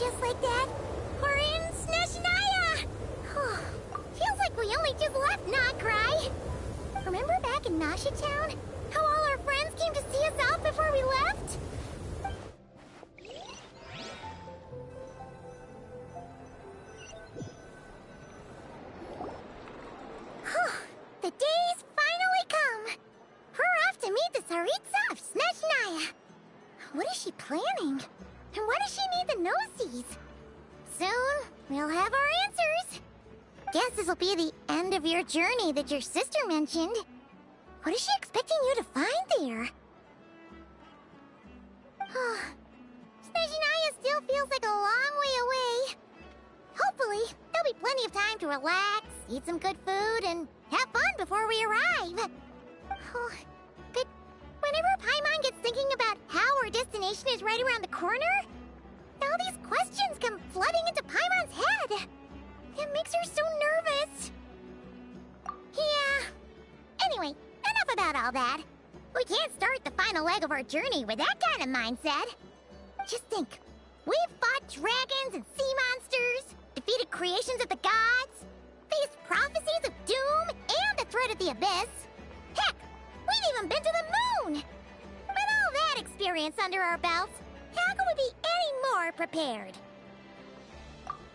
just like that, we're in Snezhnaya! Feels like we only just left Notcry. Remember back in Nasha Town? How all our friends came to see us out before we left? The day's finally come! We're off to meet the Tsaritsa of Snezhnaya! What is she planning? And why does she need the gnosies? Soon, we'll have our answers! Guess this'll be the end of your journey that your sister mentioned. What is she expecting you to find there? Snezhnaya still feels like a long way away. Hopefully, there'll be plenty of time to relax, eat some good food, and have fun before we arrive. But whenever Paimon gets thinking about how our destination is right around the corner, all these questions come flooding into Paimon's head. It makes her so nervous. Yeah. Anyway, enough about all that. We can't start the final leg of our journey with that kind of mindset. Just think. We've fought dragons and sea monsters, defeated creations of the gods, faced prophecies of doom and the threat of the abyss. Heck, we've even been to the moon! With all that experience under our belts, how could we be any more prepared?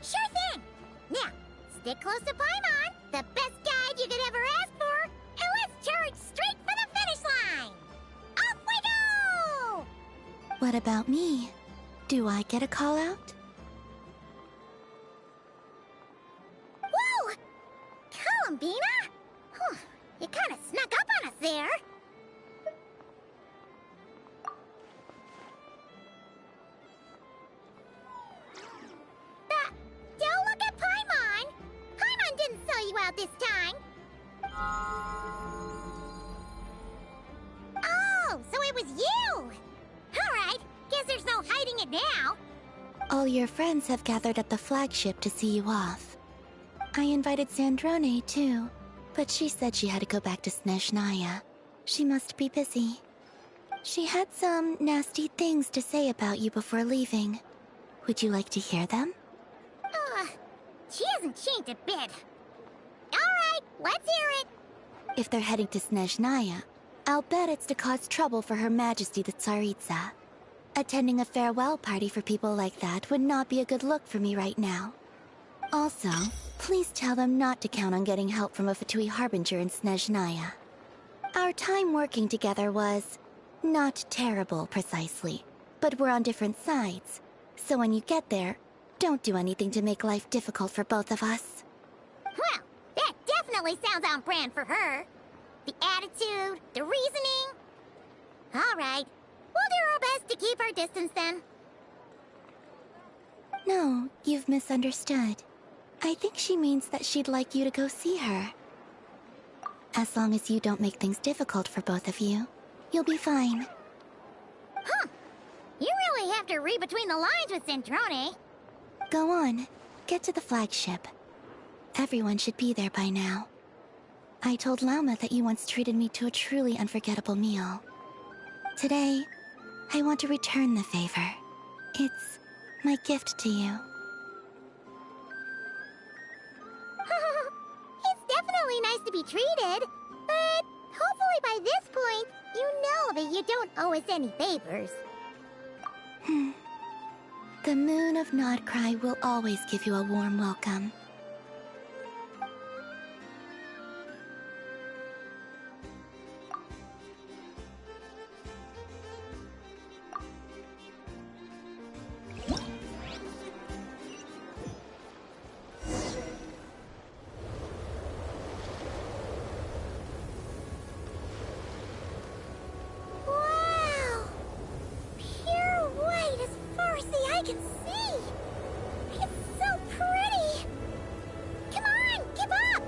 Sure thing! Now, stick close to Paimon, the best guide you could ever ask for, and let's charge straight for the finish line! Off we go! What about me? Do I get a call out? Whoa! Columbina? You kind of snuck up on us there. Don't look at Paimon! Paimon didn't sell you out this time! Oh, so it was you! Alright, guess there's no hiding it now. All your friends have gathered at the flagship to see you off. I invited Sandrone too, but she said she had to go back to Snezhnaya. She must be busy. She had some nasty things to say about you before leaving. Would you like to hear them? She hasn't changed a bit. Alright, let's hear it. If they're heading to Snezhnaya, I'll bet it's to cause trouble for Her Majesty the Tsaritsa. Attending a farewell party for people like that would not be a good look for me right now. Also, please tell them not to count on getting help from a Fatui Harbinger in Snezhnaya. Our time working together was not terrible, precisely, but we're on different sides. So when you get there, don't do anything to make life difficult for both of us. Well, that definitely sounds on brand for her. The attitude, the reasoning. Alright, we'll do our best to keep our distance then. No, you've misunderstood. I think she means that she'd like you to go see her. As long as you don't make things difficult for both of you, you'll be fine. You really have to read between the lines with Sandrone. Go on, get to the flagship. Everyone should be there by now. I told Lauma that you once treated me to a truly unforgettable meal. Today, I want to return the favor. It's my gift to you. It's definitely nice to be treated, but hopefully by this point, you know that you don't owe us any favors. The moon of Notcry will always give you a warm welcome. Wow! Pure white as far as the eye can see! It's so pretty! Come on, keep up!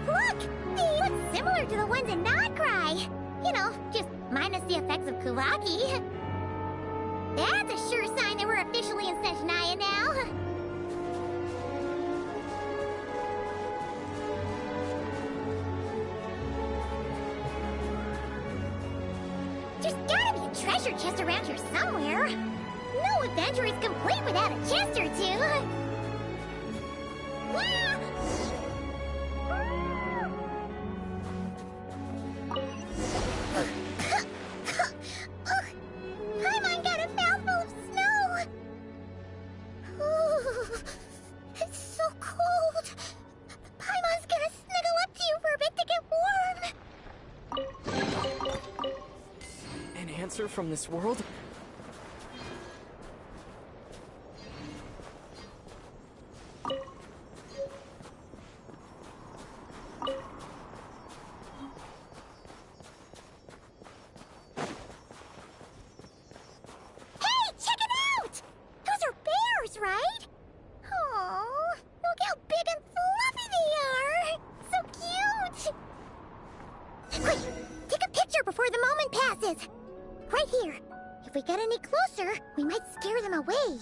Look! The similar to the ones in Nodcry. You know, just minus the effects of Kuvaki. That's a sure sign that we're officially in Snezhnaya now. There's gotta be a treasure chest around here somewhere. No adventure is complete without a chest or two. Paimon got a mouthful of snow. Ooh, it's so cold. Paimon's gonna snuggle up to you for a bit to get warm. An answer from this world? If we get any closer, we might scare them away.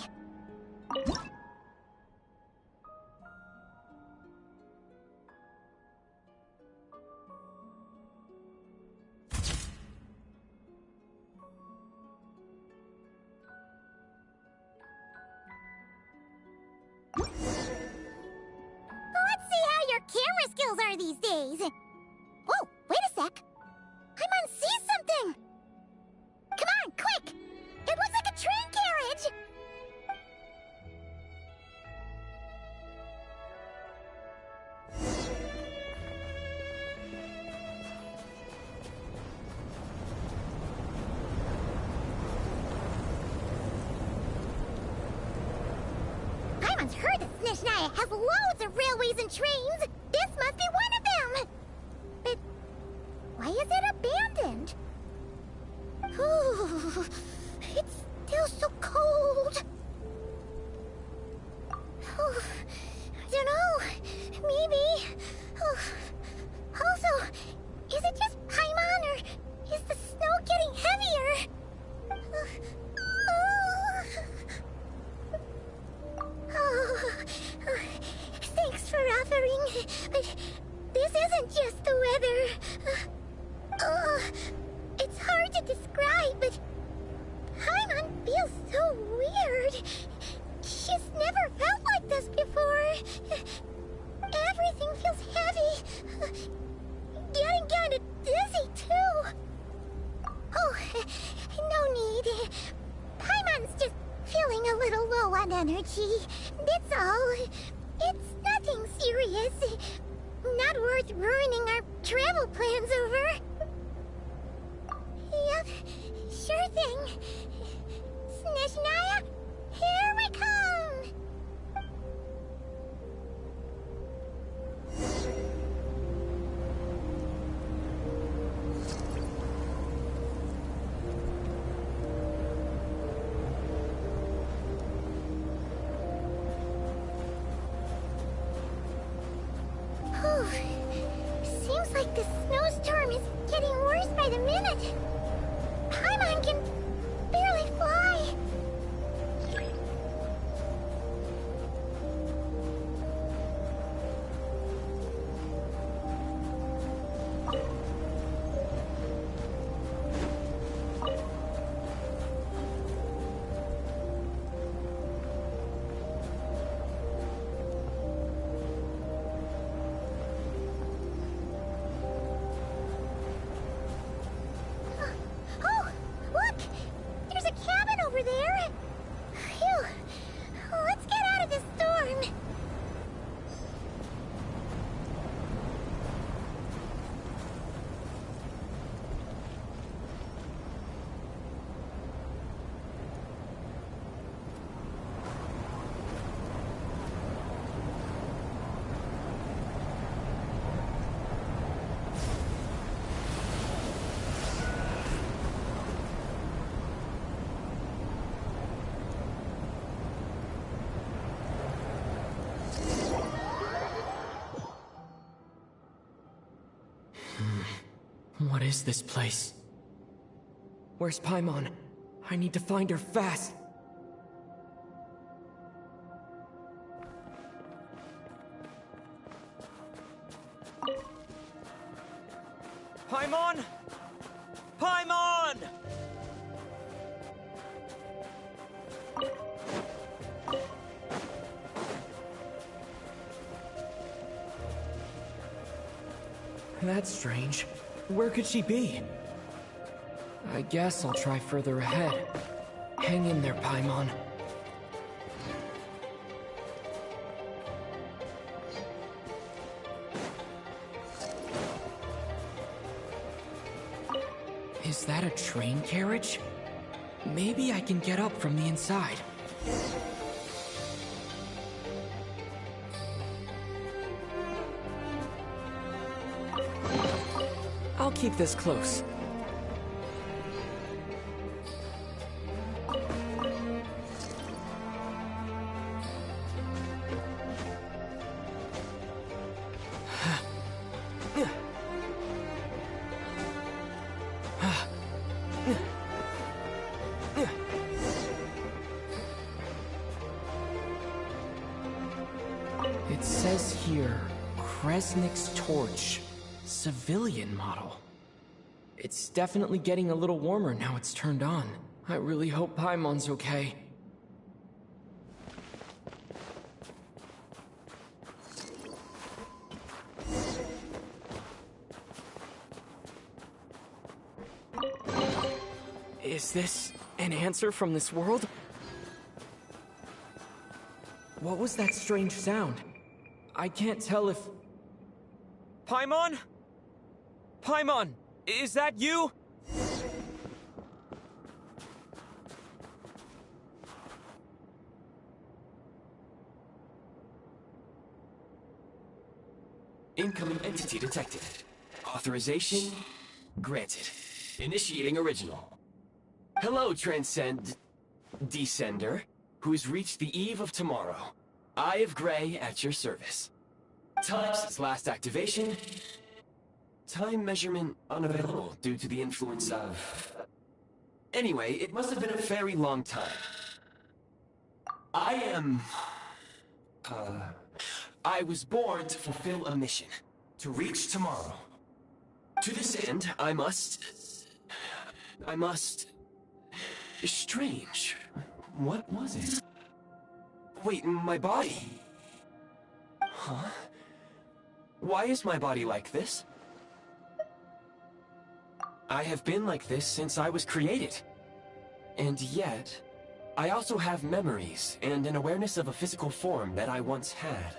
Let's see how your camera skills are these days. Whoa, wait a sec. Paimon sees something. Come on, quick! It looks like a train carriage! Paimon's heard that Snezhnaya has loads of railways and trains! This must be one of them! But why is it abandoned? Ooh, it's still so cold. Oh, I don't know. Maybe. Oh, also, is it just Paimon or is the snow getting heavier? Thanks for offering, but this isn't just the weather. It's hard to describe, but Paimon feels so weird. She's never felt like this before. Everything feels heavy. Getting kinda dizzy, too. Oh, no need. Paimon's just feeling a little low on energy. That's all. It's nothing serious. Not worth ruining our travel plans over. Yep, sure thing. Snezhnaya, here we come! Seems like the snowstorm is getting worse by the minute. Paimon can barely fly. Oh, look! What is this place? Where's Paimon? I need to find her fast. Paimon! Paimon! That's strange. Where could she be? I guess I'll try further ahead. Hang in there, Paimon. Is that a train carriage? Maybe I can get up from the inside. I'll keep this close. It says here, Kresnik's torch, civilian model. It's definitely getting a little warmer now it's turned on. I really hope Paimon's okay. Is this an answer from this world? What was that strange sound? I can't tell if... Paimon? Paimon, is that you? Incoming entity detected. Authorization granted. Initiating original. Hello, Descender, who's reached the eve of tomorrow. Eye of Grey at your service. Time since last activation. Time measurement unavailable due to the influence of... Anyway, it must have been a very long time. I was born to fulfill a mission. To reach tomorrow. To this end, I must... Strange. What was it? Wait, my body? Huh? Why is my body like this? I have been like this since I was created. And yet, I also have memories and an awareness of a physical form that I once had.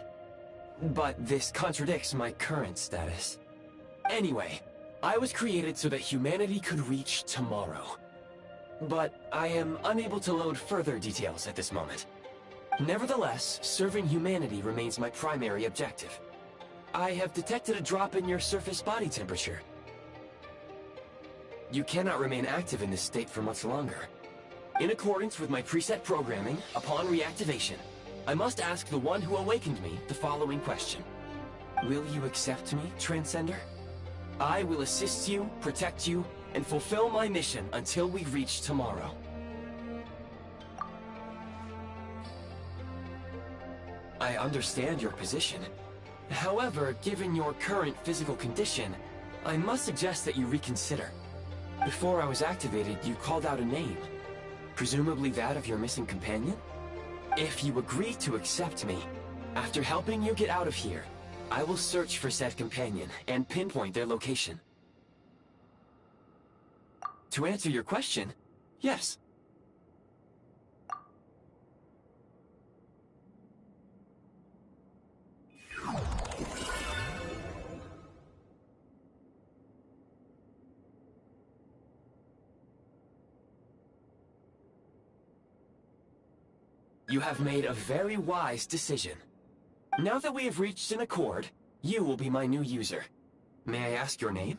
But this contradicts my current status. Anyway, I was created so that humanity could reach tomorrow. But I am unable to load further details at this moment. Nevertheless, serving humanity remains my primary objective. I have detected a drop in your surface body temperature. You cannot remain active in this state for much longer. In accordance with my preset programming, upon reactivation, I must ask the one who awakened me the following question. Will you accept me, Transcender? I will assist you, protect you, and fulfill my mission until we reach tomorrow. I understand your position. However, given your current physical condition, I must suggest that you reconsider. Before I was activated, you called out a name. Presumably that of your missing companion? If you agree to accept me, after helping you get out of here, I will search for said companion and pinpoint their location. To answer your question, yes. You have made a very wise decision. Now that we have reached an accord, you will be my new user. May I ask your name?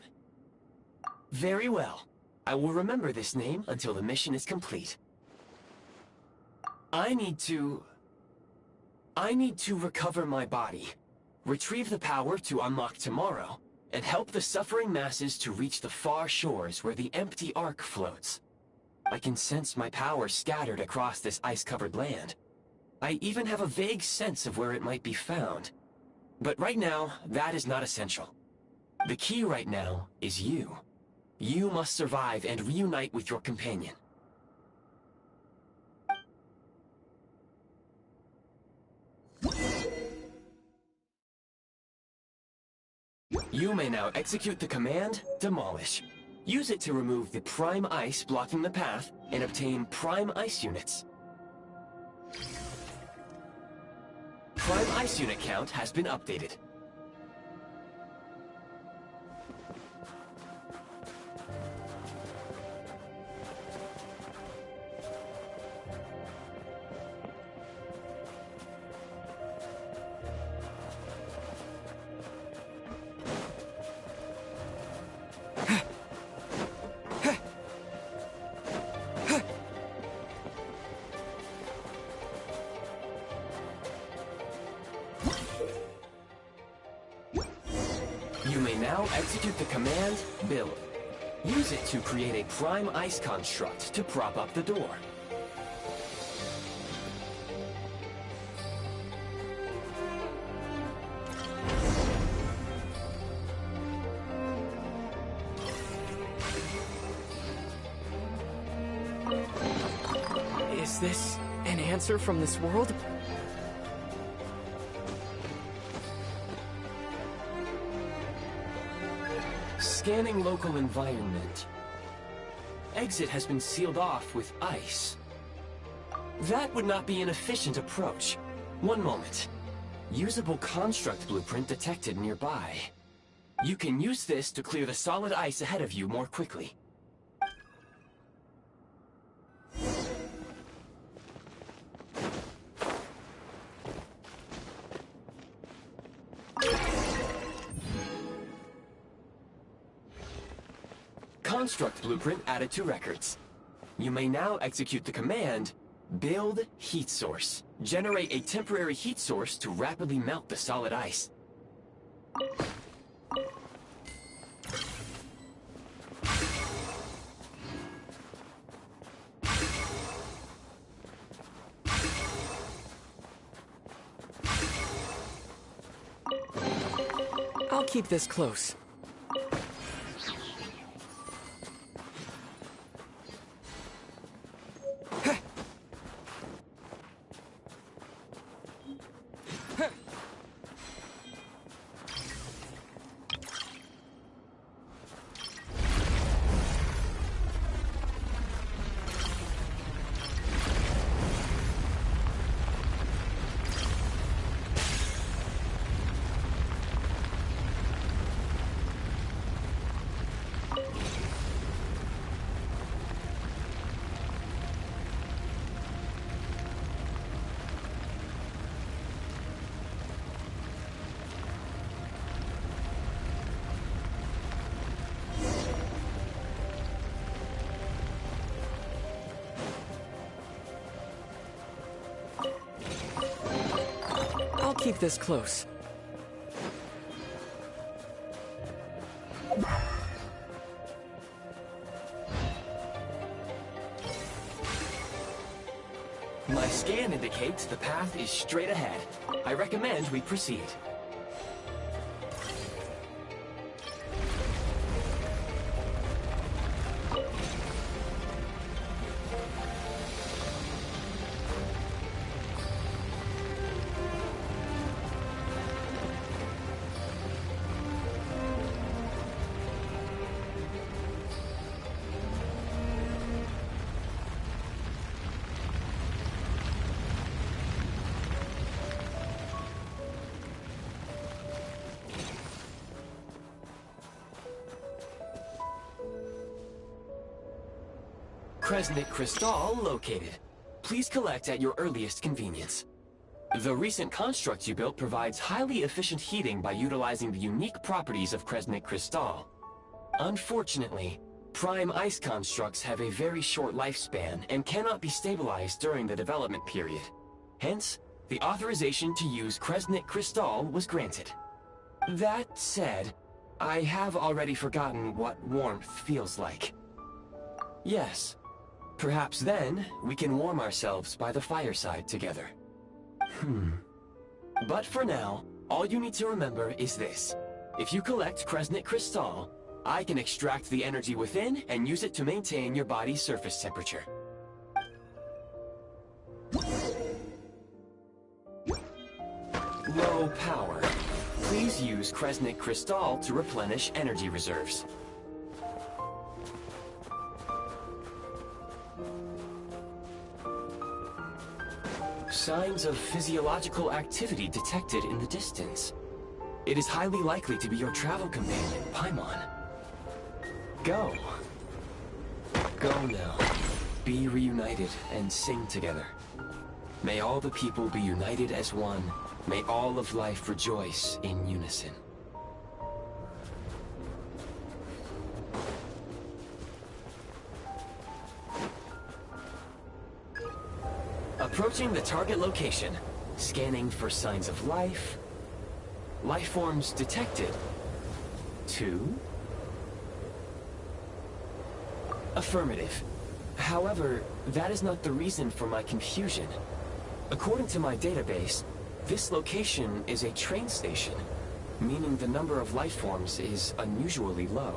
Very well. I will remember this name until the mission is complete. I need to recover my body, retrieve the power to unlock tomorrow, and help the suffering masses to reach the far shores where the empty Ark floats. I can sense my power scattered across this ice-covered land. I even have a vague sense of where it might be found. But right now, that is not essential. The key right now is you. You must survive and reunite with your companion. You may now execute the command, Demolish. Use it to remove the prime ice blocking the path and obtain prime ice units. Prime ice unit count has been updated. You may now execute the command, Build. Use it to create a prime ice construct to prop up the door. Is this an answer from this world? Scanning local environment. Exit has been sealed off with ice. That would not be an efficient approach. One moment. Usable construct blueprint detected nearby. You can use this to clear the solid ice ahead of you more quickly. Construct blueprint added to records. You may now execute the command, Build Heat Source. Generate a temporary heat source to rapidly melt the solid ice. I'll keep this close. I'll keep this close. My scan indicates the path is straight ahead. I recommend we proceed. Kresnik Crystal located. Please collect at your earliest convenience. The recent construct you built provides highly efficient heating by utilizing the unique properties of Kresnik Crystal. Unfortunately, prime ice constructs have a very short lifespan and cannot be stabilized during the development period. Hence, the authorization to use Kresnik Crystal was granted. That said, I have already forgotten what warmth feels like. Yes. Perhaps then, we can warm ourselves by the fireside together. But for now, all you need to remember is this. If you collect Kresnik Crystal, I can extract the energy within and use it to maintain your body's surface temperature. Low power. Please use Kresnik Crystal to replenish energy reserves. Signs of physiological activity detected in the distance. It is highly likely to be your travel companion, Paimon. Go. Go now. Be reunited and sing together. May all the people be united as one. May all of life rejoice in unison. Approaching the target location. Scanning for signs of life. Life forms detected. 2. Affirmative. However, that is not the reason for my confusion. According to my database, this location is a train station, meaning the number of life forms is unusually low.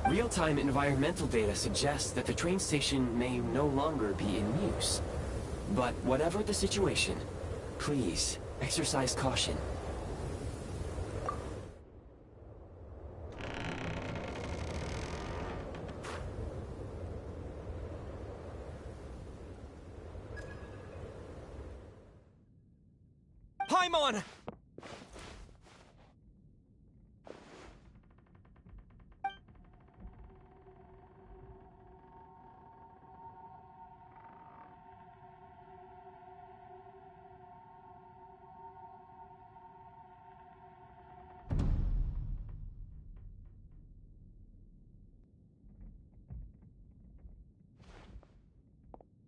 Real-time environmental data suggests that the train station may no longer be in use. But whatever the situation, please exercise caution. Paimon!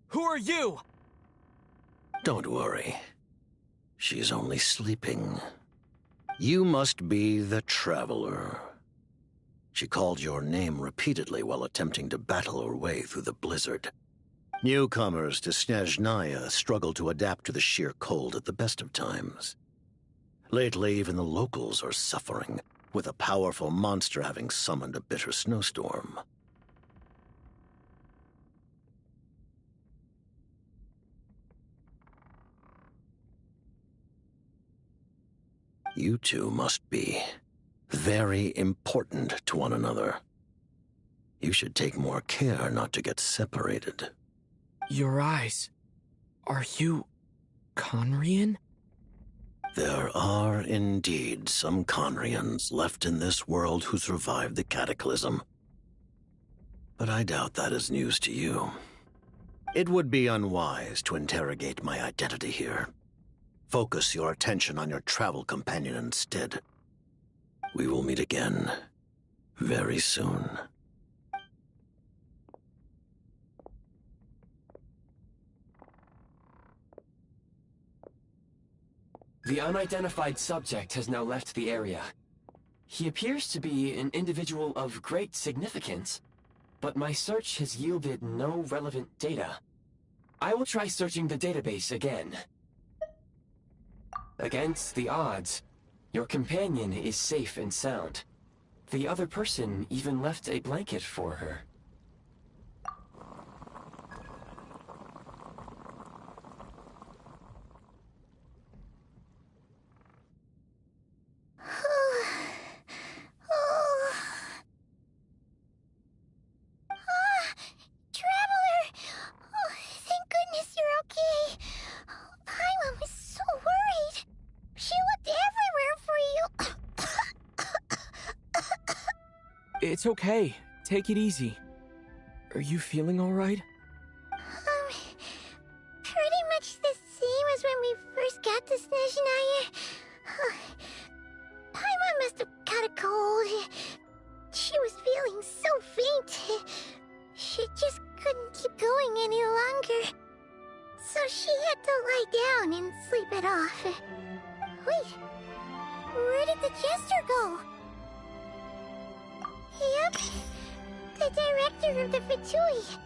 Who are you? Don't worry. She's only sleeping. You must be the Traveler. She called your name repeatedly while attempting to battle her way through the blizzard. Newcomers to Snezhnaya struggle to adapt to the sheer cold at the best of times. Lately, even the locals are suffering, with a powerful monster having summoned a bitter snowstorm. You two must be very important to one another. You should take more care not to get separated. Your eyes. Are you Conrian? There are indeed some Conrians left in this world who survived the cataclysm. But I doubt that is news to you. It would be unwise to interrogate my identity here. Focus your attention on your travel companion instead. We will meet again very soon. The unidentified subject has now left the area. He appears to be an individual of great significance, but my search has yielded no relevant data. I will try searching the database again. Against the odds, your companion is safe and sound. The other person even left a blanket for her. Traveler! Oh, thank goodness you're okay. Paimon was so worried. She looked everywhere for you. It's okay. Take it easy. Are you feeling alright? Pretty much the same as when we first got to Snezhnaya. Paimon must have caught a cold. She was feeling so faint. She just couldn't keep going any longer. So she had to lie down and sleep it off. Wait, where did the jester go? Yep. The director of the VII.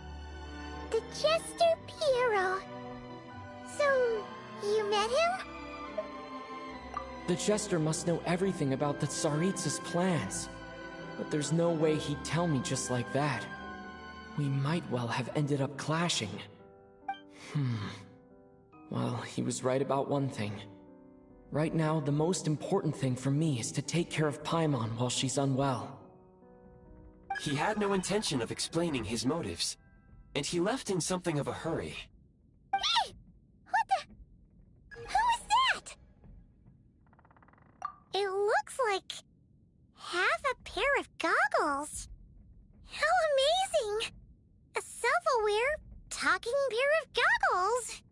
The Jester Piero. So, you met him? The Jester must know everything about the Tsaritsa's plans. But there's no way he'd tell me just like that. We might well have ended up clashing. Well, he was right about one thing. Right now, the most important thing for me is to take care of Paimon while she's unwell. He had no intention of explaining his motives, and he left in something of a hurry. Hey! What the... Who is that? It looks like... half a pair of goggles. How amazing! A self-aware, talking pair of goggles.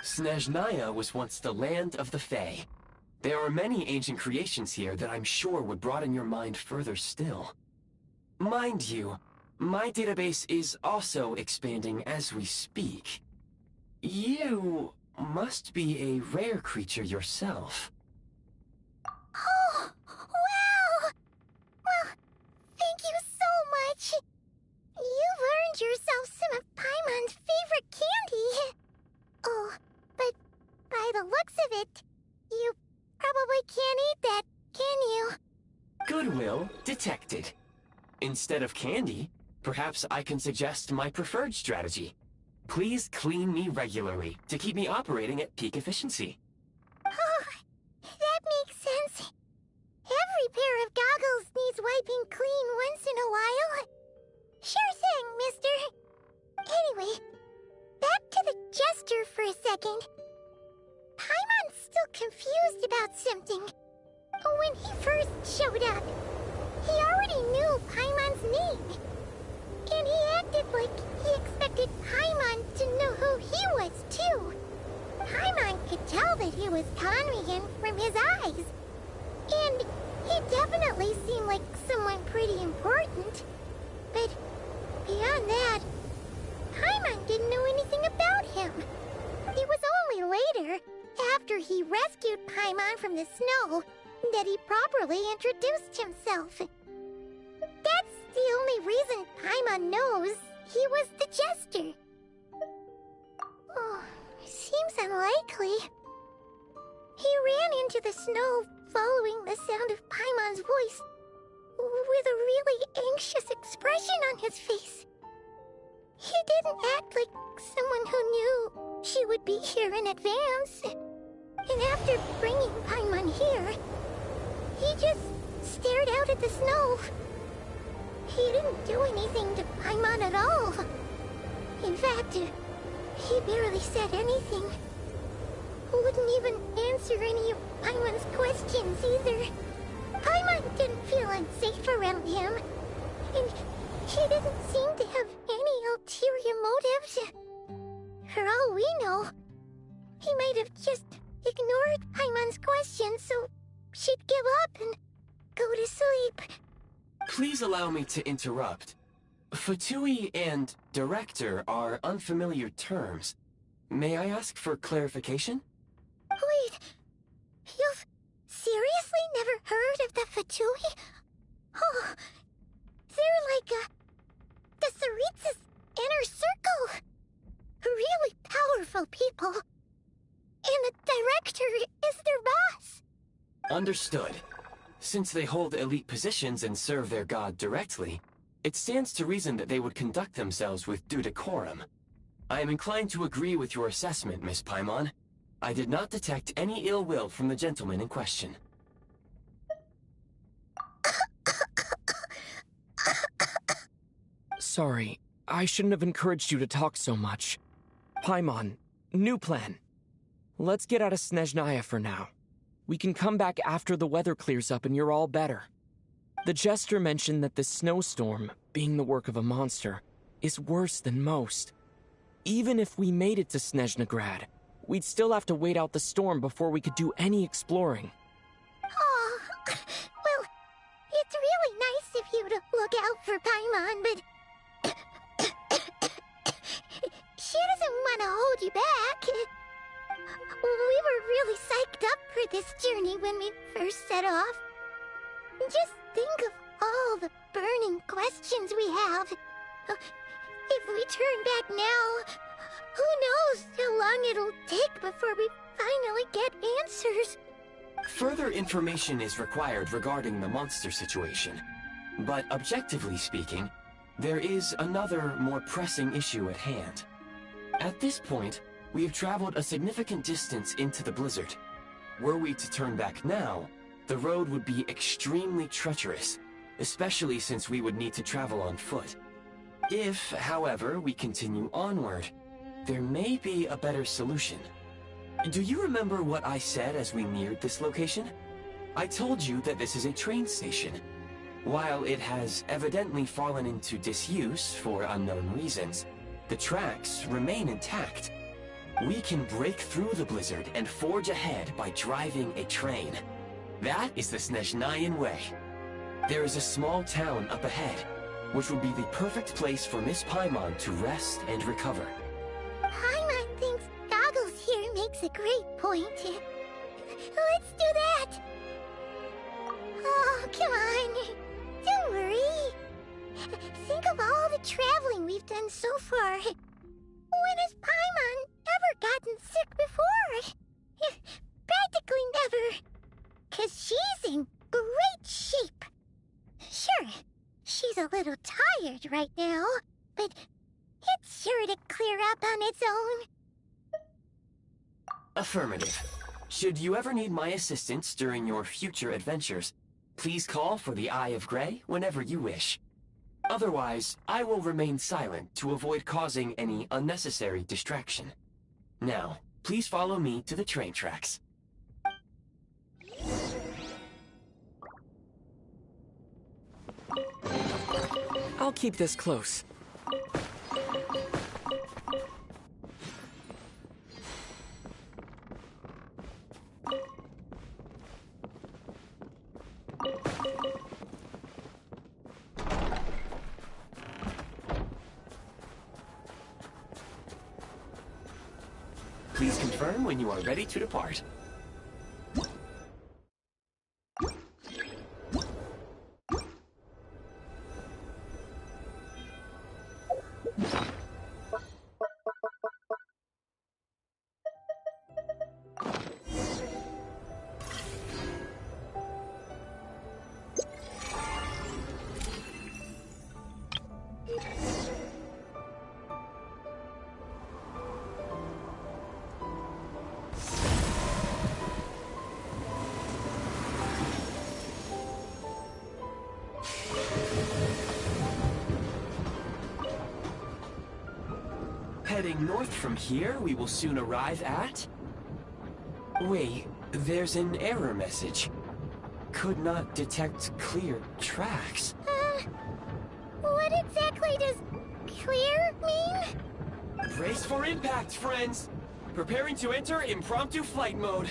Snezhnaya was once the land of the Fae. There are many ancient creations here that I'm sure would broaden your mind further still. Mind you, my database is also expanding as we speak. You must be a rare creature yourself. Oh, wow! Well, thank you so much. You've earned yourself some of Paimon's favorite candy. Oh, but by the looks of it, you probably can't eat that, can you? Goodwill detected. Instead of candy, perhaps I can suggest my preferred strategy. Please clean me regularly to keep me operating at peak efficiency. Oh, that makes sense. Every pair of goggles needs wiping clean once in a while. Sure thing, mister. Anyway, back to the Jester for a second. Paimon's still confused about something. When he first showed up, he already knew Paimon's name. And he acted like he expected Paimon to know who he was, too. Paimon could tell that he was Conrian from his eyes. And he definitely seemed like someone pretty important. But beyond that, Paimon didn't know anything about him. It was only later, after he rescued Paimon from the snow, that he properly introduced himself. That's the only reason Paimon knows he was the Jester. Oh, seems unlikely. He ran into the snow following the sound of Paimon's voice, with a really anxious expression on his face. He didn't act like someone who knew she would be here in advance. And after bringing Paimon here, he just stared out at the snow. He didn't do anything to Paimon at all. In fact, he barely said anything. Wouldn't even answer any of Paimon's questions either. Paimon didn't feel unsafe around him, and he didn't seem to have any ulterior motives. For all we know, he might have just ignored Paimon's questions so she'd give up and go to sleep. Please allow me to interrupt. Fatui and director are unfamiliar terms. May I ask for clarification? Wait, you've seriously never heard of the Fatui? Oh, they're like the Tsaritsa's inner circle. Really powerful people. And the director is their boss. Understood. Since they hold elite positions and serve their god directly, it stands to reason that they would conduct themselves with due decorum. I am inclined to agree with your assessment, Miss Paimon. I did not detect any ill will from the gentleman in question. Sorry, I shouldn't have encouraged you to talk so much. Paimon, new plan. Let's get out of Snezhnaya for now. We can come back after the weather clears up and you're all better. The Jester mentioned that this snowstorm, being the work of a monster, is worse than most. Even if we made it to Snezhnegrad, we'd still have to wait out the storm before we could do any exploring. Oh, well, it's really nice of you to look out for Paimon, but she doesn't want to hold you back. We were really psyched up for this journey when we first set off. Just think of all the burning questions we have. If we turn back now, who knows how long it'll take before we finally get answers. Further information is required regarding the monster situation. But objectively speaking, there is another, more pressing issue at hand. At this point, we have traveled a significant distance into the blizzard. Were we to turn back now, the road would be extremely treacherous, especially since we would need to travel on foot. If, however, we continue onward, there may be a better solution. Do you remember what I said as we neared this location? I told you that this is a train station. While it has evidently fallen into disuse for unknown reasons, the tracks remain intact. We can break through the blizzard and forge ahead by driving a train. That is the Snezhnayan way. There is a small town up ahead, which would be the perfect place for Miss Paimon to rest and recover. Paimon thinks Goggles here makes a great point. Let's do that! Oh, come on! Don't worry! Think of all the traveling we've done so far. When has Paimon ever gotten sick before? Practically never. 'Cause she's in great shape. Sure, she's a little tired right now, but it's sure to clear up on its own. Affirmative. Should you ever need my assistance during your future adventures, please call for the Eye of Grey whenever you wish. Otherwise, I will remain silent to avoid causing any unnecessary distraction. Now, please follow me to the train tracks. I'll keep this close. Please confirm when you are ready to depart. Heading north from here, we will soon arrive at... Wait, there's an error message. Could not detect clear tracks. What exactly does clear mean? Brace for impact, friends! Preparing to enter impromptu flight mode.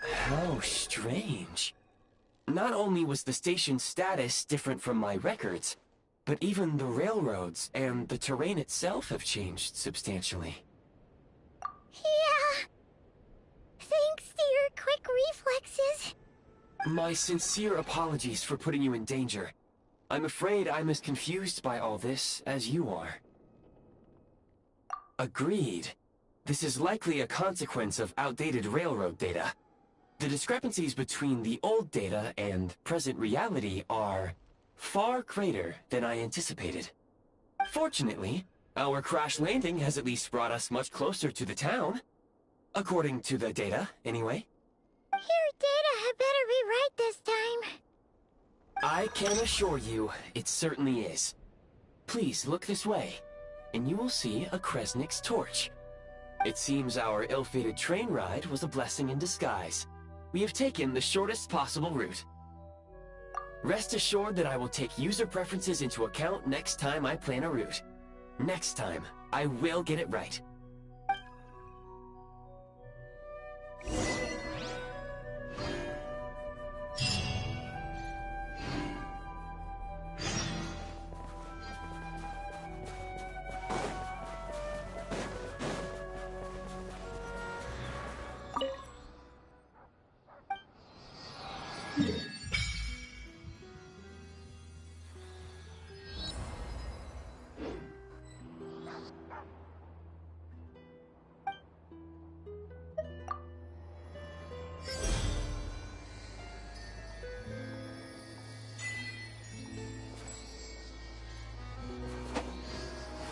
How strange. Not only was the station's status different from my records, but even the railroads and the terrain itself have changed substantially. Yeah. Thanks to your quick reflexes. My sincere apologies for putting you in danger. I'm afraid I'm as confused by all this as you are. Agreed. This is likely a consequence of outdated railroad data. The discrepancies between the old data and present reality are far greater than I anticipated. Fortunately, our crash landing has at least brought us much closer to the town. According to the data, anyway. Your data had better be right this time. I can assure you, it certainly is. Please look this way, and you will see a Kresnik's torch. It seems our ill-fated train ride was a blessing in disguise. We have taken the shortest possible route. Rest assured that I will take user preferences into account next time I plan a route. Next time I will get it right.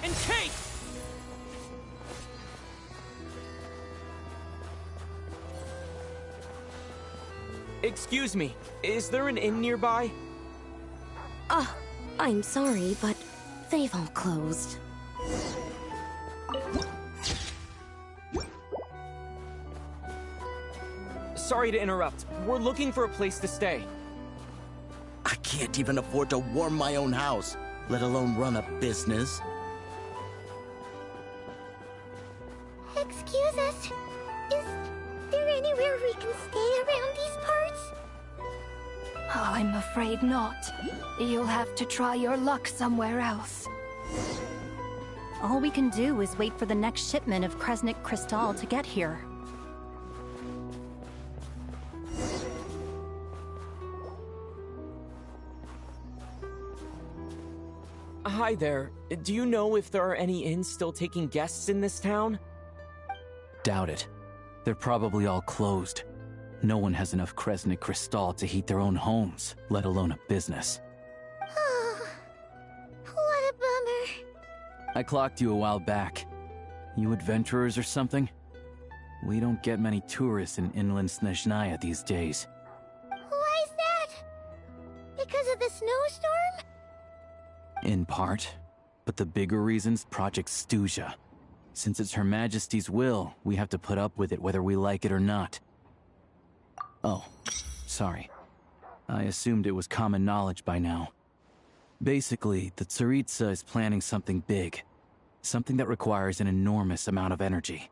In case! Excuse me, is there an inn nearby? I'm sorry, but they've all closed. Sorry to interrupt. We're looking for a place to stay. I can't even afford to warm my own house, let alone run a business. Excuse us. Is there anywhere we can stay around these parts? I'm afraid not. You'll have to try your luck somewhere else. All we can do is wait for the next shipment of Kresnik Crystal to get here. Hi there. Do you know if there are any inns still taking guests in this town? Doubt it. They're probably all closed. No one has enough Kresnik Crystal to heat their own homes, let alone a business. Oh, what a bummer. I clocked you a while back. You adventurers or something? We don't get many tourists in inland Snezhnaya these days. Why is that? Because of the snowstorm? In part. But the bigger reason's Project Stuja. Since it's Her Majesty's will, we have to put up with it whether we like it or not. Oh, sorry. I assumed it was common knowledge by now. Basically, the Tsaritsa is planning something big. Something that requires an enormous amount of energy.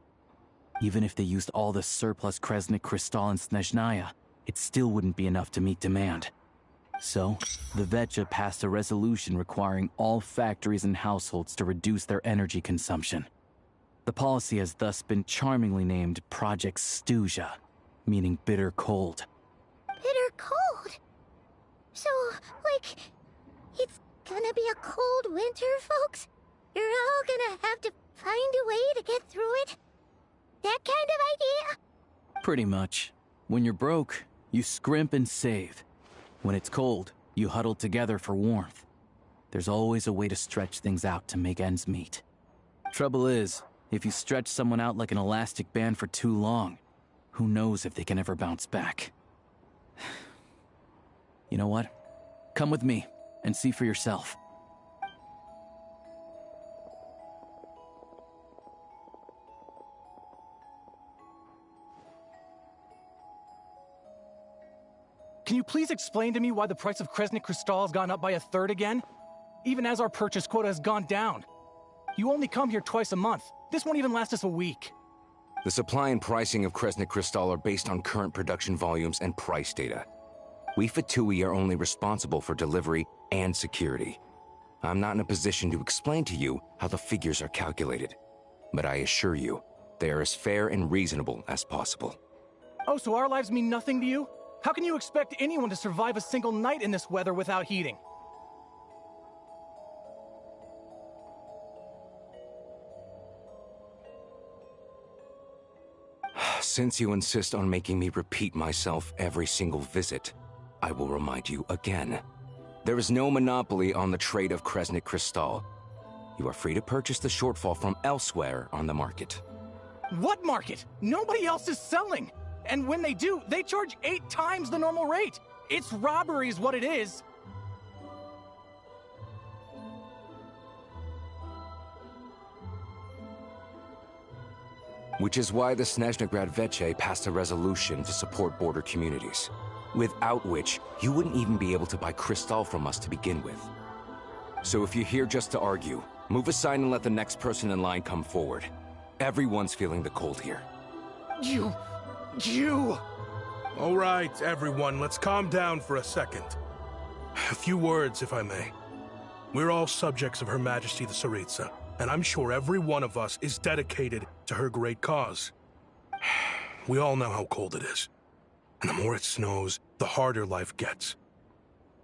Even if they used all the surplus Kresnik Crystal in Snezhnaya, it still wouldn't be enough to meet demand. So, the VII passed a resolution requiring all factories and households to reduce their energy consumption. The policy has thus been charmingly named Project Stuja, meaning bitter cold. Bitter cold? So, like, it's gonna be a cold winter, folks? You're all gonna have to find a way to get through it? That kind of idea? Pretty much. When you're broke, you scrimp and save. When it's cold, you huddle together for warmth. There's always a way to stretch things out to make ends meet. Trouble is, if you stretch someone out like an elastic band for too long, who knows if they can ever bounce back. You know what? Come with me and see for yourself. Can you please explain to me why the price of Kresnik Crystal has gone up by 1/3 again? Even as our purchase quota has gone down. You only come here twice a month. This won't even last us a week. The supply and pricing of Kresnik Crystal are based on current production volumes and price data. We Fatui are only responsible for delivery and security. I'm not in a position to explain to you how the figures are calculated, but I assure you, they are as fair and reasonable as possible. Oh, so our lives mean nothing to you? How can you expect anyone to survive a single night in this weather without heating? Since you insist on making me repeat myself every single visit, I will remind you again. There is no monopoly on the trade of Kresnik Crystal. You are free to purchase the shortfall from elsewhere on the market. What market? Nobody else is selling! And when they do, they charge 8 times the normal rate! It's robbery is what it is! Which is why the Snezhnegrad Veche passed a resolution to support border communities, without which you wouldn't even be able to buy crystal from us to begin with. So if you're here just to argue, Move aside and let the next person in line come forward. Everyone's feeling the cold here. You... All right, everyone, let's calm down for a second. A few words, if I may. We're all subjects of Her Majesty the Tsaritsa, and I'm sure every one of us is dedicated to her great cause. We all know how cold it is. And the more it snows, the harder life gets.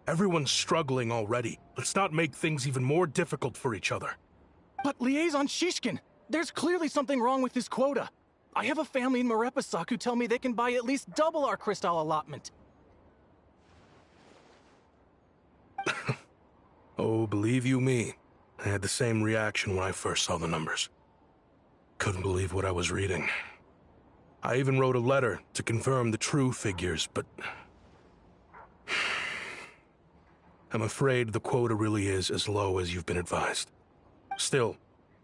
Everyone's struggling already. Let's not make things even more difficult for each other. But Liaison Shishkin, there's clearly something wrong with this quota. I have a family in Marepasak who tell me they can buy at least double our crystal allotment. Oh, believe you me, I had the same reaction when I first saw the numbers. Couldn't believe what I was reading. I even wrote a letter to confirm the true figures, but... I'm afraid the quota really is as low as you've been advised. Still,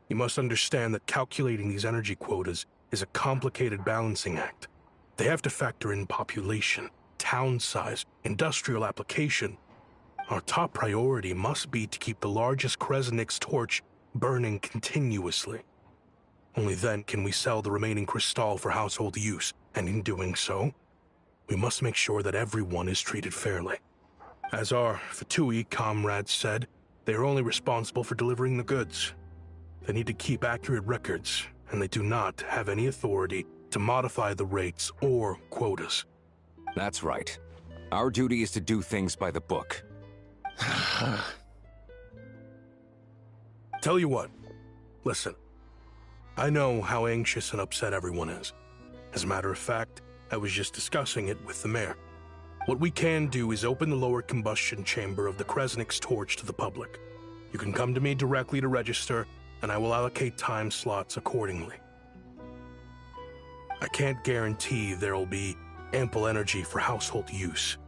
you must understand that calculating these energy quotas is a complicated balancing act. They have to factor in population, town size, industrial application. Our top priority must be to keep the largest Kresnik's torch burning continuously. Only then can we sell the remaining crystal for household use, and in doing so, we must make sure that everyone is treated fairly. As our VII comrades said, they are only responsible for delivering the goods. They need to keep accurate records, and they do not have any authority to modify the rates or quotas. That's right. Our duty is to do things by the book. Tell you what, listen. I know how anxious and upset everyone is. As a matter of fact, I was just discussing it with the mayor. What we can do is open the lower combustion chamber of the Kresnik's torch to the public. You can come to me directly to register, and I will allocate time slots accordingly. I can't guarantee there'll be ample energy for household use.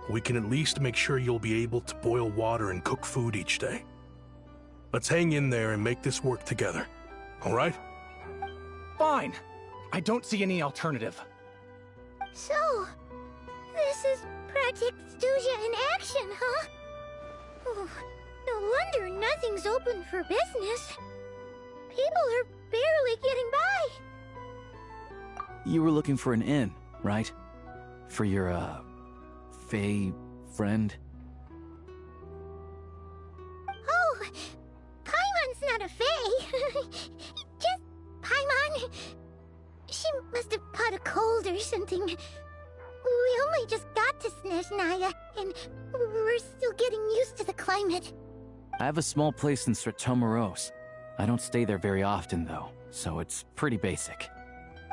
We can at least make sure you'll be able to boil water and cook food each day. Let's hang in there and make this work together, all right? Fine. I don't see any alternative. So, this is Project Stuja in action, huh? Oh, no wonder nothing's open for business. People are barely getting by. You were looking for an inn, right? For your, Fae friend? Oh, Paimon's not a Fae. Just Paimon. She must have caught a cold or something. We only just got to Snezhnaya, and we're still getting used to the climate. I have a small place in Stratomaros. I don't stay there very often, though, so it's pretty basic.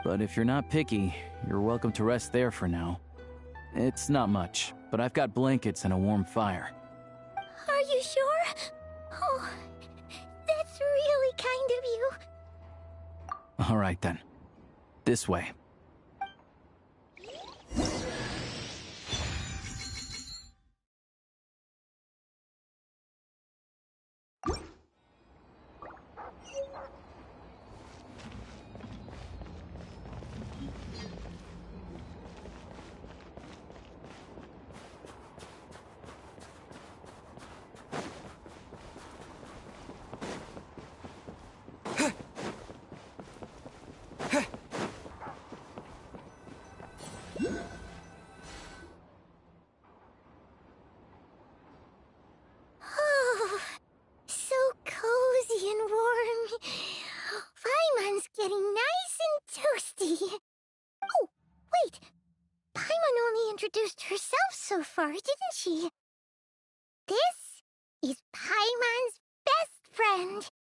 But if you're not picky, you're welcome to rest there for now. It's not much, but I've got blankets and a warm fire. Are you sure? Oh, that's really kind of you. All right, then. This way. Oh, so cozy and warm. Paimon's getting nice and toasty. Oh, wait. Paimon only introduced herself so far, didn't she? This is Paimon's best friend,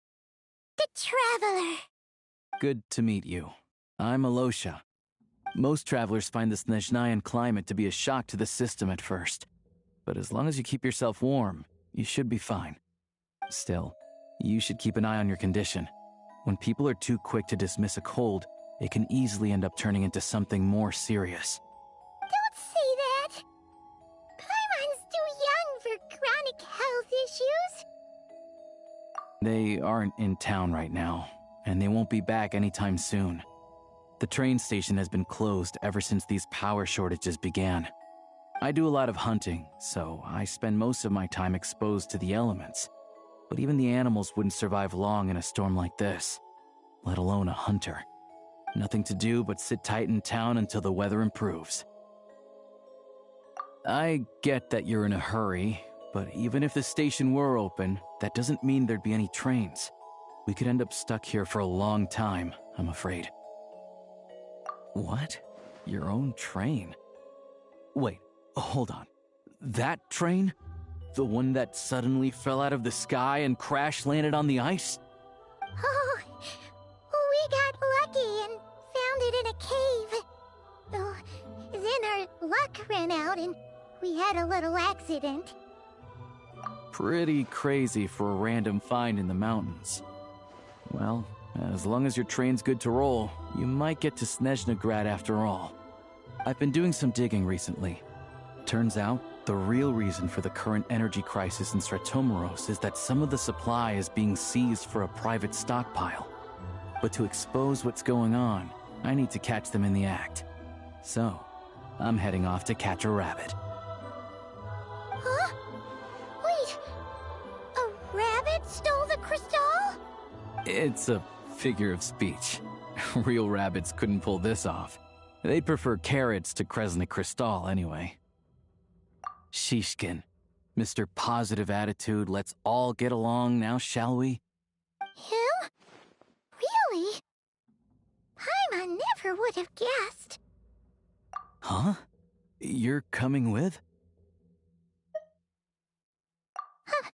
the Traveler. Good to meet you. I'm Alosha. Most travelers find the Snezhnayan climate to be a shock to the system at first. But as long as you keep yourself warm, you should be fine. Still, you should keep an eye on your condition. When people are too quick to dismiss a cold, it can easily end up turning into something more serious. Don't say that. Paimon's too young for chronic health issues. They aren't in town right now, and they won't be back anytime soon. The train station has been closed ever since these power shortages began. I do a lot of hunting, so I spend most of my time exposed to the elements. but even the animals wouldn't survive long in a storm like this, let alone a hunter. Nothing to do but sit tight in town until the weather improves. I get that you're in a hurry, but even if the station were open, that doesn't mean there'd be any trains. We could end up stuck here for a long time, I'm afraid. What? Your own train? Wait, hold on. That train? The one that suddenly fell out of the sky and crash-landed on the ice? Oh, we got lucky and found it in a cave. Oh, then our luck ran out and we had a little accident. Pretty crazy for a random find in the mountains. Well, as long as your train's good to roll, you might get to Snezhnegrad after all. I've been doing some digging recently. Turns out, the real reason for the current energy crisis in Stratomaros is that some of the supply is being seized for a private stockpile. But to expose what's going on, I need to catch them in the act. So, I'm heading off to catch a rabbit. Huh? Wait, a rabbit stole the crystal? It's a figure of speech. Real rabbits couldn't pull this off. They'd prefer carrots to Kresnik Crystal anyway. Shishkin, Mr. Positive Attitude, let's all get along now, shall we? Him? Really? Paimon never would have guessed. Huh? You're coming with? Huh.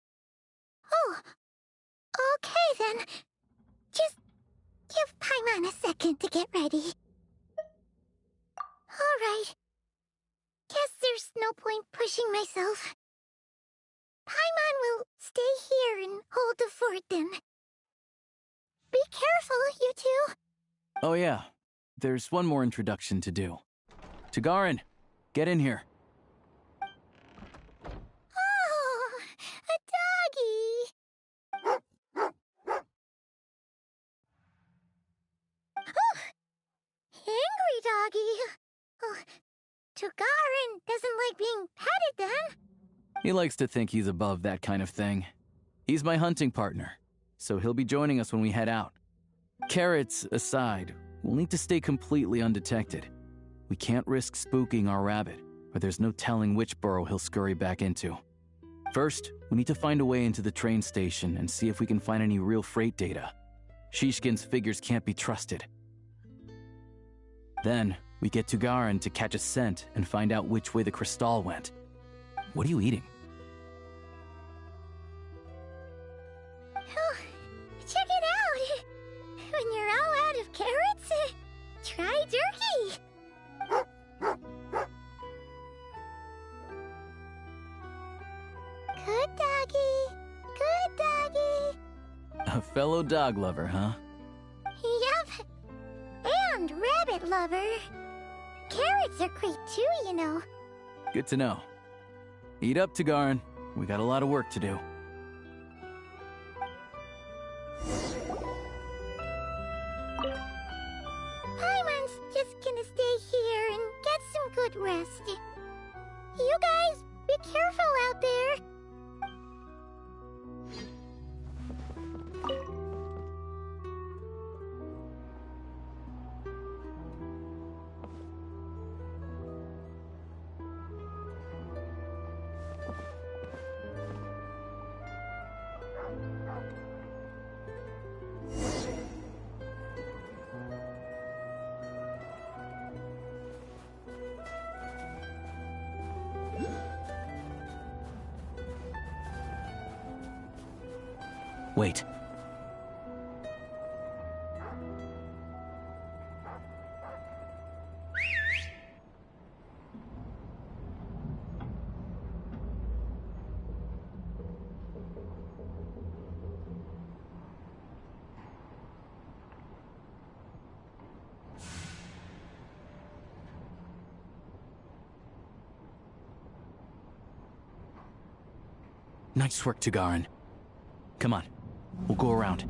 Oh, okay then. Just give Paimon a second to get ready. All right. Guess there's no point pushing myself. Paimon will stay here and hold the fort then. Be careful, you two. Oh yeah, there's one more introduction to do. Tagarin, get in here. Oh, a doggy. Oh, angry doggy. Oh, Tagarin doesn't like being petted then. He likes to think he's above that kind of thing. He's my hunting partner, so he'll be joining us when we head out. Carrots aside, we'll need to stay completely undetected. We can't risk spooking our rabbit, or there's no telling which burrow he'll scurry back into. First, we need to find a way into the train station and see if we can find any real freight data. Shishkin's figures can't be trusted. Then, we get Tagarin to catch a scent and find out which way the crystal went. What are you eating? Oh, check it out. When you're all out of carrots, try jerky. Good doggy. Good doggy. A fellow dog lover, huh? Yep. And rabbit lover. Carrots are great too, you know. Good to know. Eat up, Tagarin. We got a lot of work to do. Paimon's just gonna stay here and get some good rest. You guys, be careful out there. Wait. Nice work, Tagarin. Come on. We'll go around.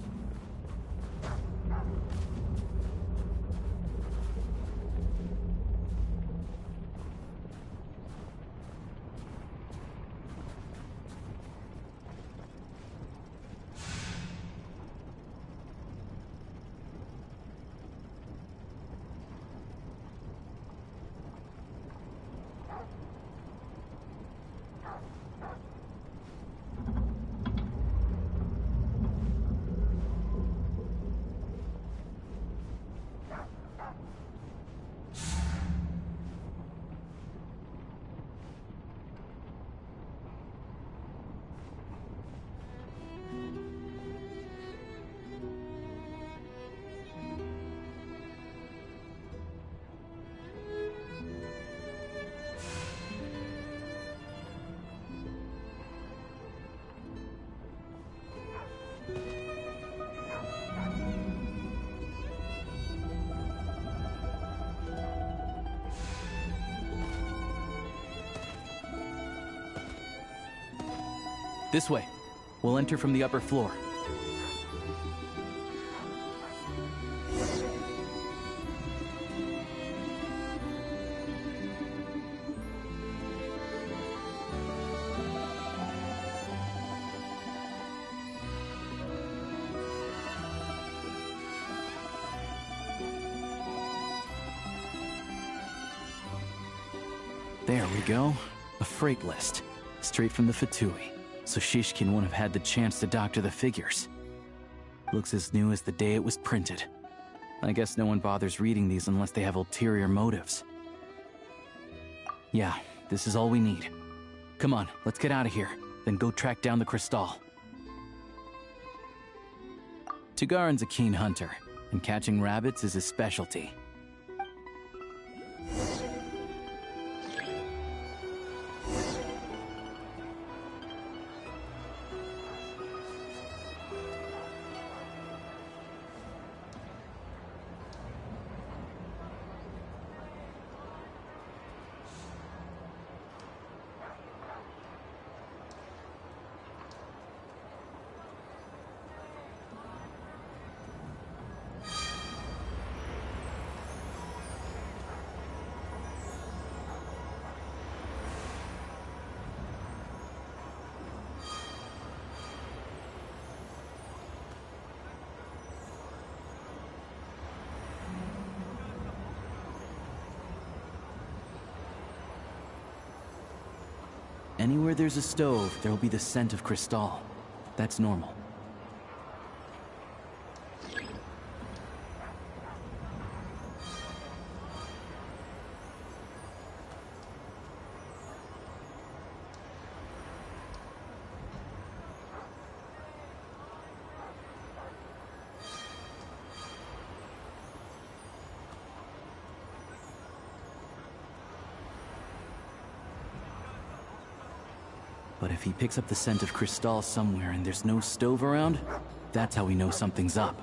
This way. We'll enter from the upper floor. There we go. A freight list. Straight from the VII, so Shishkin wouldn't have had the chance to doctor the figures. Looks as new as the day it was printed. I guess no one bothers reading these unless they have ulterior motives. Yeah, this is all we need. Come on, let's get out of here, then go track down the crystal. Tugarin's a keen hunter, and catching rabbits is his specialty. Anywhere there's a stove, there'll be the scent of crystal. That's normal. But if he picks up the scent of crystal somewhere and there's no stove around, that's how we know something's up.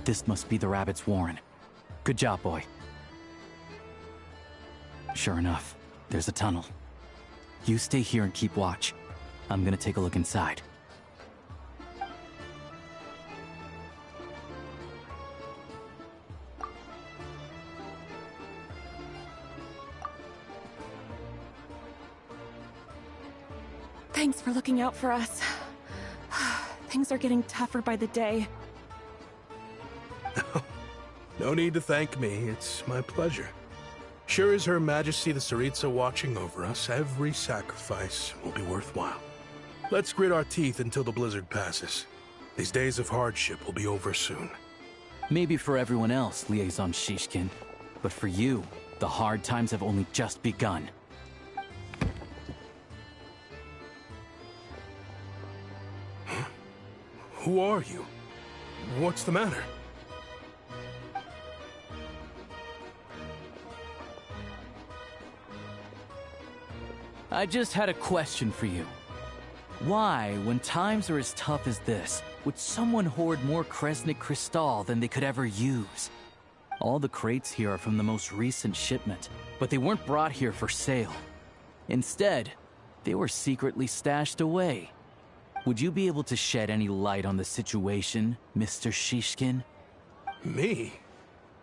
This must be the rabbit's warren. Good job, boy. Sure enough, there's a tunnel. You stay here and keep watch. I'm gonna take a look inside. Thanks for looking out for us. Things are getting tougher by the day. No need to thank me. It's my pleasure. Sure as Her Majesty the Tsaritsa watching over us, every sacrifice will be worthwhile. Let's grit our teeth until the blizzard passes. These days of hardship will be over soon. Maybe for everyone else, Liaison Shishkin. But for you, the hard times have only just begun. Huh? Who are you? What's the matter? I just had a question for you. Why, when times are as tough as this, would someone hoard more Kresnik crystal than they could ever use? All the crates here are from the most recent shipment, but they weren't brought here for sale. Instead, they were secretly stashed away. Would you be able to shed any light on the situation, Mr. Shishkin? Me?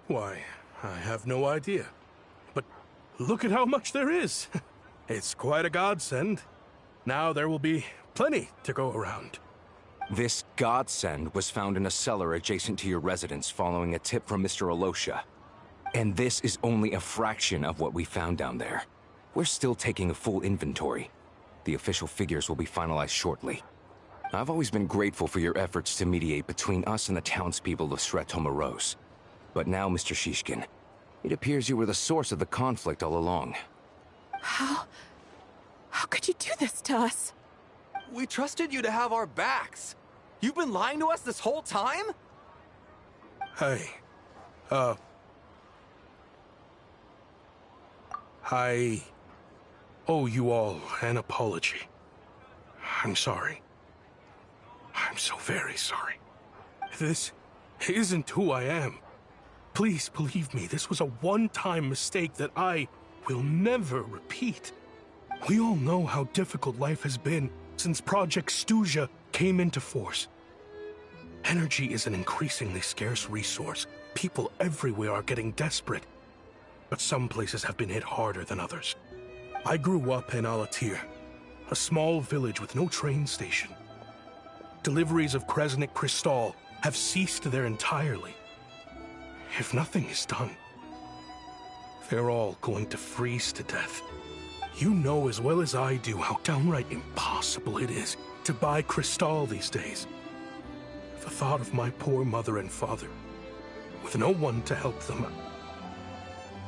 Why, I have no idea. But look at how much there is. It's quite a godsend. Now there will be plenty to go around. This godsend was found in a cellar adjacent to your residence following a tip from Mr. Alosha. And this is only a fraction of what we found down there. We're still taking a full inventory. The official figures will be finalized shortly. I've always been grateful for your efforts to mediate between us and the townspeople of Sretomaros. But now, Mr. Shishkin, it appears you were the source of the conflict all along. How could you do this to us? We trusted you to have our backs. You've been lying to us this whole time? Hey, I owe you all an apology. I'm sorry. I'm so very sorry. This isn't who I am. Please believe me, this was a one-time mistake that I will never repeat. We all know how difficult life has been since Project Stuja came into force. Energy is an increasingly scarce resource. People everywhere are getting desperate. But some places have been hit harder than others. I grew up in Alatir, a small village with no train station. Deliveries of Kresnik Crystal have ceased there entirely. If nothing is done, they're all going to freeze to death. You know as well as I do how downright impossible it is to buy Crystal these days. The thought of my poor mother and father, with no one to help them,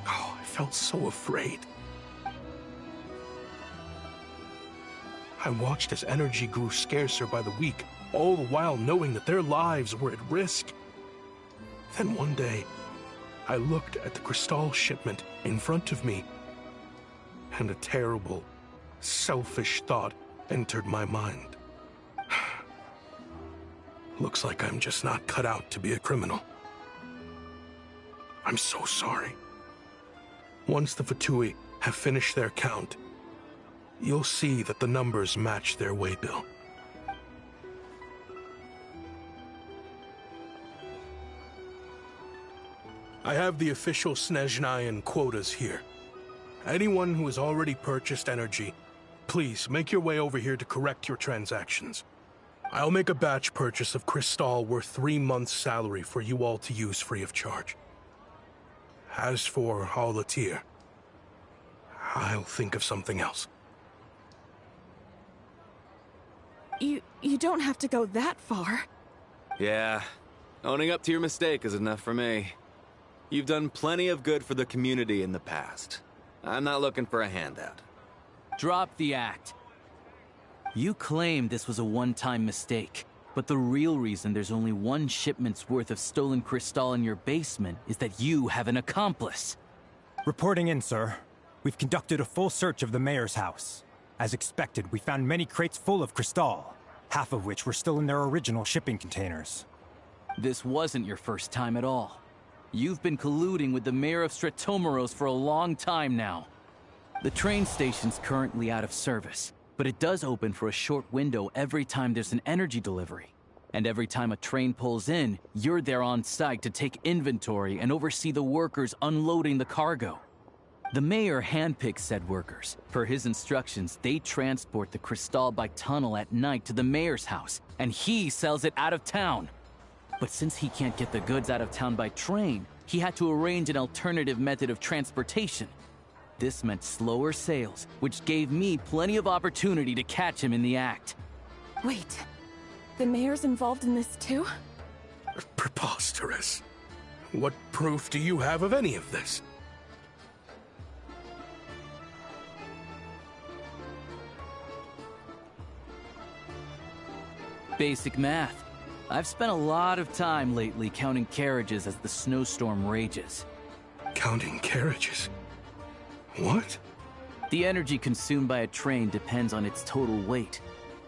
oh, I felt so afraid. I watched as energy grew scarcer by the week, all the while knowing that their lives were at risk. Then one day, I looked at the Crystal shipment in front of me, and a terrible, selfish thought entered my mind. Looks like I'm just not cut out to be a criminal. I'm so sorry. Once the Fatui have finished their count, you'll see that the numbers match their waybill. I have the official Snezhnayan quotas here. Anyone who has already purchased energy, please make your way over here to correct your transactions. I'll make a batch purchase of Crystal worth 3 months' salary for you all to use free of charge. As for Alatir, I'll think of something else. You don't have to go that far. Yeah, owning up to your mistake is enough for me. You've done plenty of good for the community in the past. I'm not looking for a handout. Drop the act. You claim this was a one-time mistake, but the real reason there's only 1 shipment's worth of stolen Crystal in your basement is that you have an accomplice. Reporting in, sir. We've conducted a full search of the mayor's house. As expected, we found many crates full of Crystal, half of which were still in their original shipping containers. This wasn't your first time at all. You've been colluding with the mayor of Stratomeros for a long time now. The train station's currently out of service, but it does open for a short window every time there's an energy delivery. And every time a train pulls in, you're there on site to take inventory and oversee the workers unloading the cargo. The mayor handpicks said workers. Per his instructions, they transport the Crystal by tunnel at night to the mayor's house, and he sells it out of town. But since he can't get the goods out of town by train, he had to arrange an alternative method of transportation. This meant slower sales, which gave me plenty of opportunity to catch him in the act. Wait, the mayor's involved in this too? Preposterous. What proof do you have of any of this? Basic math. I've spent a lot of time lately counting carriages as the snowstorm rages. Counting carriages? What? The energy consumed by a train depends on its total weight.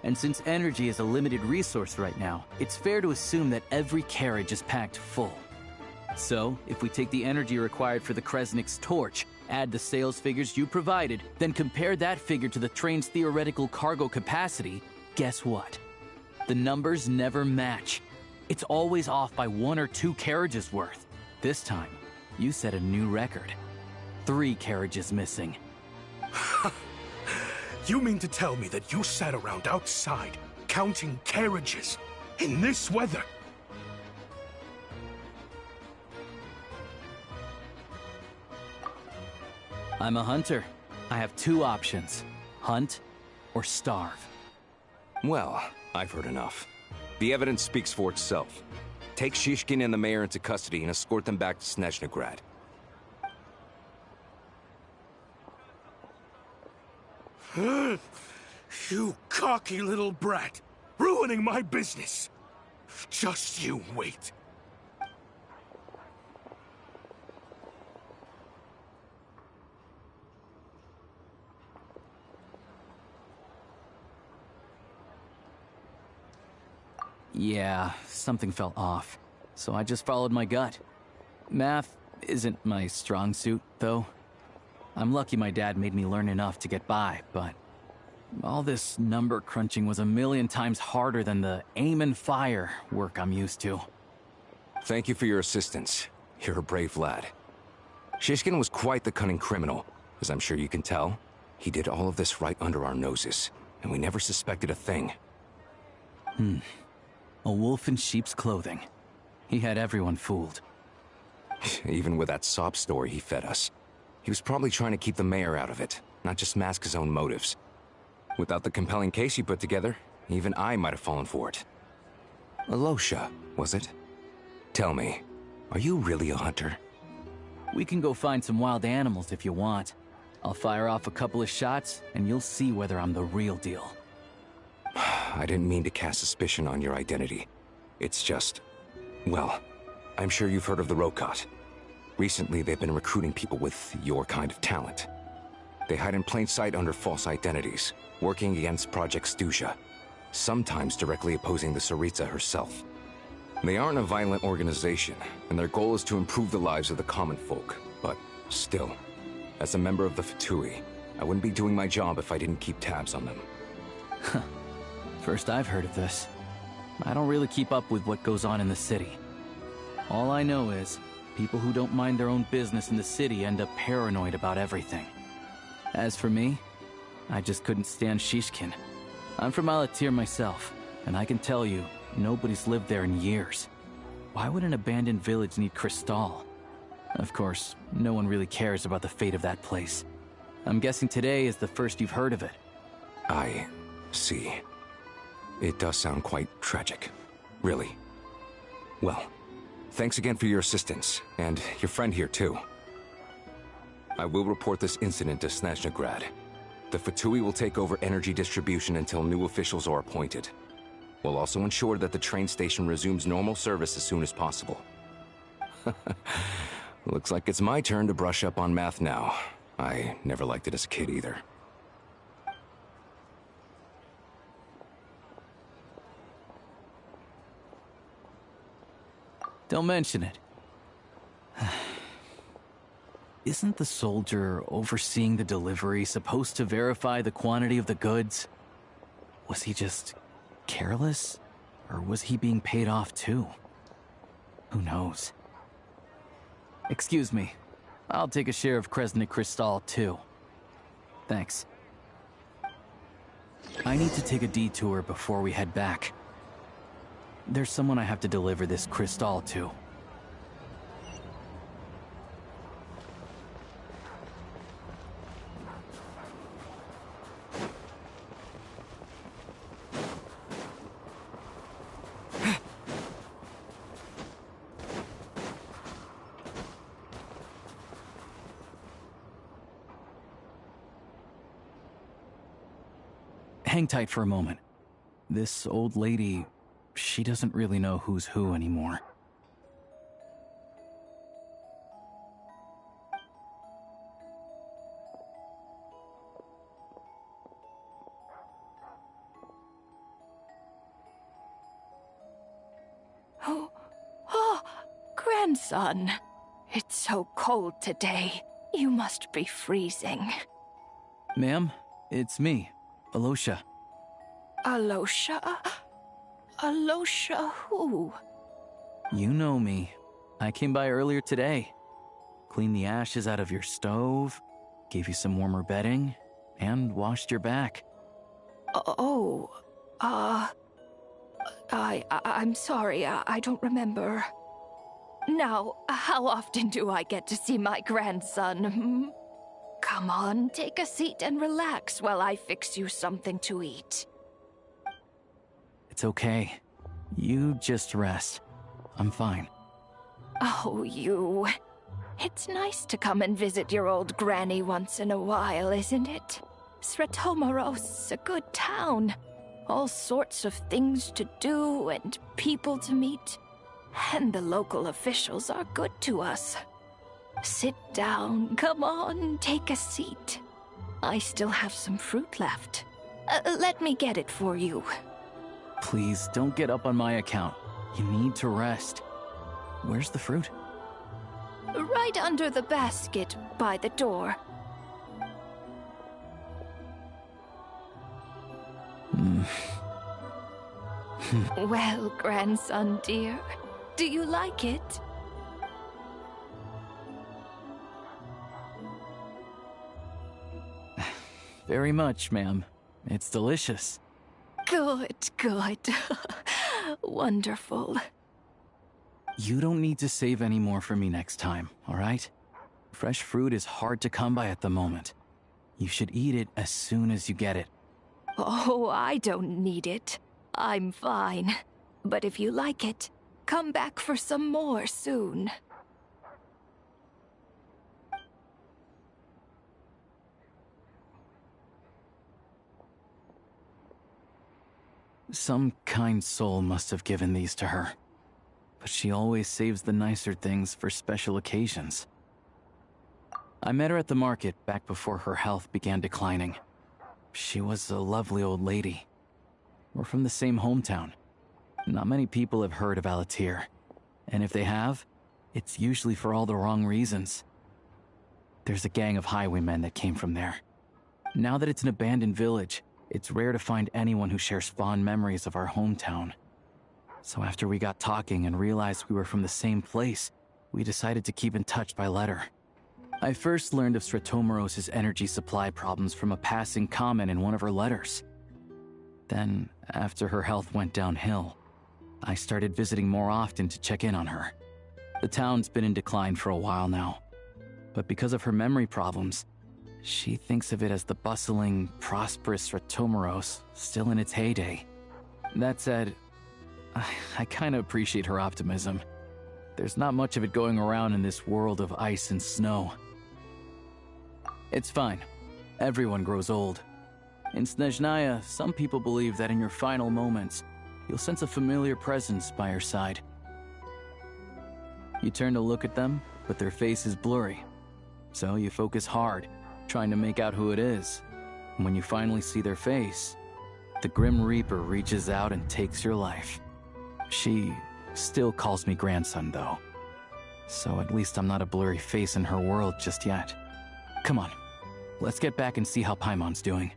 And since energy is a limited resource right now, it's fair to assume that every carriage is packed full. So, if we take the energy required for the Kresnik's torch, add the sales figures you provided, then compare that figure to the train's theoretical cargo capacity, guess what? The numbers never match. It's always off by 1 or 2 carriages worth. This time, you set a new record. 3 carriages missing. You mean to tell me that you sat around outside, counting carriages, in this weather? I'm a hunter. I have 2 options. Hunt or starve. Well, I've heard enough. The evidence speaks for itself. Take Shishkin and the mayor into custody and escort them back to Snezhnegrad. You cocky little brat! Ruining my business! Just you wait. Yeah, something felt off, so I just followed my gut. Math isn't my strong suit, though. I'm lucky my dad made me learn enough to get by, but all this number crunching was a million times harder than the aim and fire work I'm used to. Thank you for your assistance. You're a brave lad. Shishkin was quite the cunning criminal, as I'm sure you can tell. He did all of this right under our noses, and we never suspected a thing. A wolf in sheep's clothing. He had everyone fooled. Even with that sob story he fed us. He was probably trying to keep the mayor out of it, not just mask his own motives. Without the compelling case you put together, even I might have fallen for it. Alosha, was it? Tell me, are you really a hunter? We can go find some wild animals if you want. I'll fire off a couple of shots, and you'll see whether I'm the real deal. I didn't mean to cast suspicion on your identity. It's just... well, I'm sure you've heard of the Rokot. Recently, they've been recruiting people with your kind of talent. They hide in plain sight under false identities, working against Project Stuja, sometimes directly opposing the Tsaritsa herself. They aren't a violent organization, and their goal is to improve the lives of the common folk. But still, as a member of the Fatui, I wouldn't be doing my job if I didn't keep tabs on them. First I've heard of this. I don't really keep up with what goes on in the city. All I know is, people who don't mind their own business in the city end up paranoid about everything. As for me, I just couldn't stand Shishkin. I'm from Alatir myself, and I can tell you, nobody's lived there in years. Why would an abandoned village need Crystal? Of course, no one really cares about the fate of that place. I'm guessing today is the first you've heard of it. I see. It does sound quite tragic. Really. Well, thanks again for your assistance, and your friend here too. I will report this incident to Snezhnograd. The Fatui will take over energy distribution until new officials are appointed. We'll also ensure that the train station resumes normal service as soon as possible. Looks like it's my turn to brush up on math now. I never liked it as a kid either. Don't mention it. Isn't the soldier overseeing the delivery supposed to verify the quantity of the goods? Was he just careless? Or was he being paid off too? Who knows? Excuse me. I'll take a share of Kresnik Crystal too. Thanks. I need to take a detour before we head back. There's someone I have to deliver this crystal to. Hang tight for a moment. This old lady, she doesn't really know who's who anymore. Oh, grandson. It's so cold today. You must be freezing. Ma'am, it's me, Alosha. Alosha? Alosha who? You know me. I came by earlier today. Cleaned the ashes out of your stove, gave you some warmer bedding, and washed your back. I'm sorry, I don't remember. Now, how often do I get to see my grandson? Come on, take a seat and relax while I fix you something to eat. It's okay. You just rest. I'm fine. Oh, you. It's nice to come and visit your old granny once in a while, isn't it? Sretomaros, a good town. All sorts of things to do and people to meet. And the local officials are good to us. Sit down, come on, take a seat. I still have some fruit left. Let me get it for you. Please, don't get up on my account. You need to rest. Where's the fruit? Right under the basket by the door. Well, grandson dear, do you like it? Very much, ma'am. It's delicious. Good, good. Wonderful. You don't need to save any more for me next time, all right? Fresh fruit is hard to come by at the moment. You should eat it as soon as you get it. Oh, I don't need it. I'm fine. But if you like it, come back for some more soon. Some kind soul must have given these to her. But she always saves the nicer things for special occasions. I met her at the market back before her health began declining. She was a lovely old lady. We're from the same hometown. Not many people have heard of Alatir. And if they have, it's usually for all the wrong reasons. There's a gang of highwaymen that came from there. Now that it's an abandoned village, it's rare to find anyone who shares fond memories of our hometown. So after we got talking and realized we were from the same place, we decided to keep in touch by letter. I first learned of Stratomoros's energy supply problems from a passing comment in one of her letters. Then, after her health went downhill, I started visiting more often to check in on her. The town's been in decline for a while now, but because of her memory problems, she thinks of it as the bustling, prosperous Stratomoros still in its heyday. That said, I kinda appreciate her optimism. There's not much of it going around in this world of ice and snow. It's fine. Everyone grows old. In Snezhnaya, some people believe that in your final moments, you'll sense a familiar presence by your side. You turn to look at them, but their face is blurry. So you focus hard, trying to make out who it is. And when you finally see their face, the Grim Reaper reaches out and takes your life. She still calls me grandson, though. So at least I'm not a blurry face in her world just yet. Come on, let's get back and see how Paimon's doing.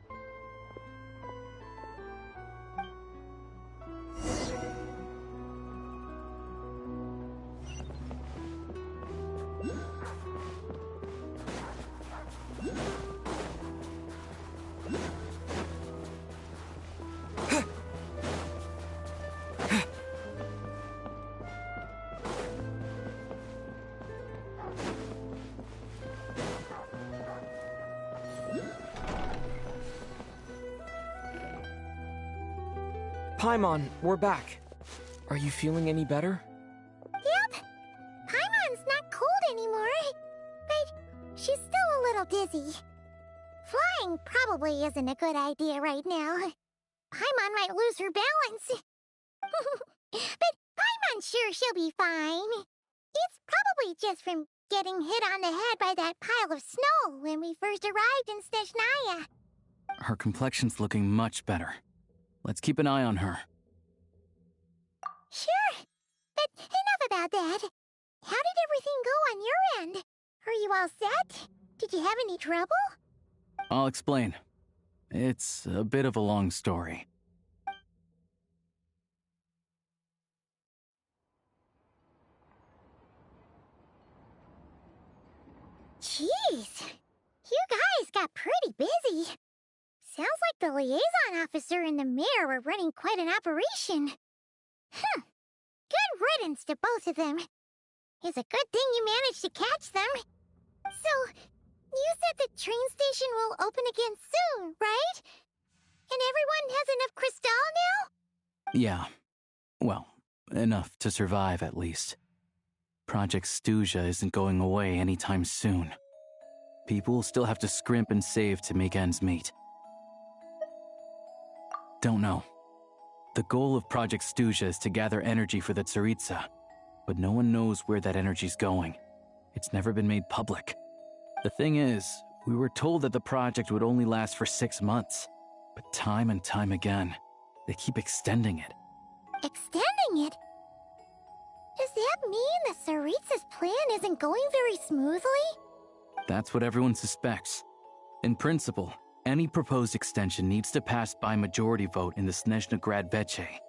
Paimon, we're back. Are you feeling any better? Yep. Paimon's not cold anymore. But she's still a little dizzy. Flying probably isn't a good idea right now. Paimon might lose her balance. But Paimon's sure she'll be fine. It's probably just from getting hit on the head by that pile of snow when we first arrived in Snezhnaya. Her complexion's looking much better. Let's keep an eye on her. Sure. But enough about that. How did everything go on your end? Are you all set? Did you have any trouble? I'll explain. It's a bit of a long story. Jeez. You guys got pretty busy. Sounds like the liaison officer and the mayor were running quite an operation. Good riddance to both of them. It's a good thing you managed to catch them. So, you said the train station will open again soon, right? And everyone has enough crystal now? Yeah. Well, enough to survive at least. Project Stuja isn't going away anytime soon. People will still have to scrimp and save to make ends meet. Don't know. The goal of Project Stuja is to gather energy for the Tsaritsa, but no one knows where that energy's going. It's never been made public. The thing is, we were told that the project would only last for 6 months, but time and time again, they keep extending it. Extending it? Does that mean that Tsaritsa's plan isn't going very smoothly? That's what everyone suspects. In principle, any proposed extension needs to pass by majority vote in the Snezhnegrad Veche.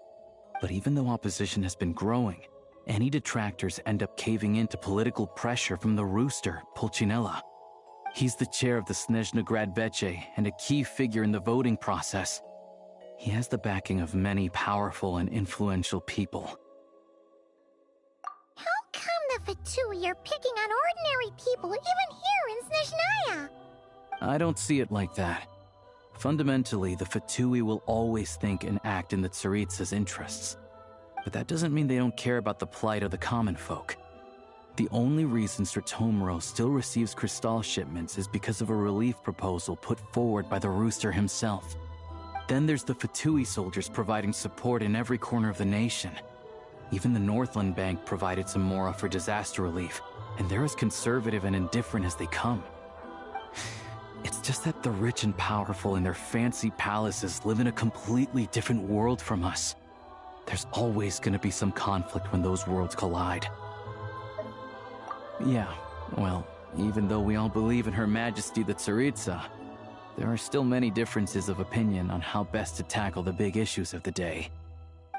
But even though opposition has been growing, any detractors end up caving into political pressure from the rooster, Pulcinella. He's the chair of the Snezhnegrad Veche and a key figure in the voting process. He has the backing of many powerful and influential people. How come the Fatui are picking on ordinary people even here in Snezhnaya? I don't see it like that. Fundamentally, the Fatui will always think and act in the Tsaritsa's interests. But that doesn't mean they don't care about the plight of the common folk. The only reason Sratomero still receives crystal shipments is because of a relief proposal put forward by the rooster himself. Then there's the Fatui soldiers providing support in every corner of the nation. Even the Northland Bank provided some mora for disaster relief, and they're as conservative and indifferent as they come. It's just that the rich and powerful in their fancy palaces live in a completely different world from us. There's always going to be some conflict when those worlds collide. Yeah, well, even though we all believe in Her Majesty the Tsaritsa, there are still many differences of opinion on how best to tackle the big issues of the day.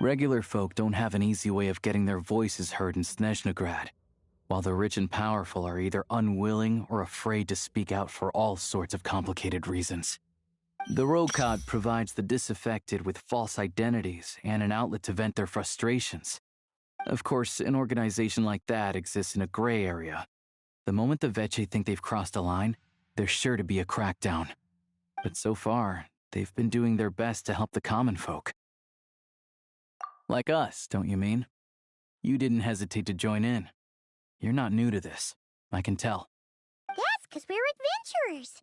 Regular folk don't have an easy way of getting their voices heard in Snezhnegrad, while the rich and powerful are either unwilling or afraid to speak out for all sorts of complicated reasons. The Rokad provides the disaffected with false identities and an outlet to vent their frustrations. Of course, an organization like that exists in a gray area. The moment the Veche think they've crossed a line, there's sure to be a crackdown. But so far, they've been doing their best to help the common folk. Like us, don't you mean? You didn't hesitate to join in. You're not new to this, I can tell. That's because we're adventurers.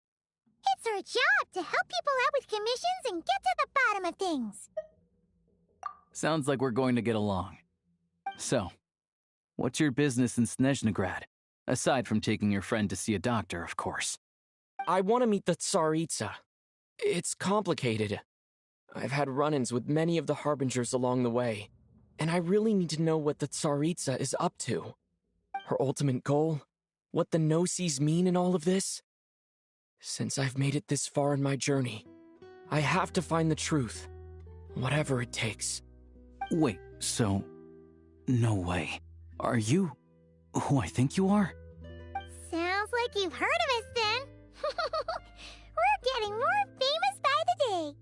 It's our job to help people out with commissions and get to the bottom of things. Sounds like we're going to get along. So, what's your business in Snezhnegrad? Aside from taking your friend to see a doctor, of course. I want to meet the Tsaritsa. It's complicated. I've had run-ins with many of the Harbingers along the way, and I really need to know what the Tsaritsa is up to. Her ultimate goal? What the Gnosis mean in all of this? Since I've made it this far in my journey, I have to find the truth, whatever it takes. Wait, so... No way. Are you who I think you are? Sounds like you've heard of us then. We're getting more famous by the day.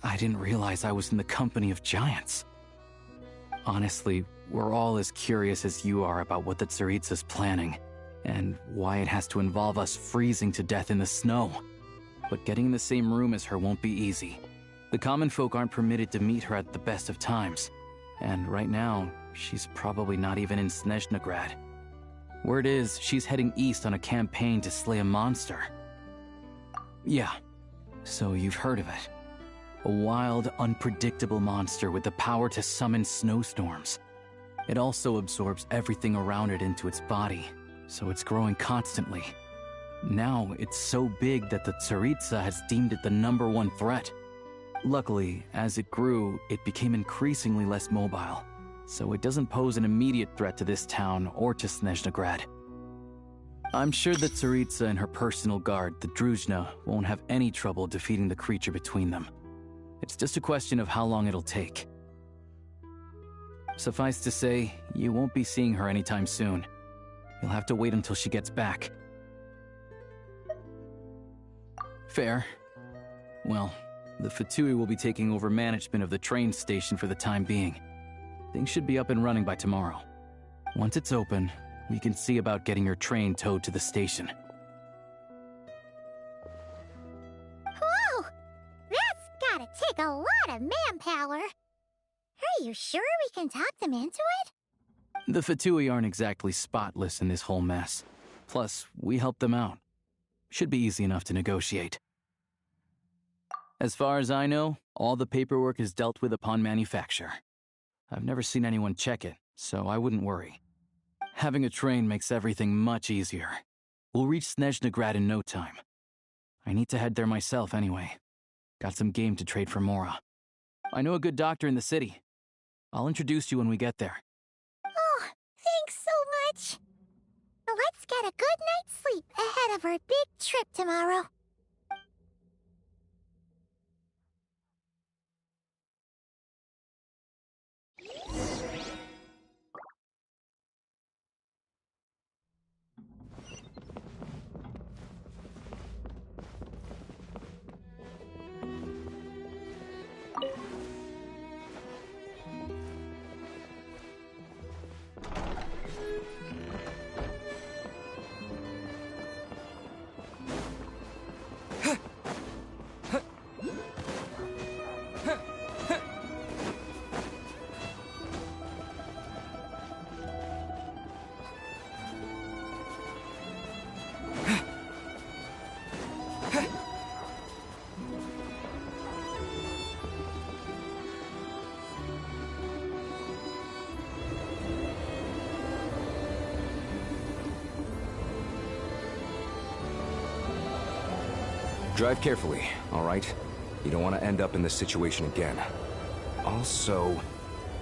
I didn't realize I was in the company of giants. Honestly, we're all as curious as you are about what the Tsaritsa's planning, and why it has to involve us freezing to death in the snow. But getting in the same room as her won't be easy. The common folk aren't permitted to meet her at the best of times, and right now, she's probably not even in Snezhnegrad. Word is, she's heading east on a campaign to slay a monster. Yeah, so you've heard of it. A wild, unpredictable monster with the power to summon snowstorms. It also absorbs everything around it into its body, so it's growing constantly. Now, it's so big that the Tsaritsa has deemed it the #1 threat. Luckily, as it grew, it became increasingly less mobile, so it doesn't pose an immediate threat to this town or to Snezhnegrad. I'm sure the Tsaritsa and her personal guard, the Druzhna, won't have any trouble defeating the creature between them. It's just a question of how long it'll take. Suffice to say, you won't be seeing her anytime soon. You'll have to wait until she gets back. Fair. Well, the Fatui will be taking over management of the train station for the time being. Things should be up and running by tomorrow. Once it's open, we can see about getting your train towed to the station. Whoa! That's gotta take a lot of manpower. Are you sure we can talk them into it? The Fatui aren't exactly spotless in this whole mess. Plus, we helped them out. Should be easy enough to negotiate. As far as I know, all the paperwork is dealt with upon manufacture. I've never seen anyone check it, so I wouldn't worry. Having a train makes everything much easier. We'll reach Snezhnegrad in no time. I need to head there myself anyway. Got some game to trade for Mora. I know a good doctor in the city. I'll introduce you when we get there. Oh, thanks so much. Let's get a good night's sleep ahead of our big trip tomorrow. Drive carefully, all right? You don't want to end up in this situation again. Also,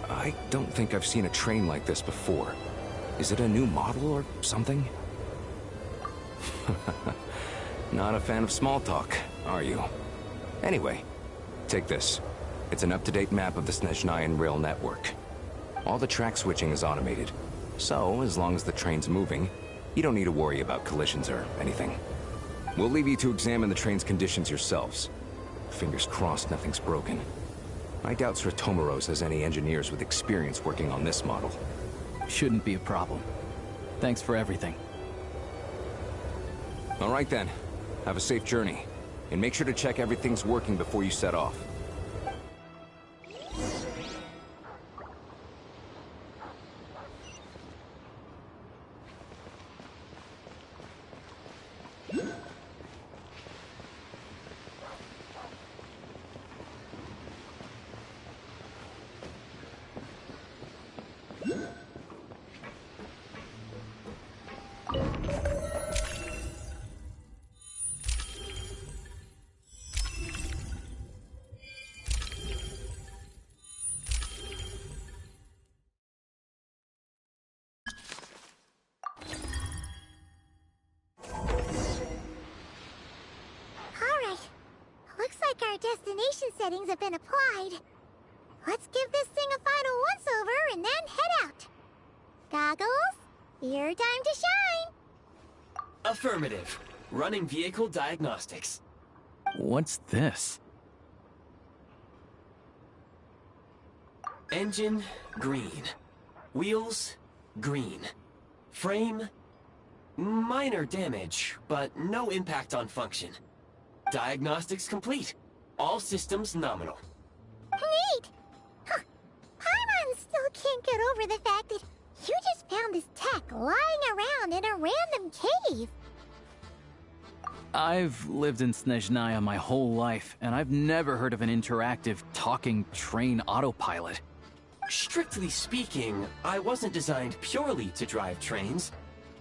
I don't think I've seen a train like this before. Is it a new model or something? Not a fan of small talk, are you? Anyway, take this. It's an up-to-date map of the Snezhnayan rail network. All the track switching is automated, so as long as the train's moving, you don't need to worry about collisions or anything. We'll leave you to examine the train's conditions yourselves. Fingers crossed nothing's broken. I doubt Sratomaros has any engineers with experience working on this model. Shouldn't be a problem. Thanks for everything. All right then. Have a safe journey. And make sure to check everything's working before you set off. Destination settings have been applied. Let's give this thing a final once-over and then head out. Goggles, your time to shine. Affirmative. Running vehicle diagnostics. What's this? Engine, green. Wheels, green. Frame, minor damage, but no impact on function. Diagnostics complete. All systems nominal. Neat! Huh. Paimon still can't get over the fact that you just found this tech lying around in a random cave. I've lived in Snezhnaya my whole life, and I've never heard of an interactive, talking train autopilot. Strictly speaking, I wasn't designed purely to drive trains,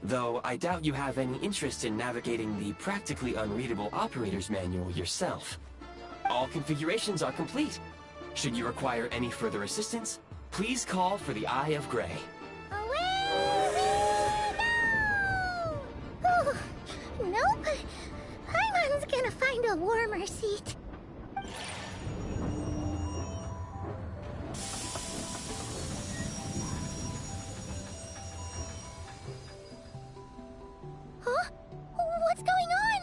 though I doubt you have any interest in navigating the practically unreadable operator's manual yourself. All configurations are complete. Should you require any further assistance, please call for the Eye of Grey. Away we go! Nope. Paimon's gonna find a warmer seat. Huh? What's going on?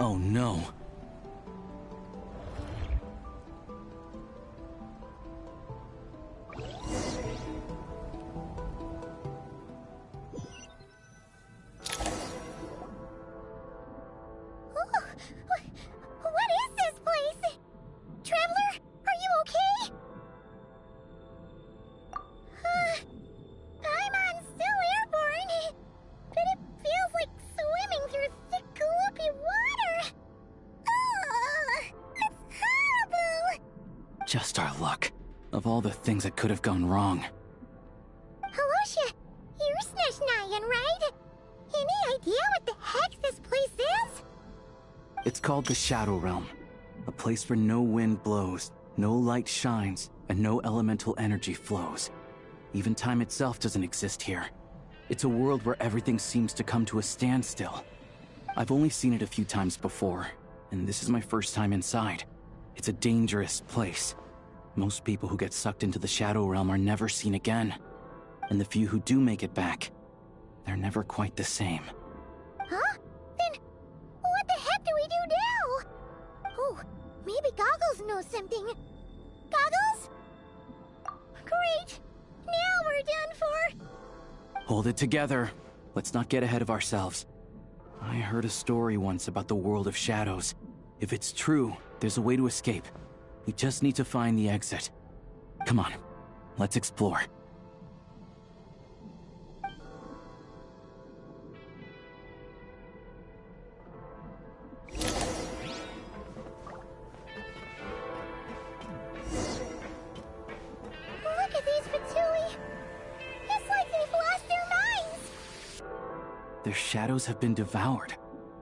Oh no. What is this place? Traveler, are you okay? Paimon's still airborne, but it feels like swimming through thick, gloopy water. It's horrible! Just our luck. Of all the things that could have gone wrong. Halosha, you're Snezhnayan, right? Any idea what the heck this place is? It's called the Shadow Realm. A place where no wind blows, no light shines, and no elemental energy flows. Even time itself doesn't exist here. It's a world where everything seems to come to a standstill. I've only seen it a few times before, and this is my first time inside. It's a dangerous place. Most people who get sucked into the Shadow Realm are never seen again. And the few who do make it back, they're never quite the same. Huh? Then what the heck do we do now? Oh, maybe Goggles knows something. Goggles? Great! Now we're done for! Hold it together. Let's not get ahead of ourselves. I heard a story once about the world of shadows. If it's true, there's a way to escape. We just need to find the exit. Come on, let's explore. Look at these Fatui! It's like they've lost their minds! Their shadows have been devoured.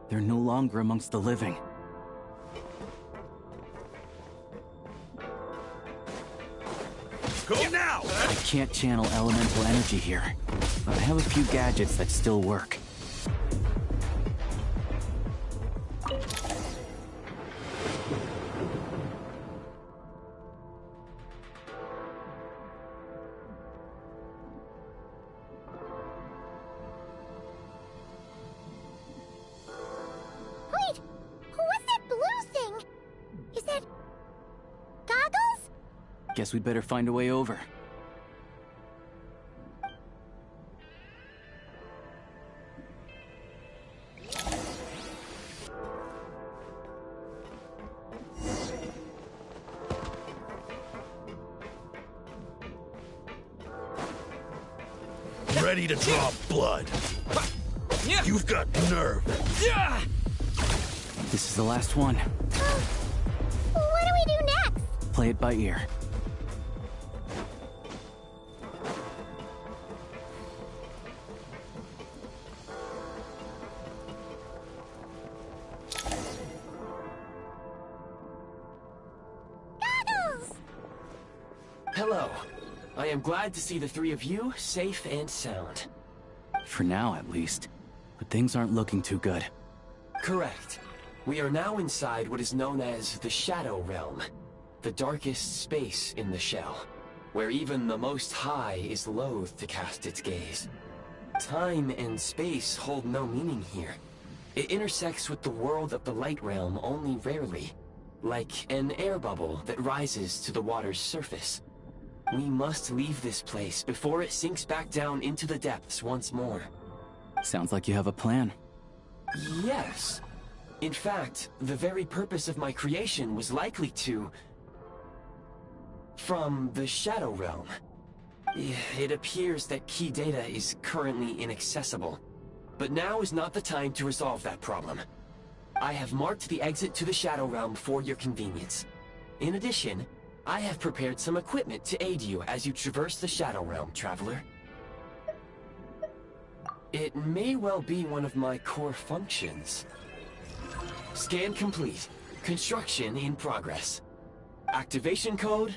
They're no longer amongst the living. Go now! I can't channel elemental energy here, but I have a few gadgets that still work. Wait! What's that blue thing? Is that... Goggles? Guess we'd better find a way over. Ready to draw blood. You've got nerve. This is the last one. What do we do next? Play it by ear. Goggles! Hello. I am glad to see the three of you safe and sound. For now, at least. But things aren't looking too good. Correct. We are now inside what is known as the Shadow Realm, the darkest space in the shell, where even the Most High is loath to cast its gaze. Time and space hold no meaning here. It intersects with the world of the Light Realm only rarely, like an air bubble that rises to the water's surface. We must leave this place before it sinks back down into the depths once more. Sounds like you have a plan. Yes. In fact, the very purpose of my creation was likely to... from the Shadow Realm. It appears that key data is currently inaccessible, but now is not the time to resolve that problem. I have marked the exit to the Shadow Realm for your convenience. In addition, I have prepared some equipment to aid you as you traverse the Shadow Realm, Traveler. It may well be one of my core functions. Scan complete. Construction in progress. Activation code?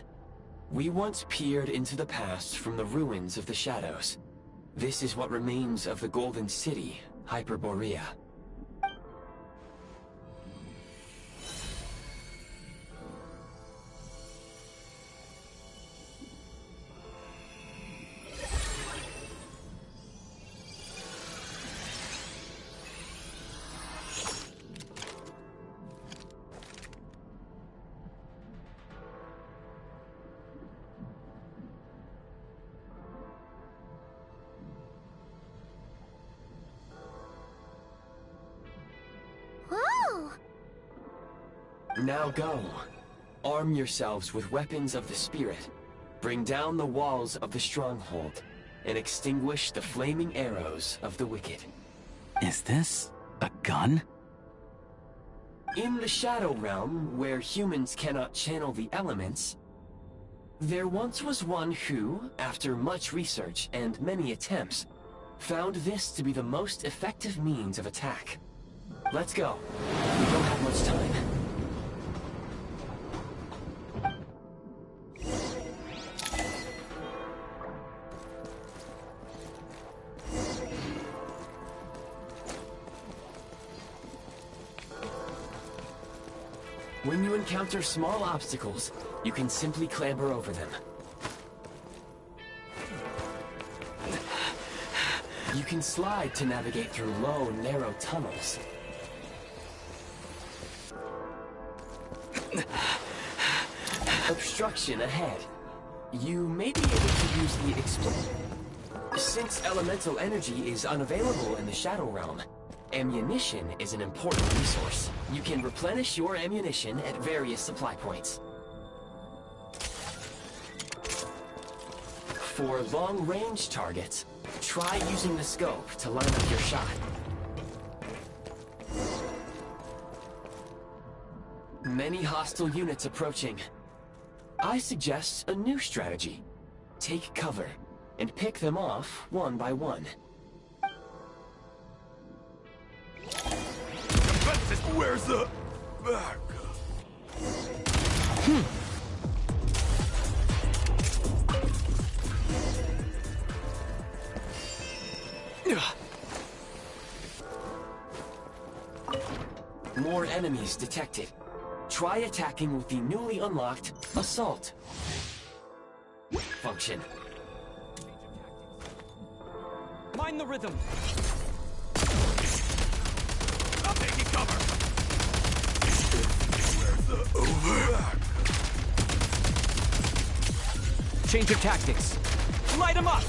We once peered into the past from the ruins of the shadows. This is what remains of the Golden City, Hyperborea. Whoa! Now go. Arm yourselves with weapons of the spirit. Bring down the walls of the stronghold, and extinguish the flaming arrows of the wicked. Is this a gun? In the Shadow Realm, where humans cannot channel the elements, there once was one who, after much research and many attempts, found this to be the most effective means of attack. Let's go. We don't have much time. When you encounter small obstacles, you can simply clamber over them. You can slide to navigate through low, narrow tunnels. Obstruction ahead. You may be able to use the explosive. Since elemental energy is unavailable in the Shadow Realm, ammunition is an important resource. You can replenish your ammunition at various supply points. For long-range targets, try using the scope to line up your shot. Many hostile units approaching. I suggest a new strategy. Take cover, and pick them off one by one. Where's the... More enemies detected. Try attacking with the newly unlocked Assault function. Mind the rhythm. I'm taking cover. Where's the... Over. Change of tactics. Light him up!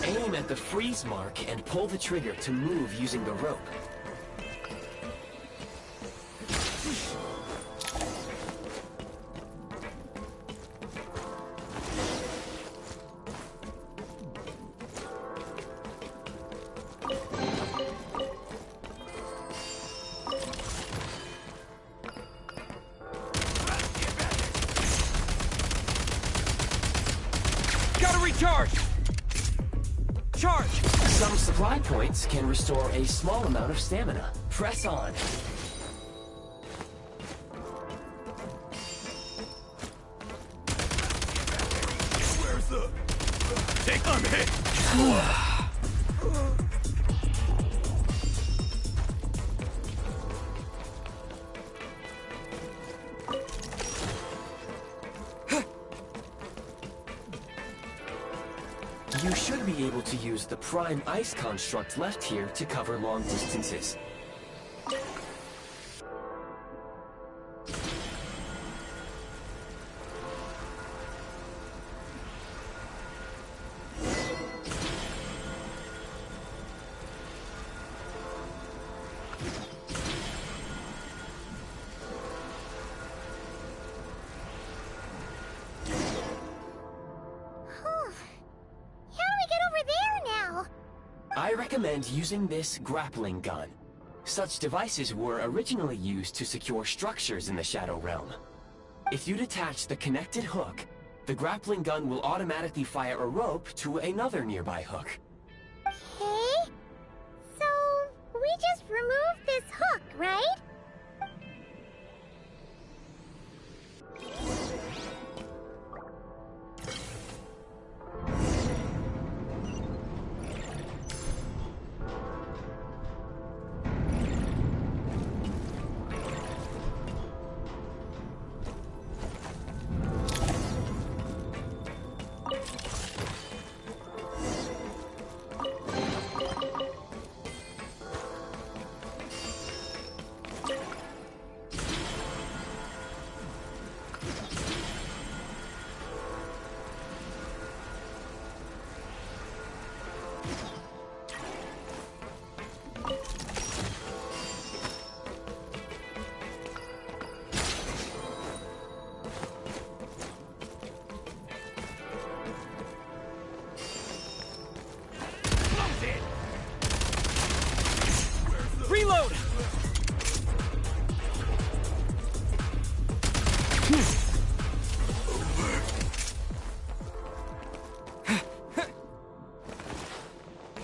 Aim at the freeze mark and pull the trigger to move using the rope. Gotta recharge! Charge! Some supply points can restore a small amount of stamina. Press on. Where's the... Take on hit! You should be able to use the prime ice construct left here to cover long distances. I recommend using this grappling gun. Such devices were originally used to secure structures in the Shadow Realm. If you detach the connected hook, the grappling gun will automatically fire a rope to another nearby hook. Okay. So, we just remove this hook, right? Reload!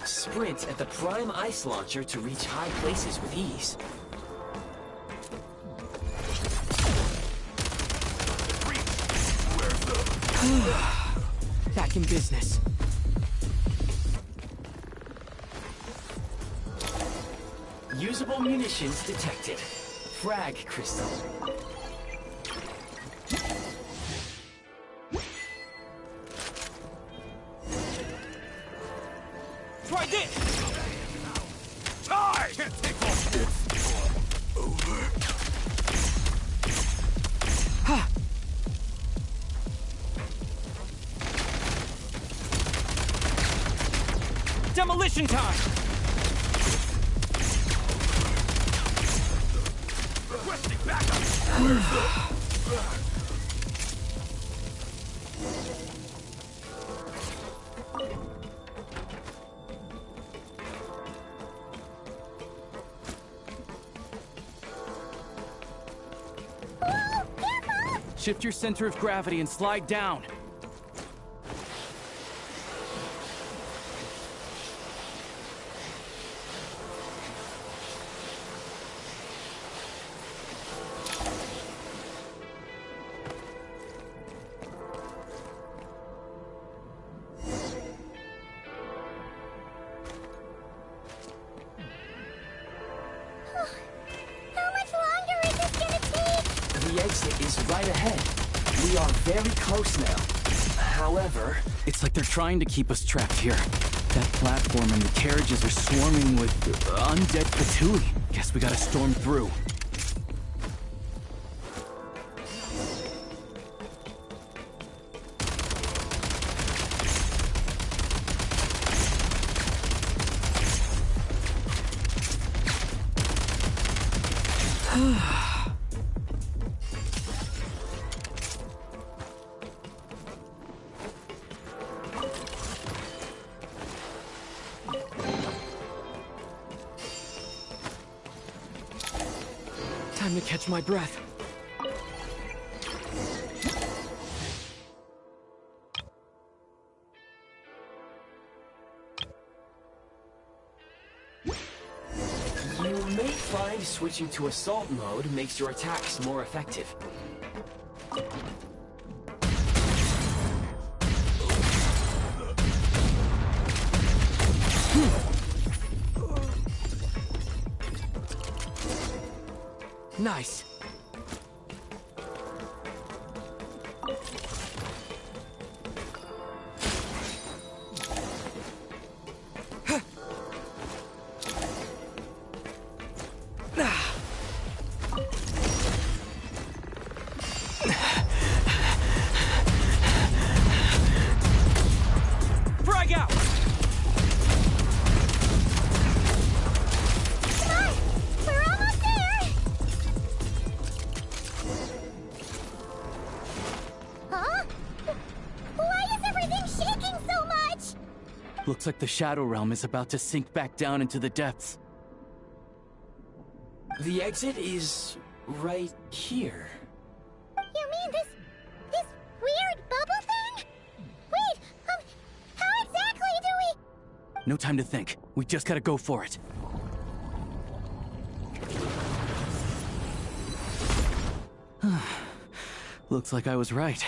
Sprint at the prime ice launcher to reach high places with ease. Back in business. Usable munitions detected. Frag crystal. Try this! Die! Can't take all this. Over. Demolition time! Requesting backup! Where's the... Shift your center of gravity and slide down. The exit is right ahead. We are very close now. However... It's like they're trying to keep us trapped here. That platform and the carriages are swarming with undead Fatui. Guess we gotta storm through. Time to catch my breath. You may find switching to assault mode makes your attacks more effective. Nice. Frag out! Looks like the Shadow Realm is about to sink back down into the depths. The exit is right here. You mean this weird bubble thing? Wait, how exactly do we... No time to think. We just gotta go for it. Looks like I was right.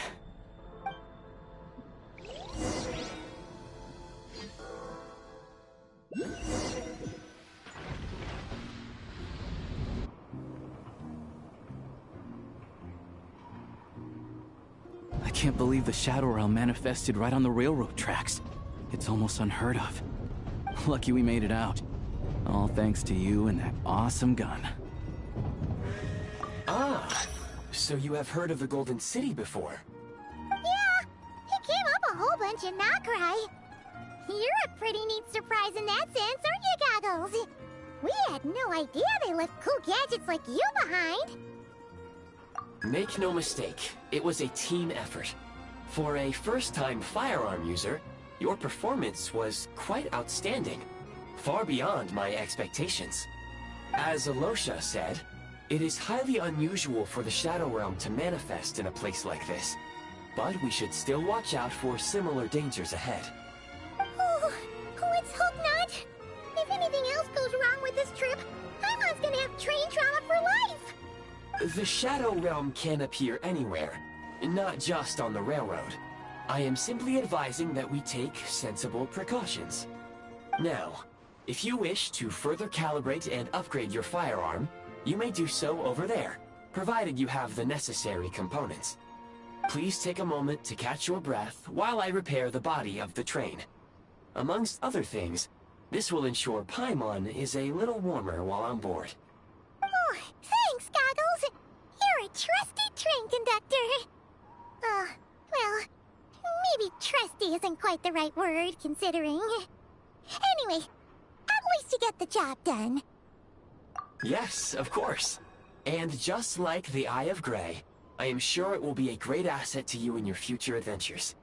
I can't believe the Shadow Realm manifested right on the railroad tracks. It's almost unheard of. Lucky we made it out. All thanks to you and that awesome gun. Ah, so you have heard of the Golden City before? Yeah, it came up a whole bunch in Nokrai. You're a pretty neat surprise in that sense, aren't you, Goggles? We had no idea they left cool gadgets like you behind. Make no mistake, it was a team effort. For a first-time firearm user, your performance was quite outstanding. Far beyond my expectations. As Alosha said, it is highly unusual for the Shadow Realm to manifest in a place like this, but we should still watch out for similar dangers ahead. Oh, let's hope not. If anything else goes wrong with this trip, Paimon's gonna have train trauma for life. The Shadow Realm can appear anywhere, not just on the railroad. I am simply advising that we take sensible precautions. Now, if you wish to further calibrate and upgrade your firearm, you may do so over there, provided you have the necessary components. Please take a moment to catch your breath while I repair the body of the train. Amongst other things, this will ensure Paimon is a little warmer while on board. Oh, thanks, Goggles. You're a trusty train conductor. Well, maybe trusty isn't quite the right word, considering. Anyway, at least you get the job done. Yes, of course. And just like the Eye of Grey, I am sure it will be a great asset to you in your future adventures.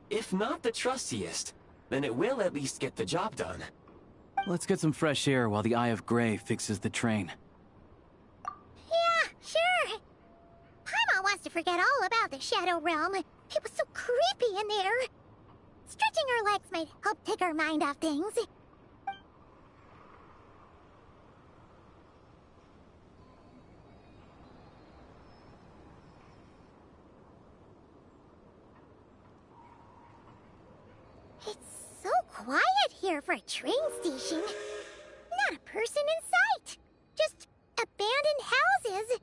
If not the trustiest, then it will at least get the job done. Let's get some fresh air while the Eye of Grey fixes the train. Yeah, sure. Paimon wants to forget all about the Shadow Realm. It was so creepy in there. Stretching her legs might help take her mind off things. It's so quiet here for a train station. Not a person in sight. Just abandoned houses.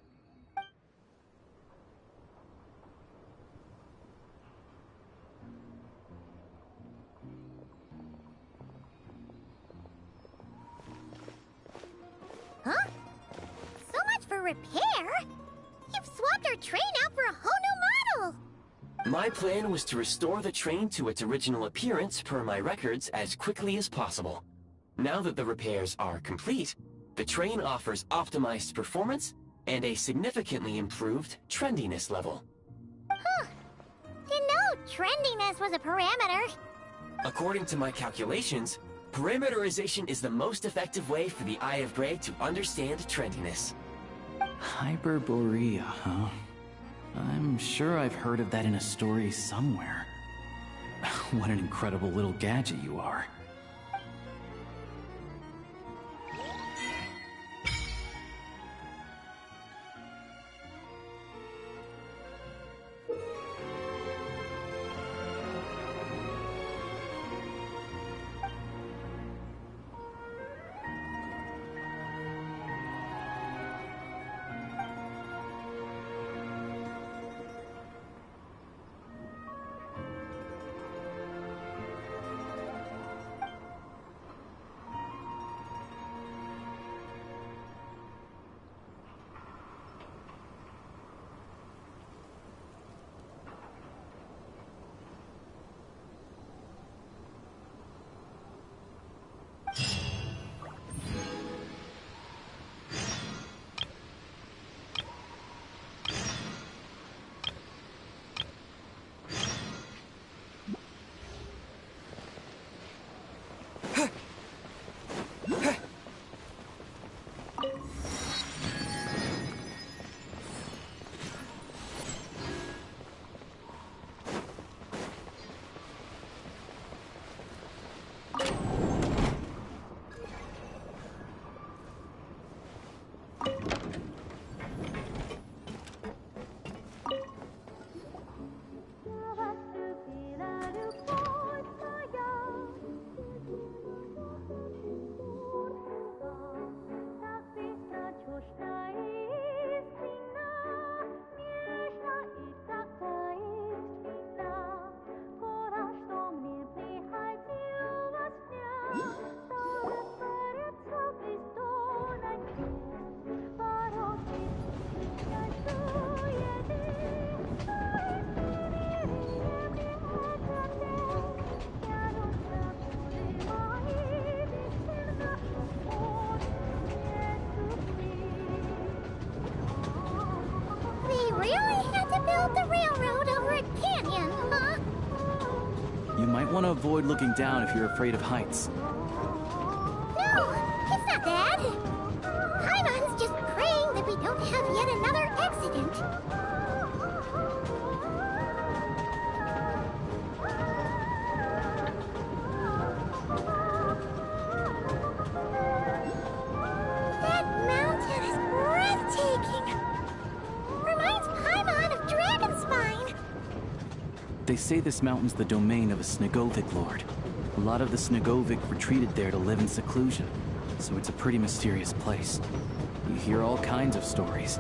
Huh? So much for repair? You've swapped our train out for a whole new model! My plan was to restore the train to its original appearance per my records as quickly as possible. Now that the repairs are complete, the train offers optimized performance and a significantly improved trendiness level. Huh. Didn't know trendiness was a parameter. According to my calculations, parameterization is the most effective way for the Eye of Grey to understand trendiness. Hyperborea, huh? I'm sure I've heard of that in a story somewhere. What an incredible little gadget you are. You might want to avoid looking down if you're afraid of heights. No, it's not that. have yet another accident. That mountain is breathtaking. Reminds Paimon of Dragonspine. They say this mountain's the domain of a Snegovic lord. A lot of the Snegovic retreated there to live in seclusion, so it's a pretty mysterious place. You hear all kinds of stories.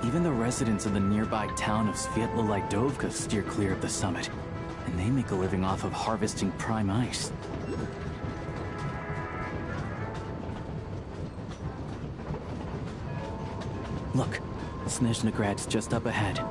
Even the residents of the nearby town of Svietla-Lidovka steer clear of the summit, and they make a living off of harvesting prime ice. Look, Snezhnograd's just up ahead.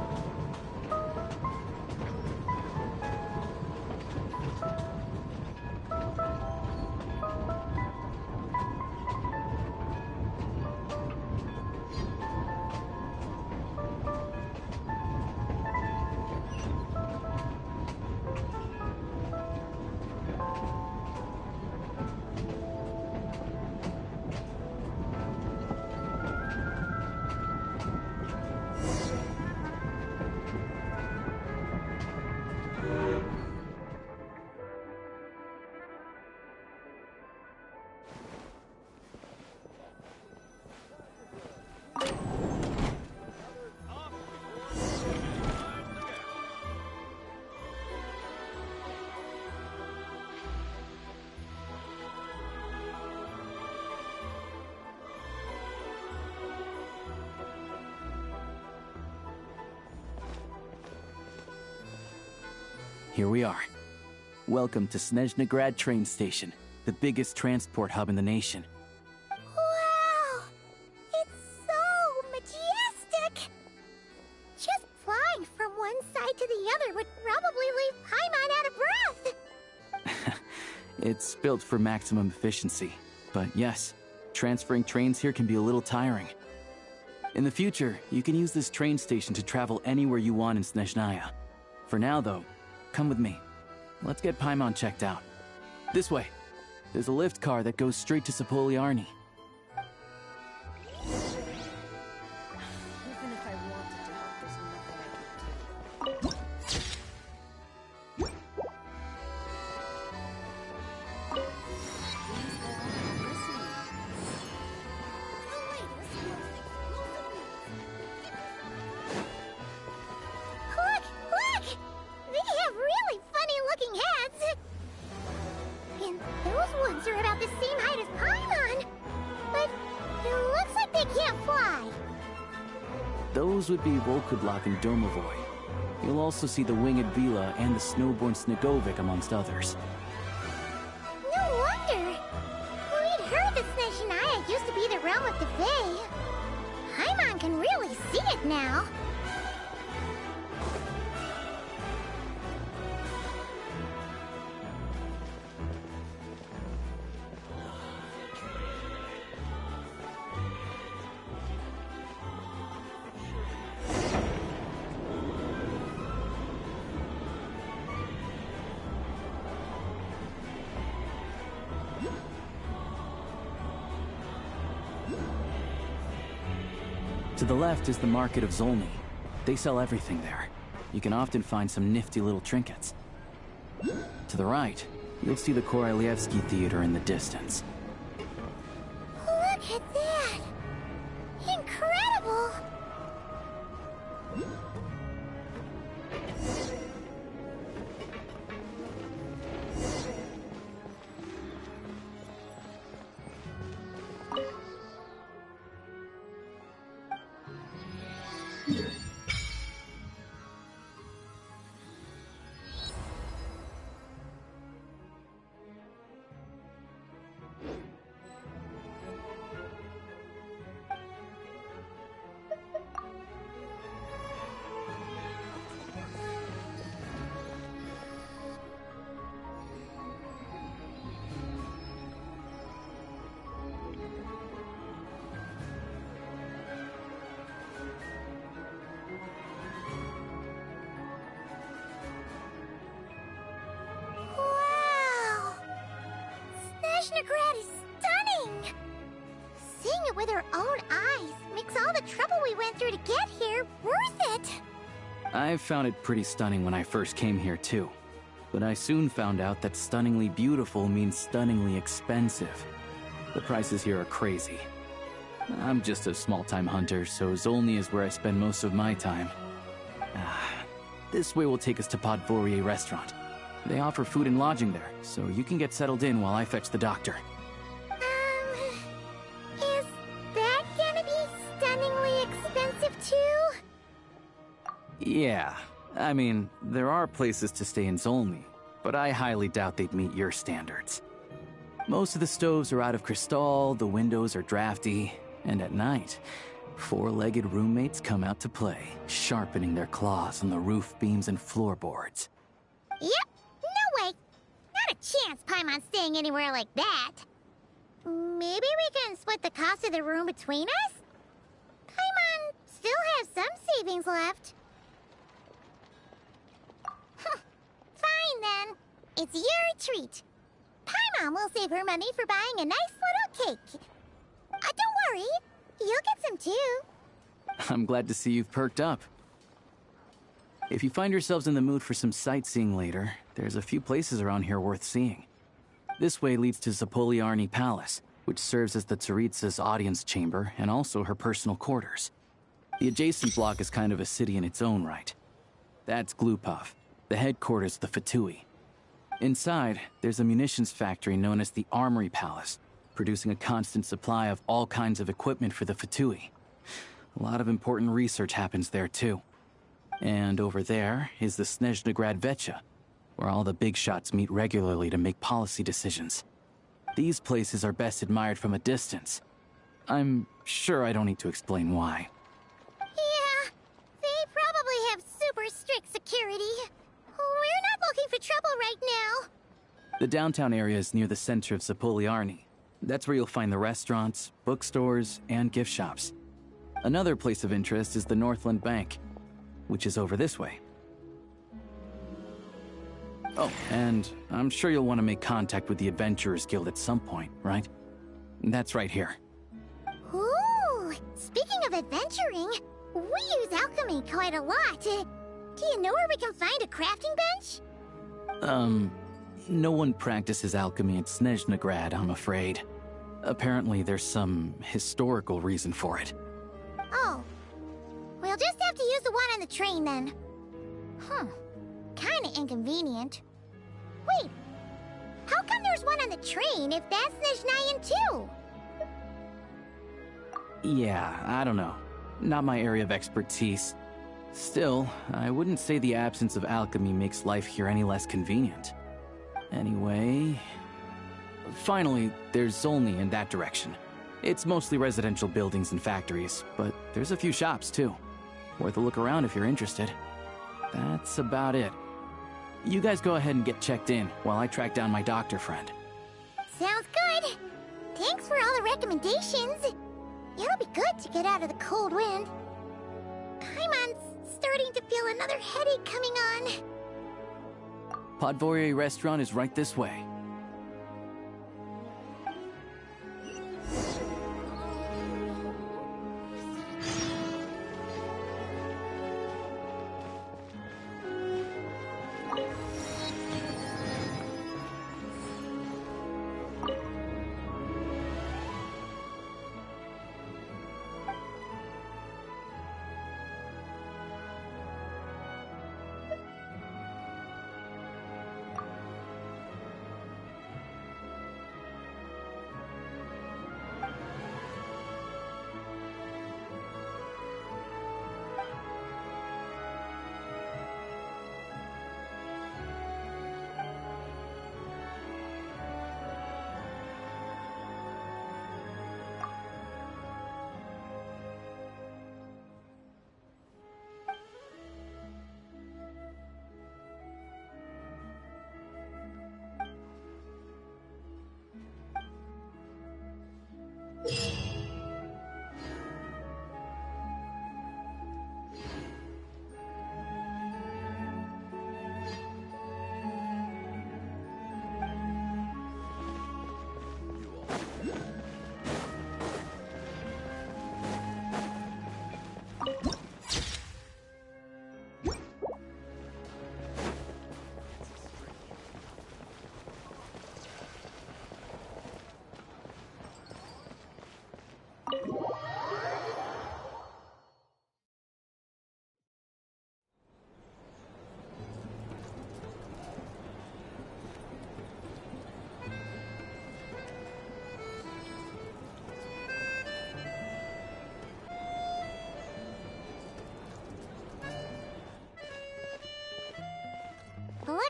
Here we are. Welcome to Snezhnograd train station, the biggest transport hub in the nation. Wow! It's so majestic! Just flying from one side to the other would probably leave Paimon out of breath! It's built for maximum efficiency, but yes, transferring trains here can be a little tiring. In the future, you can use this train station to travel anywhere you want in Snezhnaya. For now, though, come with me. Let's get Paimon checked out. This way. There's a lift car that goes straight to Sapoliarny. Even if I wanted to help, there's nothing I can do. Look! Look! They have really funny-looking heads! And those ones are about the same height as Paimon! But it looks like they can't fly! Those would be Volkudlak and Domovoy. You'll also see the winged Vila and the snowborn Snegovic amongst others. No wonder! We'd heard that Snezhnaya used to be the realm of the Fae. Paimon can really see it now. To the left is the market of Zolny. They sell everything there. You can often find some nifty little trinkets. To the right, you'll see the Korolyevsky Theater in the distance. Look at that! Incredible! Snezhnograd is stunning! seeing it with her own eyes makes all the trouble we went through to get here worth it. I found it pretty stunning when I first came here too. But I soon found out that stunningly beautiful means stunningly expensive. The prices here are crazy. I'm just a small-time hunter, so Zolny is where I spend most of my time. This way will take us to Podvorier restaurant. They offer food and lodging there, so you can get settled in while I fetch the doctor. Is that gonna be stunningly expensive too? Yeah, I mean, there are places to stay in Zolny, but I highly doubt they'd meet your standards. Most of the stoves are out of crystal, the windows are drafty, and at night, four-legged roommates come out to play, sharpening their claws on the roof beams and floorboards. Yep, no way. Not a chance Paimon's staying anywhere like that. Maybe we can split the cost of the room between us? Paimon still has some savings left. Fine then. It's your treat. Paimon will save her money for buying a nice little cake. Don't worry, you'll get some too. I'm glad to see you've perked up. If you find yourselves in the mood for some sightseeing later, there's a few places around here worth seeing. This way leads to Zapoliarny Palace, which serves as the Tsaritsa's audience chamber and also her personal quarters. The adjacent block is kind of a city in its own right. That's Glupov, the headquarters of the Fatui. Inside, there's a munitions factory known as the Armory Palace, producing a constant supply of all kinds of equipment for the Fatui. A lot of important research happens there, too. And over there is the Snezhnegrad Vecha, where all the big shots meet regularly to make policy decisions. These places are best admired from a distance. I'm sure I don't need to explain why. Yeah, they probably have super strict security. We're not looking for trouble right now. The downtown area is near the center of Zapoliarny. That's where you'll find the restaurants, bookstores, and gift shops. Another place of interest is the Northland Bank, which is over this way. Oh, and I'm sure you'll want to make contact with the Adventurers Guild at some point, right? That's right here. Ooh, speaking of adventuring, we use alchemy quite a lot. Do you know where we can find a crafting bench? No one practices alchemy at Snezhnegrad, I'm afraid. Apparently there's some historical reason for it. Oh. We'll just have to use the one on the train then. Kinda inconvenient. Wait, how come there's one on the train if that's Snezhnayan too? Yeah, I don't know. Not my area of expertise. Still, I wouldn't say the absence of alchemy makes life here any less convenient. Anyway... Finally, there's Zolny in that direction. It's mostly residential buildings and factories, but there's a few shops too. Worth a look around if you're interested. That's about it. You guys go ahead and get checked in while I track down my doctor friend. Sounds good. Thanks for all the recommendations. It'll be good to get out of the cold wind. Paimon's starting to feel another headache coming on. Podvorier restaurant is right this way.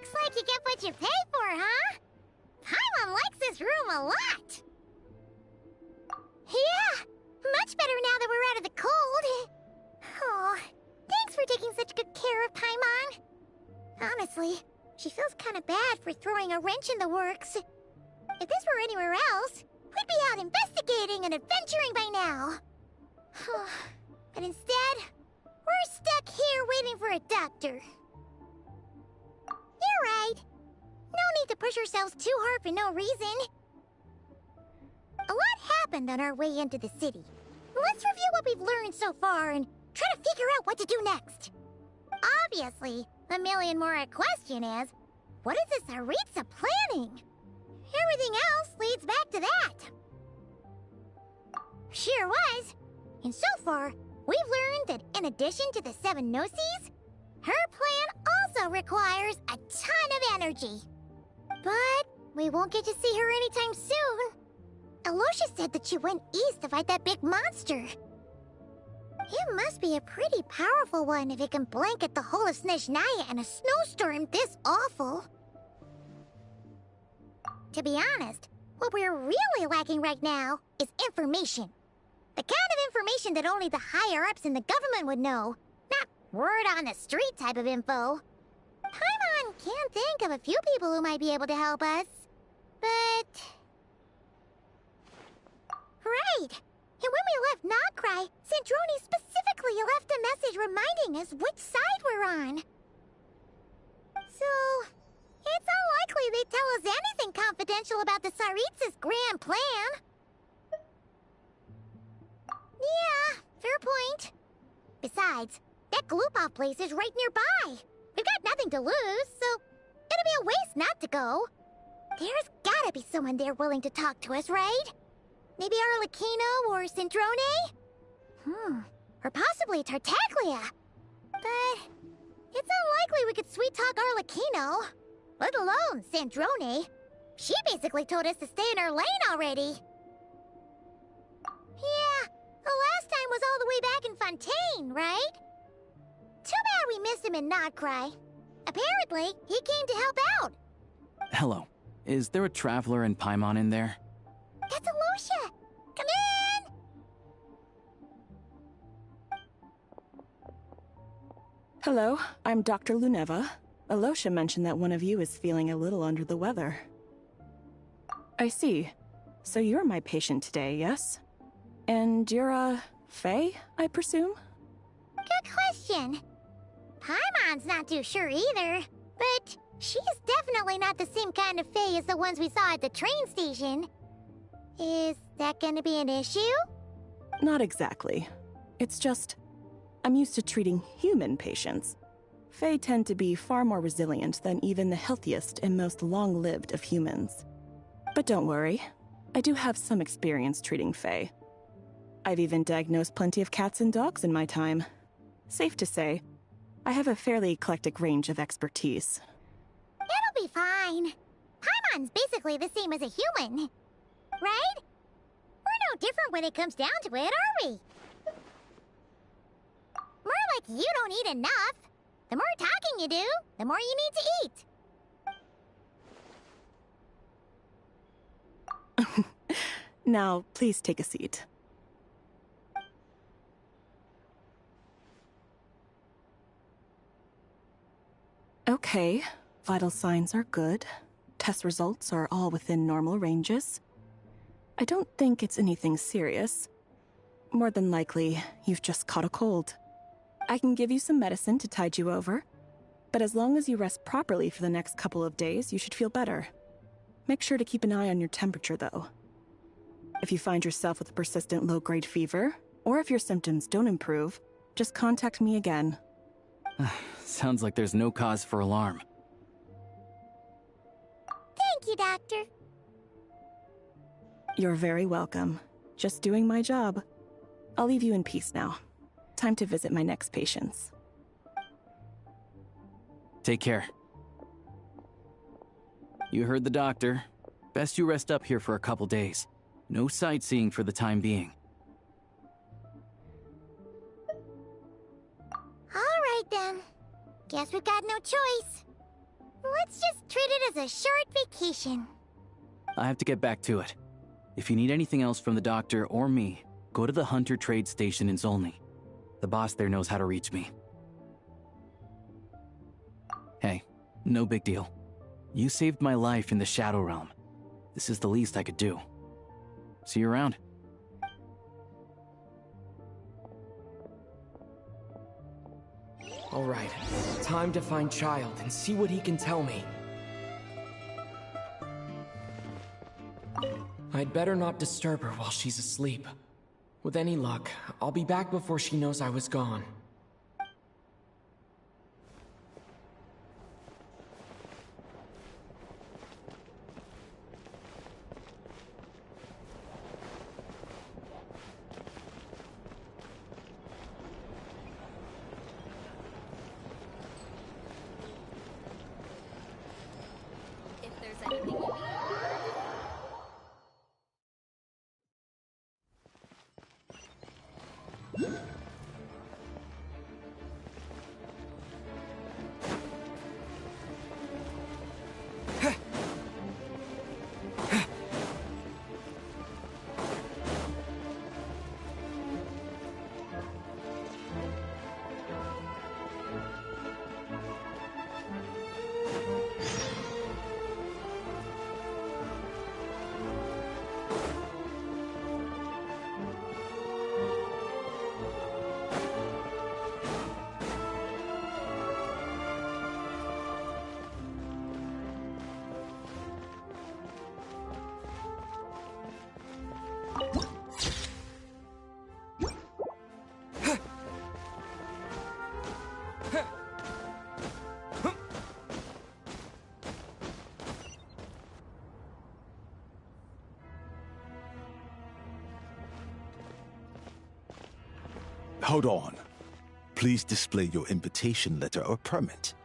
Looks like you get what you pay for, huh? Paimon likes this room a lot. Yeah, much better now that we're out of the cold. Oh, thanks for taking such good care of Paimon. Honestly, she feels kind of bad for throwing a wrench in the works. If this were anywhere else, we'd be out investigating and adventuring by now. But instead, we're stuck here waiting for a doctor. You're right. No need to push ourselves too hard for no reason. A lot happened on our way into the city. Let's review what we've learned so far and try to figure out what to do next. Obviously, the million more question is, what is this Tsaritsa planning? Everything else leads back to that. Sure was. And so far, we've learned that in addition to the 7 Gnosis, her plan also requires a ton of energy. But we won't get to see her anytime soon. Alosha said that she went east to fight that big monster. It must be a pretty powerful one if it can blanket the whole of Snezhnaya in a snowstorm this awful. To be honest, what we're really lacking right now is information. The kind of information that only the higher-ups in the government would know, not word-on-the-street type of info. Paimon can think of a few people who might be able to help us, but... Right! And when we left Nogcry, Sandrone specifically left a message reminding us which side we're on. So, it's unlikely they'd tell us anything confidential about the Tsaritsa's grand plan. Yeah, fair point. Besides, that Glupov place is right nearby. We've got nothing to lose, so it'll be a waste not to go. There's gotta be someone there willing to talk to us, right? Maybe Arlecchino or Sandrone? Or possibly Tartaglia. But it's unlikely we could sweet-talk Arlecchino, let alone Sandrone. She basically told us to stay in her lane already. Yeah, the last time was all the way back in Fontaine, right? Too bad we missed him in Nogcry. Apparently, he came to help out. Hello. Is there a traveler in Paimon in there? That's Alosha! Come in! Hello, I'm Dr. Luneva. Alosha mentioned that one of you is feeling a little under the weather. I see. So you're my patient today, yes? And you're, Faye, I presume? Good question. Paimon's not too sure either, but she's definitely not the same kind of Fae as the ones we saw at the train station. Is that gonna be an issue? Not exactly. It's just, I'm used to treating human patients. Fae tend to be far more resilient than even the healthiest and most long-lived of humans. But don't worry, I do have some experience treating Fae. I've even diagnosed plenty of cats and dogs in my time. Safe to say, I have a fairly eclectic range of expertise. It'll be fine. Paimon's basically the same as a human. Right? We're no different when it comes down to it, are we? More like you don't eat enough. The more talking you do, the more you need to eat. Now, please take a seat. Okay, vital signs are good. Test results are all within normal ranges. I don't think it's anything serious. More than likely, you've just caught a cold. I can give you some medicine to tide you over, but as long as you rest properly for the next couple of days, you should feel better. Make sure to keep an eye on your temperature, though. If you find yourself with a persistent low-grade fever, or if your symptoms don't improve, just contact me again. Sounds like there's no cause for alarm. Thank you, Doctor. You're very welcome. Just doing my job. I'll leave you in peace now. Time to visit my next patients. Take care. You heard the doctor. Best you rest up here for a couple days. No sightseeing for the time being. All right, then. Guess we've got no choice. Let's just treat it as a short vacation. I have to get back to it. If you need anything else from the doctor or me, go to the Hunter Trade Station in Zolny. The boss there knows how to reach me. Hey, no big deal. You saved my life in the Shadow Realm. This is the least I could do. See you around. All right, time to find Child and see what he can tell me. I'd better not disturb her while she's asleep. With any luck, I'll be back before she knows I was gone. Hold on. Please display your invitation letter or permit.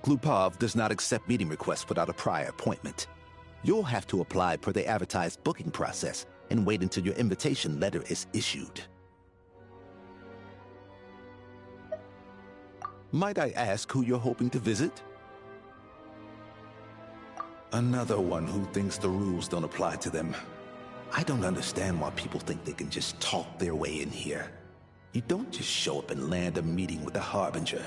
Glupov does not accept meeting requests without a prior appointment. You'll have to apply per the advertised booking process and wait until your invitation letter is issued. Might I ask who you're hoping to visit? Another one who thinks the rules don't apply to them. I don't understand why people think they can just talk their way in here. You don't just show up and land a meeting with a Harbinger.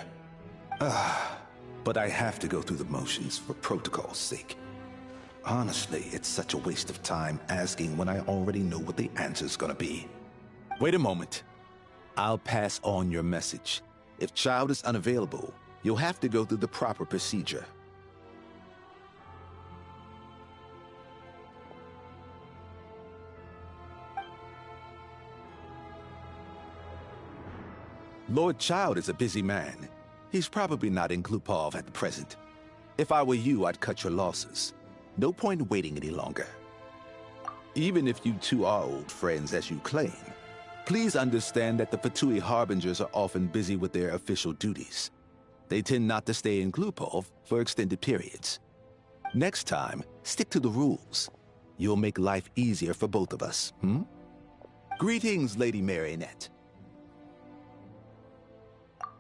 But I have to go through the motions for protocol's sake. Honestly, it's such a waste of time asking when I already know what the answer's gonna be. Wait a moment. I'll pass on your message. If Child is unavailable, you'll have to go through the proper procedure. Lord Child is a busy man. He's probably not in Glupov at the present. If I were you, I'd cut your losses. No point waiting any longer. Even if you two are old friends as you claim, please understand that the Fatui Harbingers are often busy with their official duties. They tend not to stay in Glupov for extended periods. Next time, stick to the rules. You'll make life easier for both of us, Greetings, Lady Marionette.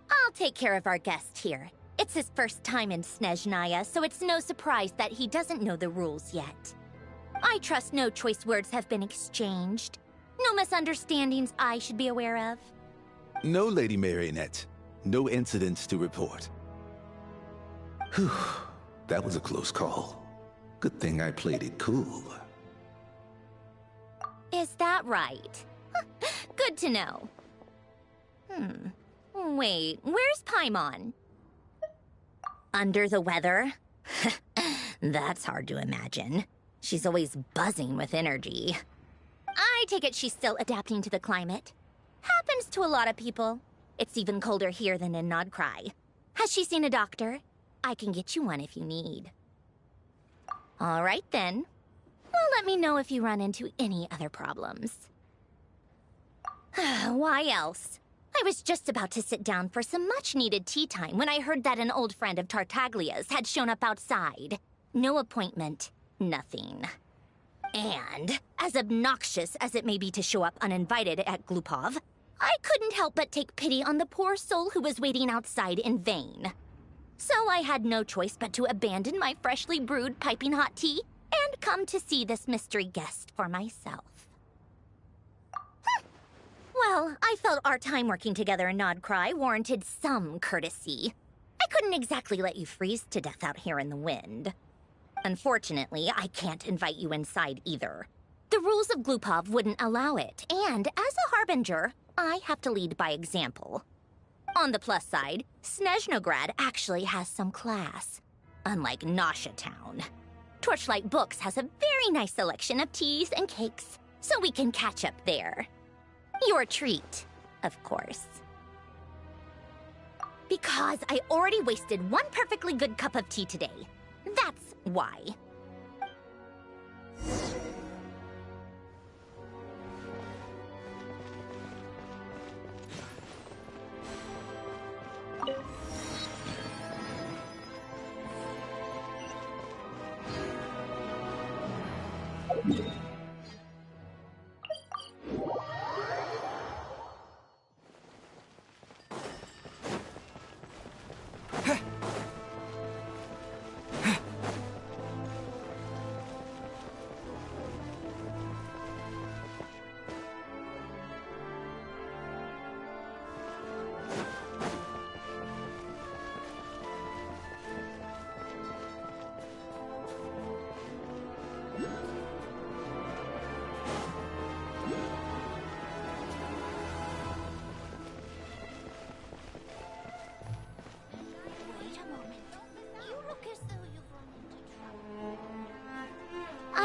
I'll take care of our guest here. It's his first time in Snezhnaya, so it's no surprise that he doesn't know the rules yet. I trust no choice words have been exchanged. No misunderstandings I should be aware of. No, Lady Marionette. No incidents to report. Whew, that was a close call. Good thing I played it cool. Is that right? Good to know. Wait, where's Paimon? Under the weather? That's hard to imagine. She's always buzzing with energy. I take it she's still adapting to the climate. Happens to a lot of people. It's even colder here than in Nodcry. Has she seen a doctor? I can get you one if you need. All right then. Well, let me know if you run into any other problems. Why else? I was just about to sit down for some much-needed tea time when I heard that an old friend of Tartaglia's had shown up outside. No appointment, nothing. And, as obnoxious as it may be to show up uninvited at Glupov, I couldn't help but take pity on the poor soul who was waiting outside in vain. So I had no choice but to abandon my freshly brewed piping hot tea and come to see this mystery guest for myself. Well, I felt our time working together in Nodcry warranted some courtesy. I couldn't exactly let you freeze to death out here in the wind. Unfortunately, I can't invite you inside either. The rules of Glupov wouldn't allow it, and as a harbinger, I have to lead by example. On the plus side, Snezhnograd actually has some class, unlike Nasha Town. Torchlight Books has a very nice selection of teas and cakes, so we can catch up there. Your treat, of course. Because I already wasted one perfectly good cup of tea today. That's why.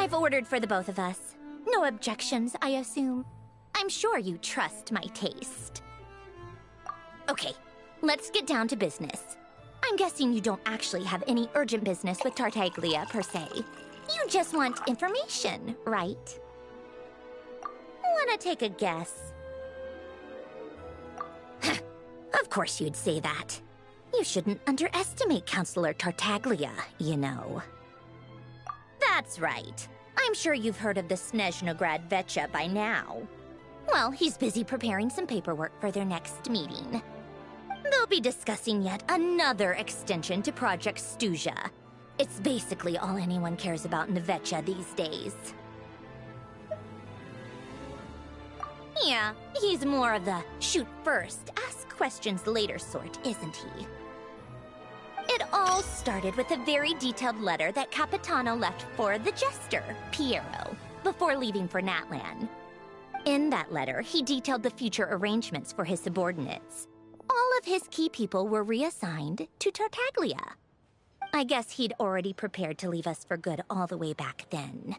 I've ordered for the both of us. No objections, I assume. I'm sure you trust my taste. Okay, let's get down to business. I'm guessing you don't actually have any urgent business with Tartaglia, per se. You just want information, right? Wanna take a guess? Of course you'd say that. You shouldn't underestimate Counselor Tartaglia, you know. That's right. I'm sure you've heard of the Snezhnograd VII by now. Well, he's busy preparing some paperwork for their next meeting. They'll be discussing yet another extension to Project Stuzha. It's basically all anyone cares about in the VII these days. Yeah, he's more of the shoot first, ask questions later sort, isn't he? It all started with a very detailed letter that Capitano left for the jester, Piero, before leaving for Natlan. In that letter, he detailed the future arrangements for his subordinates. All of his key people were reassigned to Tartaglia. I guess he'd already prepared to leave us for good all the way back then.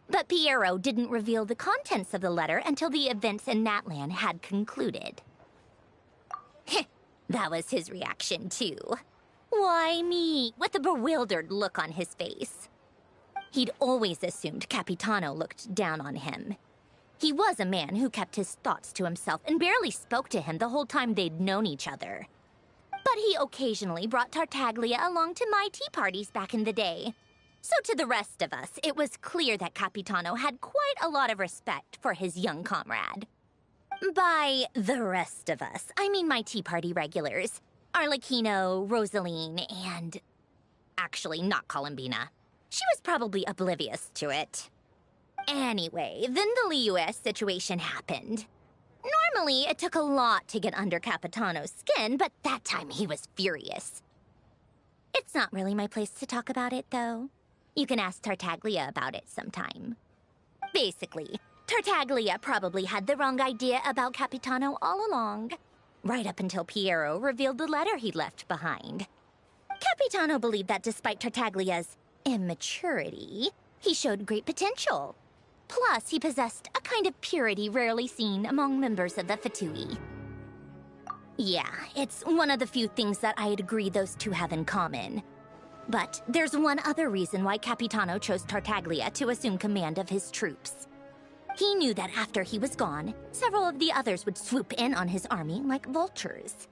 But Piero didn't reveal the contents of the letter until the events in Natlan had concluded. That was his reaction, too. Why me? With a bewildered look on his face. He'd always assumed Capitano looked down on him. He was a man who kept his thoughts to himself and barely spoke to him the whole time they'd known each other. But he occasionally brought Tartaglia along to my tea parties back in the day. So to the rest of us, it was clear that Capitano had quite a lot of respect for his young comrade. By the rest of us, I mean my tea party regulars. Arlecchino, Rosaline, and... actually, not Columbina. She was probably oblivious to it. Anyway, then the Liu-S situation happened. Normally, it took a lot to get under Capitano's skin, but that time he was furious. It's not really my place to talk about it, though. You can ask Tartaglia about it sometime. Basically, Tartaglia probably had the wrong idea about Capitano all along. Right up until Piero revealed the letter he'd left behind. Capitano believed that despite Tartaglia's immaturity, he showed great potential. Plus, he possessed a kind of purity rarely seen among members of the Fatui. Yeah, it's one of the few things that I'd agree those two have in common. But there's one other reason why Capitano chose Tartaglia to assume command of his troops. He knew that after he was gone, several of the others would swoop in on his army like vultures.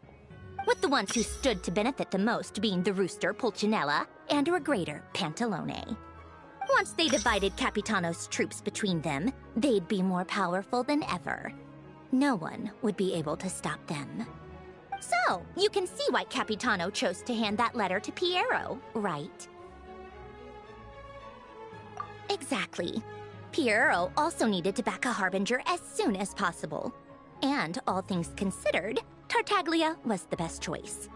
With the ones who stood to benefit the most being the Rooster, Pulcinella, and Regrator, Pantalone. Once they divided Capitano's troops between them, they'd be more powerful than ever. No one would be able to stop them. So, you can see why Capitano chose to hand that letter to Piero, right? Exactly. Piero also needed to back a Harbinger as soon as possible. And, all things considered, Tartaglia was the best choice.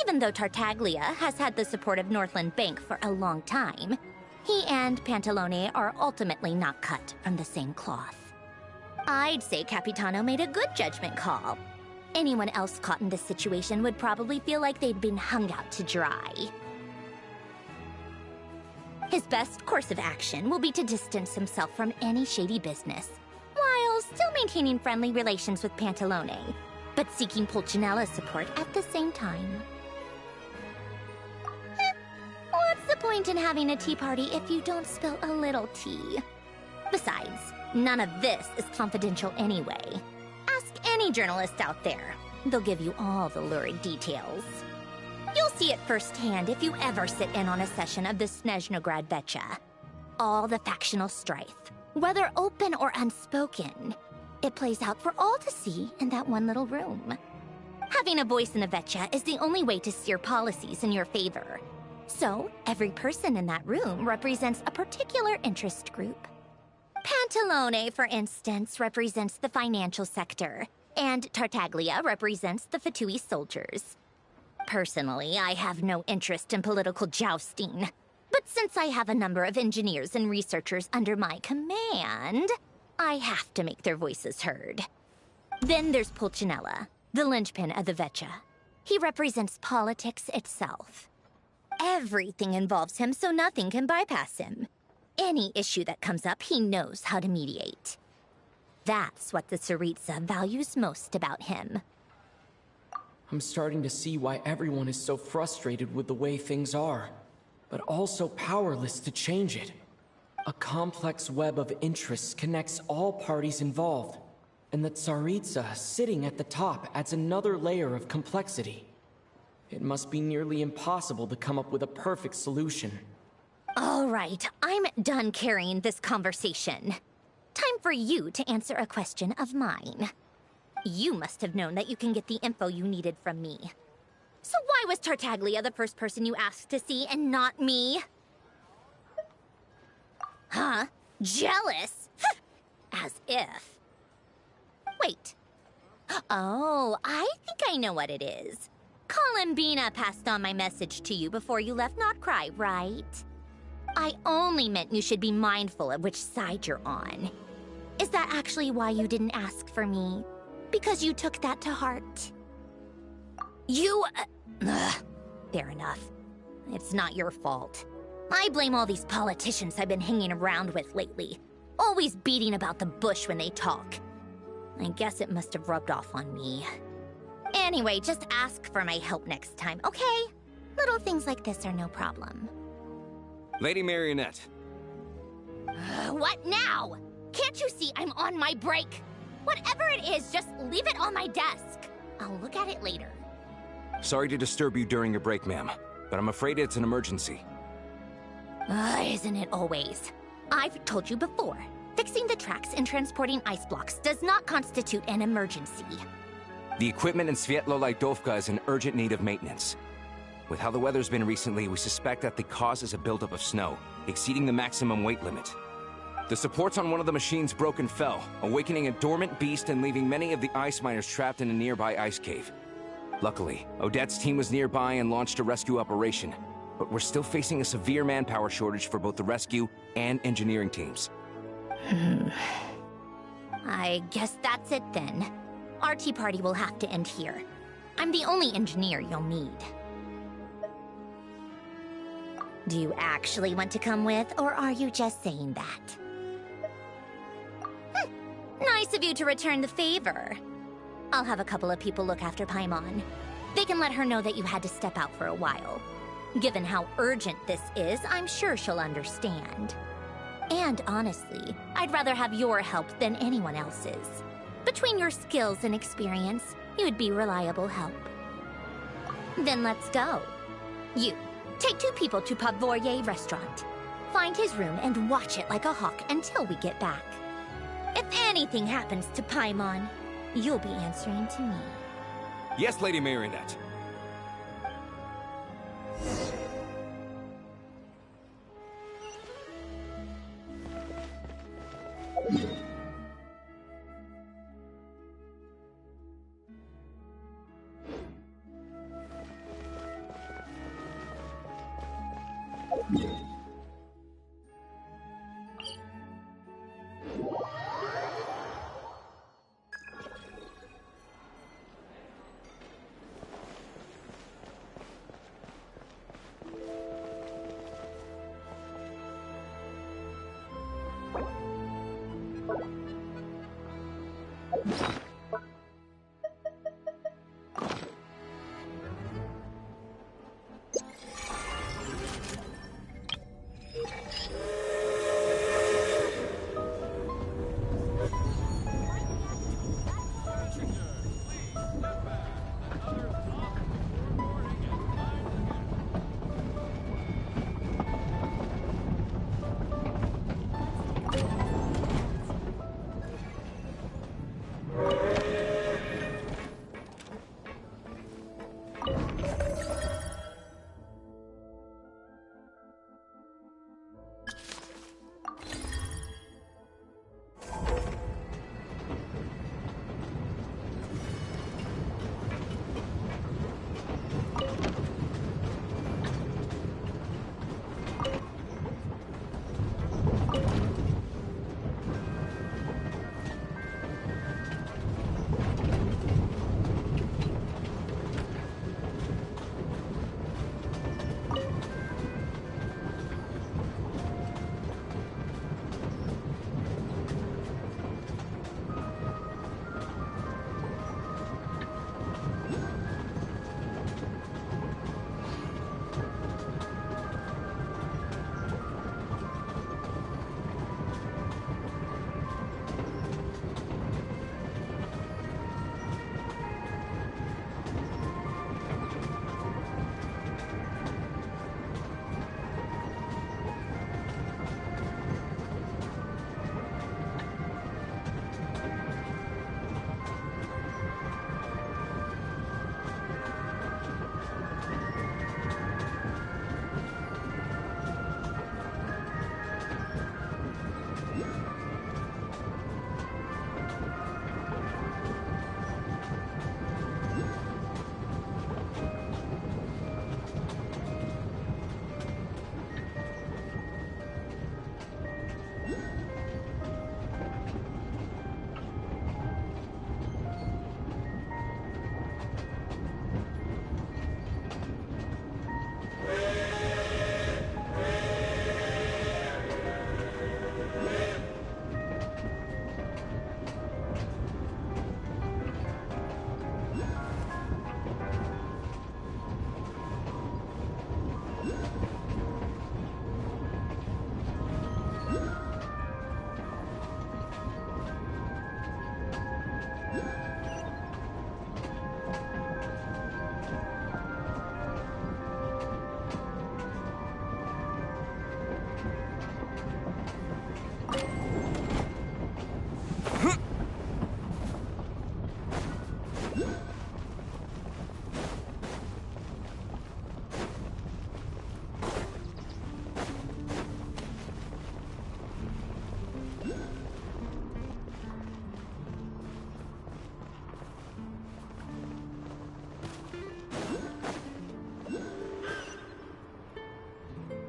Even though Tartaglia has had the support of Northland Bank for a long time, he and Pantalone are ultimately not cut from the same cloth. I'd say Capitano made a good judgment call. Anyone else caught in this situation would probably feel like they'd been hung out to dry. His best course of action will be to distance himself from any shady business, while still maintaining friendly relations with Pantalone, but seeking Pulcinella's support at the same time. What's the point in having a tea party if you don't spill a little tea? Besides, none of this is confidential anyway. Ask any journalist out there. They'll give you all the lurid details. You'll see it firsthand if you ever sit in on a session of the Snezhnograd Vecha. All the factional strife, whether open or unspoken, it plays out for all to see in that one little room. Having a voice in the Vecha is the only way to steer policies in your favor. So, every person in that room represents a particular interest group. Pantalone, for instance, represents the financial sector, and Tartaglia represents the Fatui soldiers. Personally, I have no interest in political jousting, but since I have a number of engineers and researchers under my command, I have to make their voices heard. Then there's Pulcinella, the linchpin of the Vecha. He represents politics itself. Everything involves him, so nothing can bypass him. Any issue that comes up, he knows how to mediate. That's what the Tsaritsa values most about him. I'm starting to see why everyone is so frustrated with the way things are, but also powerless to change it. A complex web of interests connects all parties involved, and the Tsaritsa sitting at the top adds another layer of complexity. It must be nearly impossible to come up with a perfect solution. All right, I'm done carrying this conversation. Time for you to answer a question of mine. You must have known that you can get the info you needed from me. So why was Tartaglia the first person you asked to see and not me? Huh? Jealous? As if. Wait. Oh, I think I know what it is. Columbina passed on my message to you before you left Notcry, right? I only meant you should be mindful of which side you're on. Is that actually why you didn't ask for me? Because you took that to heart? You... fair enough. It's not your fault. I blame all these politicians I've been hanging around with lately. Always beating about the bush when they talk. I guess it must have rubbed off on me. Anyway, just ask for my help next time, okay? Little things like this are no problem. Lady Marionette. What now? Can't you see I'm on my break? Whatever it is, just leave it on my desk. I'll look at it later. Sorry to disturb you during your break, ma'am, but I'm afraid it's an emergency. Isn't it always? I've told you before, fixing the tracks and transporting ice blocks does not constitute an emergency. The equipment in Svietlo-Lajdovka is in urgent need of maintenance. With how the weather's been recently, we suspect that the cause is a buildup of snow, exceeding the maximum weight limit. The supports on one of the machines broke and fell, awakening a dormant beast and leaving many of the ice miners trapped in a nearby ice cave. Luckily, Odette's team was nearby and launched a rescue operation, but we're still facing a severe manpower shortage for both the rescue and engineering teams. I guess that's it then. Our tea party will have to end here. I'm the only engineer you'll need. Do you actually want to come with, or are you just saying that? Nice of you to return the favor. I'll have a couple of people look after Paimon. They can let her know that you had to step out for a while. Given how urgent this is, I'm sure she'll understand. And honestly, I'd rather have your help than anyone else's. Between your skills and experience, you would be reliable help. Then let's go. You, take 2 people to Pavoye restaurant. Find his room and watch it like a hawk until we get back. If anything happens to Paimon, you'll be answering to me. Yes, Lady Marionette.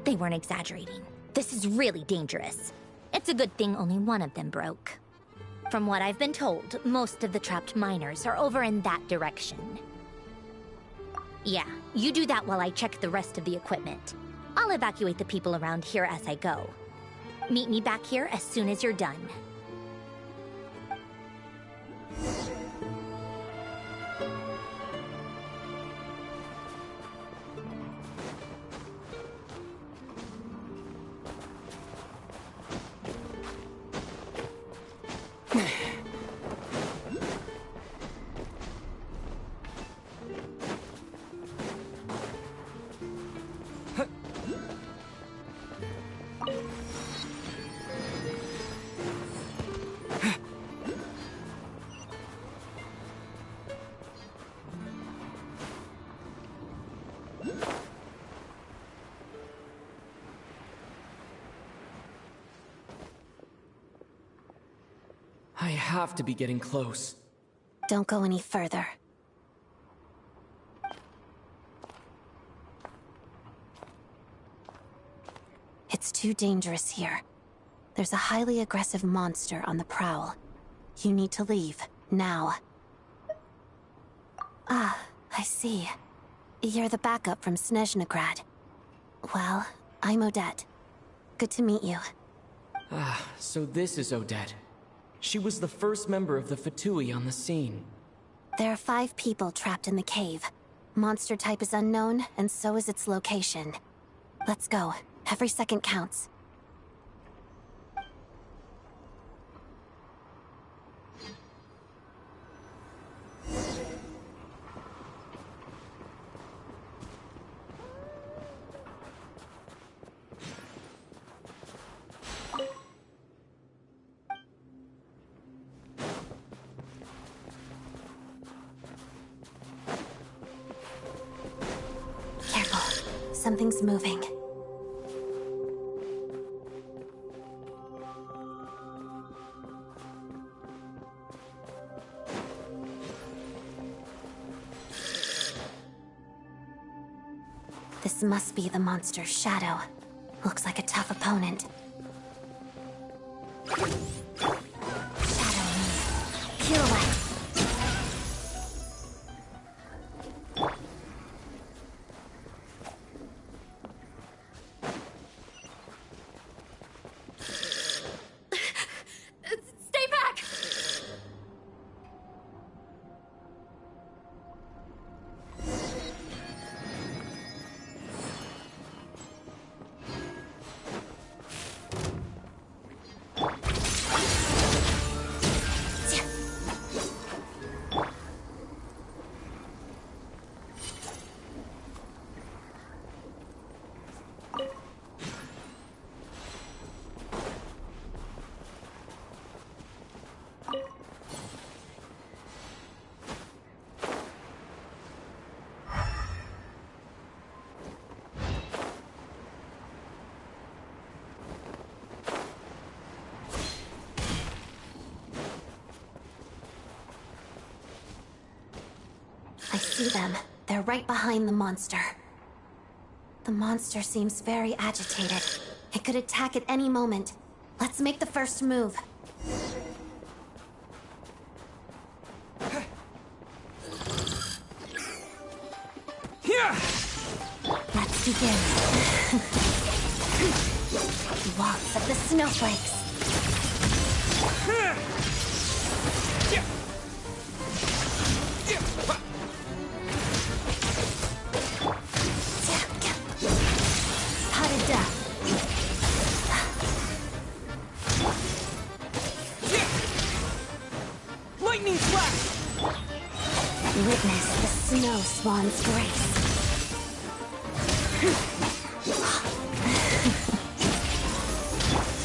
They weren't exaggerating. This is really dangerous. It's a good thing only one of them broke. From what I've been told, most of the trapped miners are over in that direction. Yeah, you do that while I check the rest of the equipment. I'll evacuate the people around here as I go. Meet me back here as soon as you're done. I have to be getting close. Don't go any further. It's too dangerous here. There's a highly aggressive monster on the prowl. You need to leave, now. Ah, I see. You're the backup from Snezhnegrad. Well, I'm Odette. Good to meet you. Ah, so this is Odette. She was the first member of the Fatui on the scene. There are 5 people trapped in the cave. Monster type is unknown, and so is its location. Let's go. Every second counts. Careful. Something's moving. This must be the monster's shadow. Looks like a tough opponent. Shadow me. Pirouette. Stay back! I see them. They're right behind the monster. The monster seems very agitated. It could attack at any moment. Let's make the first move. Let's begin. Walks of the snowflakes. Potted death. Lightning flash! Witness the snow swan's grace.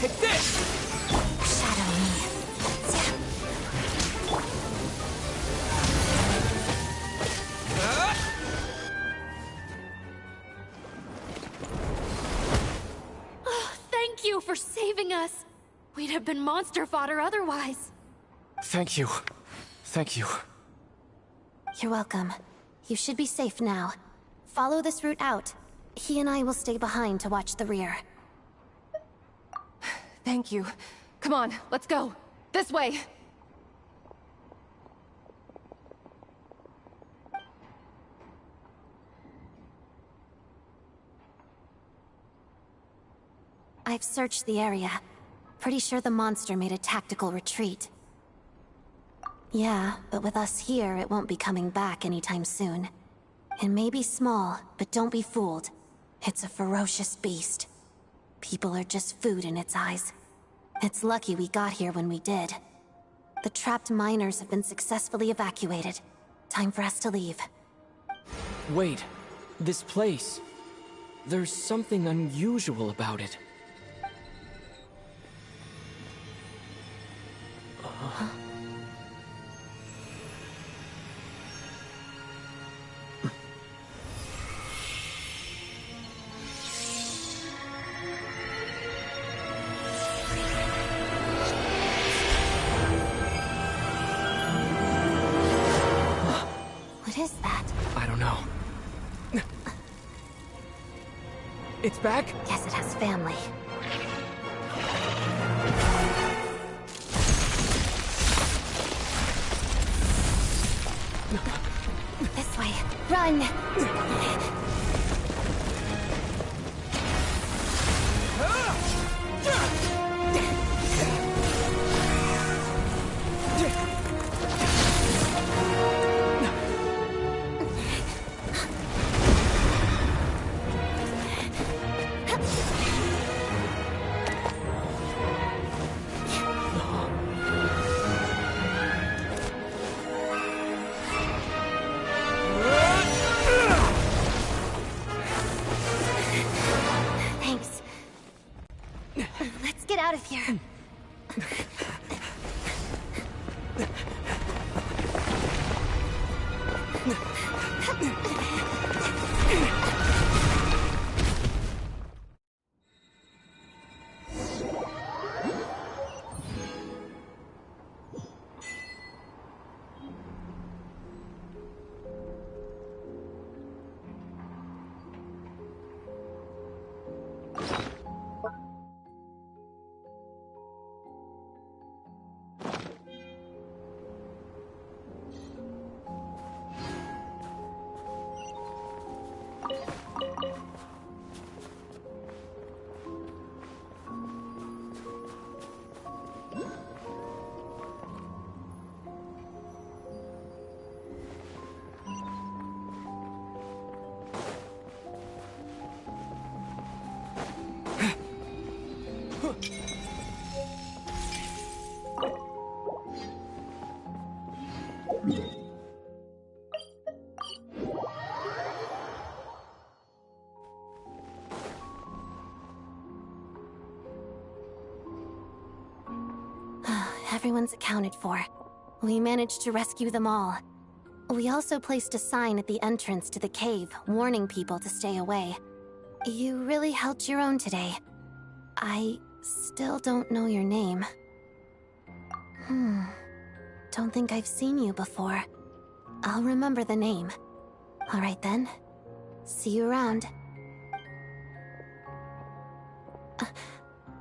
Take this! Shadow me. Oh, thank you for saving us. We'd have been monster fodder otherwise. Thank you. Thank you. You're welcome. You should be safe now. Follow this route out. He and I will stay behind to watch the rear. Thank you. Come on, let's go. This way. I've searched the area. Pretty sure the monster made a tactical retreat. Yeah, but with us here, it won't be coming back anytime soon. It may be small, but don't be fooled. It's a ferocious beast. People are just food in its eyes. It's lucky we got here when we did. The trapped miners have been successfully evacuated. Time for us to leave. Wait, this place. There's something unusual about it. It's back? Guess it has family. This way. Run! Thanks. Let's get out of here. Everyone's accounted for. We managed to rescue them all. We also placed a sign at the entrance to the cave, warning people to stay away. You really held your own today. I still don't know your name. Don't think I've seen you before. I'll remember the name. All right then. See you around.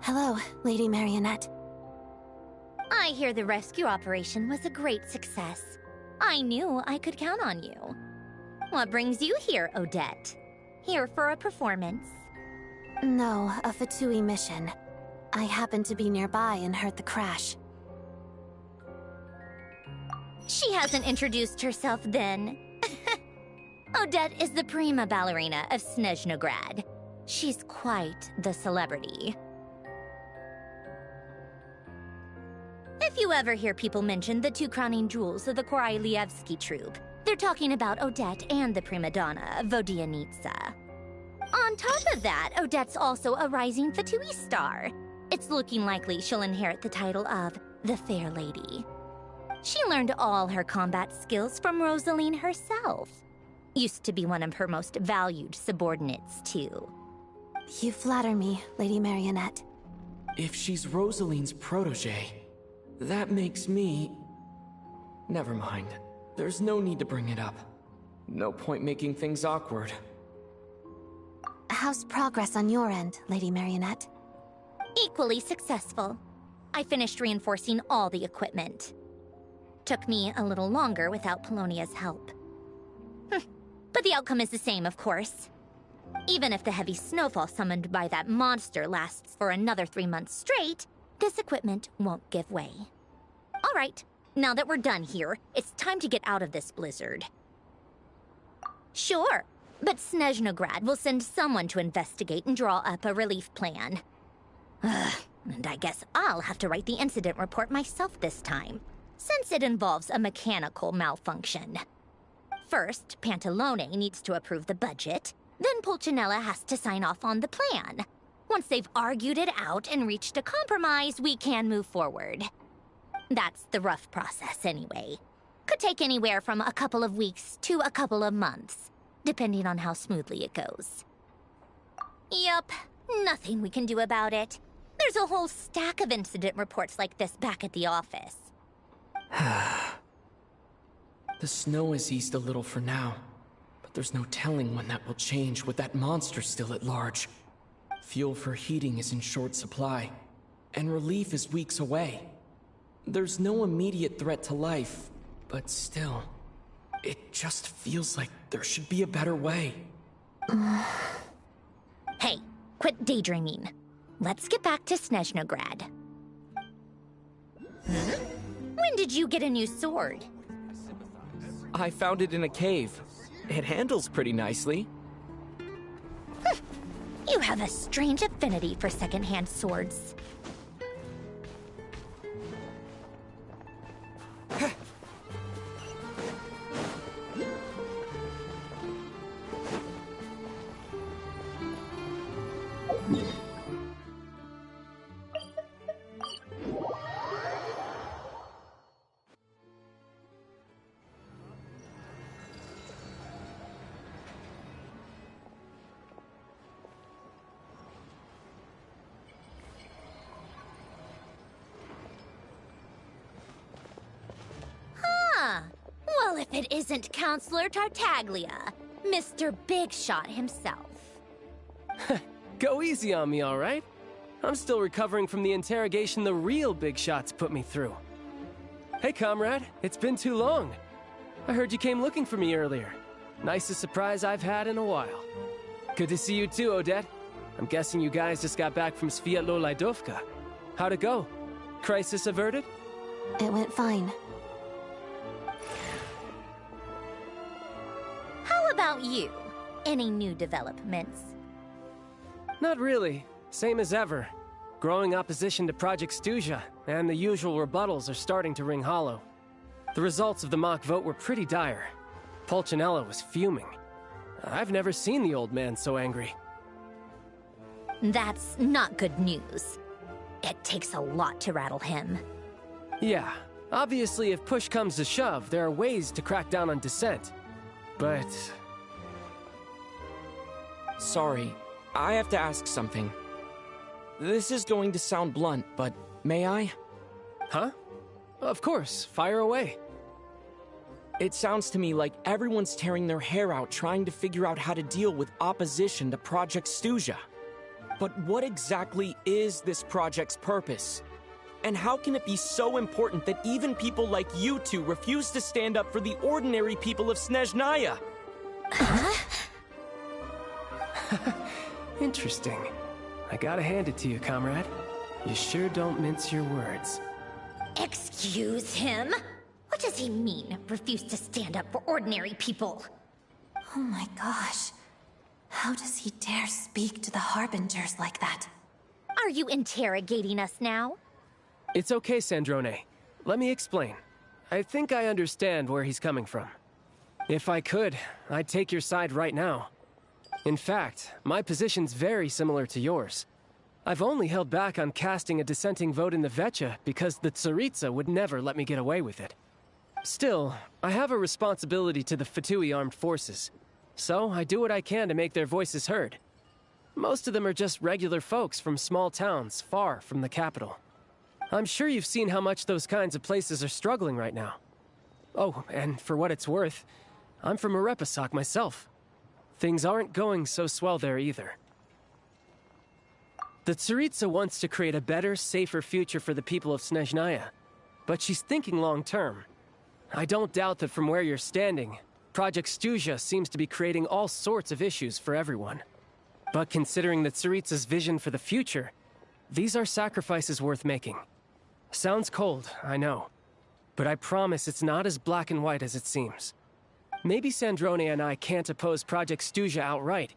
Hello, Lady Marionette. I hear the rescue operation was a great success. I knew I could count on you. What brings you here, Odette? Here for a performance? No, a Fatui mission. I happened to be nearby and heard the crash. She hasn't introduced herself then. Odette is the prima ballerina of Snezhnograd. She's quite the celebrity. If you ever hear people mention the two crowning jewels of the Korailievsky troupe, they're talking about Odette and the prima donna, Vodianitsa. On top of that, Odette's also a rising Fatui star. It's looking likely she'll inherit the title of the Fair Lady. She learned all her combat skills from Rosaline herself. Used to be one of her most valued subordinates, too. You flatter me, Lady Marionette. If she's Rosaline's protege, that makes me... Never mind. There's no need to bring it up. No point making things awkward. How's progress on your end, Lady Marionette? Equally successful. I finished reinforcing all the equipment. Took me a little longer without Polonia's help. But the outcome is the same, of course. Even if the heavy snowfall summoned by that monster lasts for another 3 months straight, this equipment won't give way. All right, now that we're done here, it's time to get out of this blizzard. Sure, but Snezhnograd will send someone to investigate and draw up a relief plan. And I guess I'll have to write the incident report myself this time, since it involves a mechanical malfunction. First, Pantalone needs to approve the budget, then Pulcinella has to sign off on the plan. Once they've argued it out and reached a compromise, we can move forward. That's the rough process anyway. Could take anywhere from a couple of weeks to a couple of months, depending on how smoothly it goes. Yup, nothing we can do about it. There's a whole stack of incident reports like this back at the office. The snow has eased a little for now, but there's no telling when that will change with that monster still at large. Fuel for heating is in short supply, and relief is weeks away. There's no immediate threat to life, but still, it just feels like there should be a better way. Hey, quit daydreaming. Let's get back to Snezhnograd. When did you get a new sword? I found it in a cave. It handles pretty nicely. You have a strange affinity for secondhand swords. Well, if it isn't Counselor Tartaglia, Mr. Big Shot himself. Go easy on me, all right? I'm still recovering from the interrogation the real Big Shots put me through. Hey, comrade, it's been too long. I heard you came looking for me earlier. Nicest surprise I've had in a while. Good to see you too, Odette. I'm guessing you guys just got back from Sviatlo-Laidovka. How'd it go? Crisis averted? It went fine. How about you? Any new developments? Not really. Same as ever. Growing opposition to Project Stuja, and the usual rebuttals are starting to ring hollow. The results of the mock vote were pretty dire. Pulcinella was fuming. I've never seen the old man so angry. That's not good news. It takes a lot to rattle him. Yeah, obviously if push comes to shove, there are ways to crack down on dissent. But... Sorry, I have to ask something. This is going to sound blunt, but may I? Huh? Of course, fire away. It sounds to me like everyone's tearing their hair out trying to figure out how to deal with opposition to Project Stuja. But what exactly is this project's purpose? And how can it be so important that even people like you two refuse to stand up for the ordinary people of Snezhnaya? Interesting. I gotta hand it to you, comrade. You sure don't mince your words. Excuse him? What does he mean, refuse to stand up for ordinary people? Oh my gosh. How does he dare speak to the Harbingers like that? Are you interrogating us now? It's okay, Sandrone. Let me explain. I think I understand where he's coming from. If I could, I'd take your side right now. In fact, my position's very similar to yours. I've only held back on casting a dissenting vote in the Vecha because the Tsaritsa would never let me get away with it. Still, I have a responsibility to the Fatui armed forces, so I do what I can to make their voices heard. Most of them are just regular folks from small towns far from the capital. I'm sure you've seen how much those kinds of places are struggling right now. Oh, and for what it's worth, I'm from Arepasak myself. Things aren't going so swell there either. The Tsaritsa wants to create a better, safer future for the people of Snezhnaya, but she's thinking long-term. I don't doubt that from where you're standing, Project Stuja seems to be creating all sorts of issues for everyone. But considering the Tsaritsa's vision for the future, these are sacrifices worth making. Sounds cold, I know, but I promise it's not as black and white as it seems. Maybe Sandrone and I can't oppose Project Stuja outright,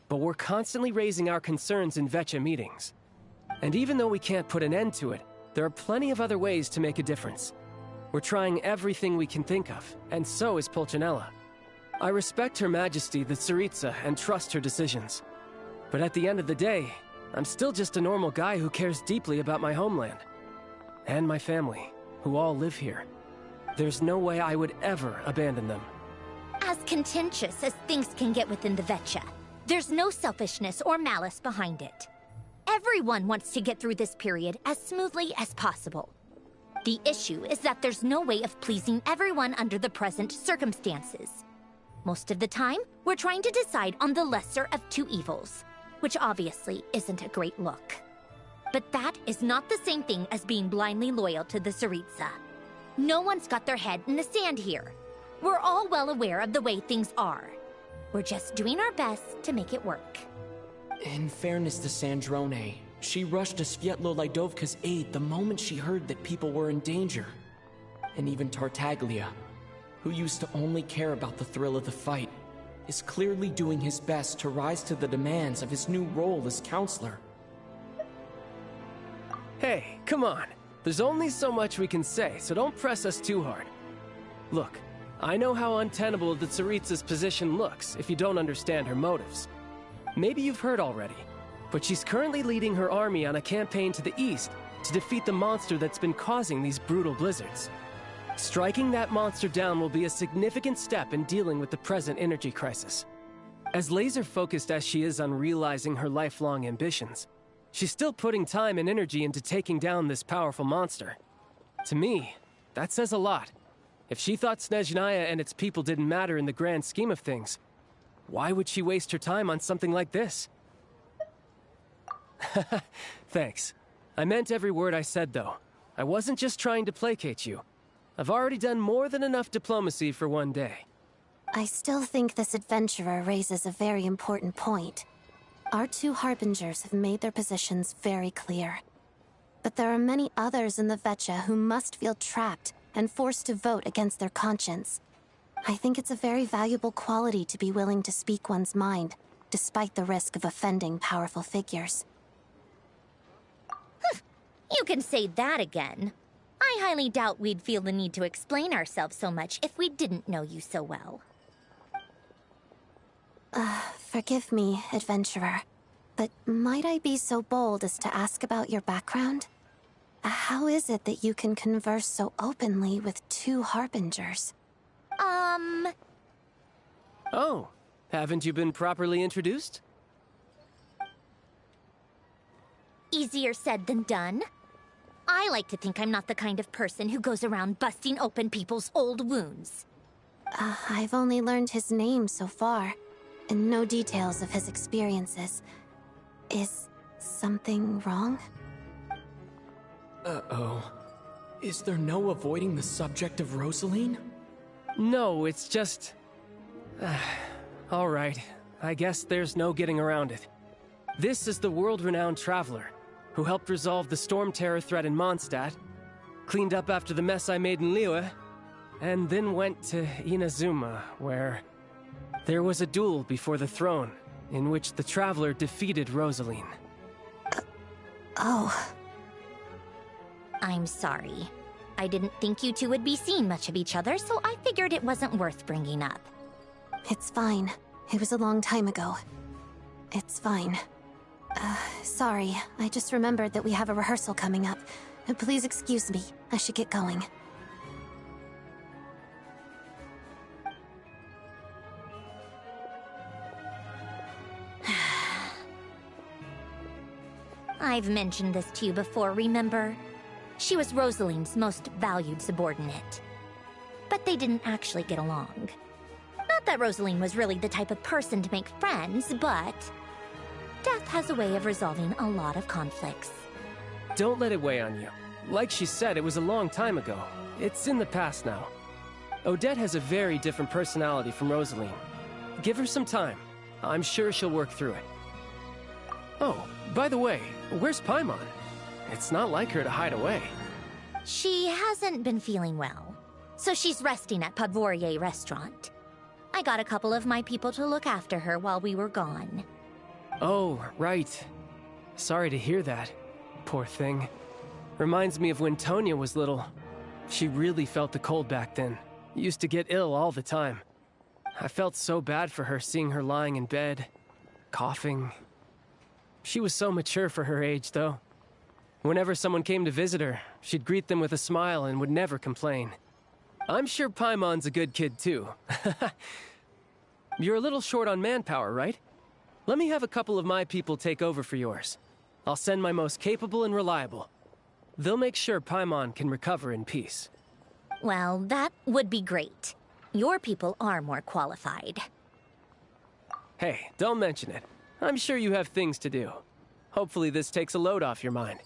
but we're constantly raising our concerns in Vecha meetings. And even though we can't put an end to it, there are plenty of other ways to make a difference. We're trying everything we can think of, and so is Pulcinella. I respect Her Majesty the Tsaritsa and trust her decisions. But at the end of the day, I'm still just a normal guy who cares deeply about my homeland. And my family, who all live here. There's no way I would ever abandon them. As contentious as things can get within the Vecha, there's no selfishness or malice behind it. Everyone wants to get through this period as smoothly as possible. The issue is that there's no way of pleasing everyone under the present circumstances. Most of the time, we're trying to decide on the lesser of two evils. which obviously isn't a great look. But that is not the same thing as being blindly loyal to the Tsaritsa. No one's got their head in the sand here. We're all well aware of the way things are. We're just doing our best to make it work. In fairness to Sandrone, she rushed to Svietlo Lidovka's aid the moment she heard that people were in danger. And even Tartaglia, who used to only care about the thrill of the fight, is clearly doing his best to rise to the demands of his new role as counselor. Hey, come on. There's only so much we can say, so don't press us too hard. Look, I know how untenable the Tsaritsa's position looks if you don't understand her motives. Maybe you've heard already, but she's currently leading her army on a campaign to the east to defeat the monster that's been causing these brutal blizzards. Striking that monster down will be a significant step in dealing with the present energy crisis. As laser-focused as she is on realizing her lifelong ambitions, she's still putting time and energy into taking down this powerful monster. To me, that says a lot. If she thought Snezhnaya and its people didn't matter in the grand scheme of things, why would she waste her time on something like this? Thanks. I meant every word I said, though. I wasn't just trying to placate you. I've already done more than enough diplomacy for one day. I still think this adventurer raises a very important point. Our two harbingers have made their positions very clear. But there are many others in the Vecha who must feel trapped and forced to vote against their conscience. I think it's a very valuable quality to be willing to speak one's mind, despite the risk of offending powerful figures. You can say that again. I highly doubt we'd feel the need to explain ourselves so much if we didn't know you so well. Forgive me, adventurer, but might I be so bold as to ask about your background? How is it that you can converse so openly with two harbingers? Oh, haven't you been properly introduced? Easier said than done. I like to think I'm not the kind of person who goes around busting open people's old wounds. I've only learned his name so far, and no details of his experiences. Is something wrong? Uh-oh. Is there no avoiding the subject of Rosaline? No, it's just... all right. I guess there's no getting around it. This is the world-renowned traveler, who helped resolve the storm terror threat in Mondstadt, cleaned up after the mess I made in Liyue, and then went to Inazuma, where there was a duel before the throne, in which the traveler defeated Rosaline. Oh. I'm sorry. I didn't think you two would be seeing much of each other, so I figured it wasn't worth bringing up. It's fine. It was a long time ago. It's fine. Sorry. I just remembered that we have a rehearsal coming up. Please excuse me. I should get going. I've mentioned this to you before, remember? She was Rosaline's most valued subordinate. But they didn't actually get along. Not that Rosaline was really the type of person to make friends, but death has a way of resolving a lot of conflicts. Don't let it weigh on you. Like she said, it was a long time ago. It's in the past now. Odette has a very different personality from Rosaline. Give her some time. I'm sure she'll work through it. Oh, by the way, where's Paimon? It's not like her to hide away. She hasn't been feeling well, so she's resting at Podvorier restaurant. I got a couple of my people to look after her while we were gone. Oh, right. Sorry to hear that. Poor thing. Reminds me of when Tonya was little. She really felt the cold back then. Used to get ill all the time. I felt so bad for her seeing her lying in bed, coughing. She was so mature for her age, though. Whenever someone came to visit her, she'd greet them with a smile and would never complain. I'm sure Paimon's a good kid, too. You're a little short on manpower, right? Let me have a couple of my people take over for yours. I'll send my most capable and reliable. They'll make sure Paimon can recover in peace. Well, that would be great. Your people are more qualified. Hey, don't mention it. I'm sure you have things to do. Hopefully this takes a load off your mind.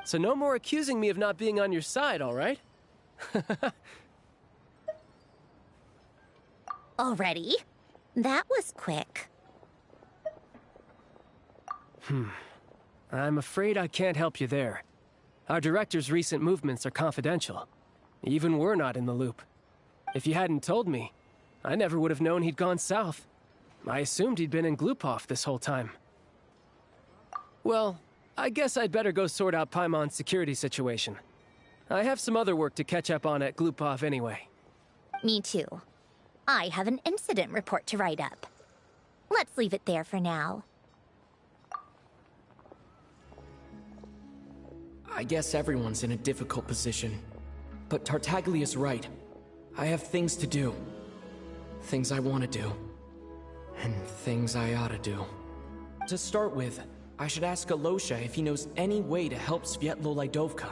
So no more accusing me of not being on your side, all right? Already? That was quick. I'm afraid I can't help you there. Our director's recent movements are confidential. Even we're not in the loop. If you hadn't told me, I never would have known he'd gone south. I assumed he'd been in Glupov this whole time. Well, I guess I'd better go sort out Paimon's security situation. I have some other work to catch up on at Glupov anyway. Me too. I have an incident report to write up. Let's leave it there for now. I guess everyone's in a difficult position. But Tartaglia's right. I have things to do. Things I want to do. And things I ought to do. To start with, I should ask Alosha if he knows any way to help Svietlolaidovka.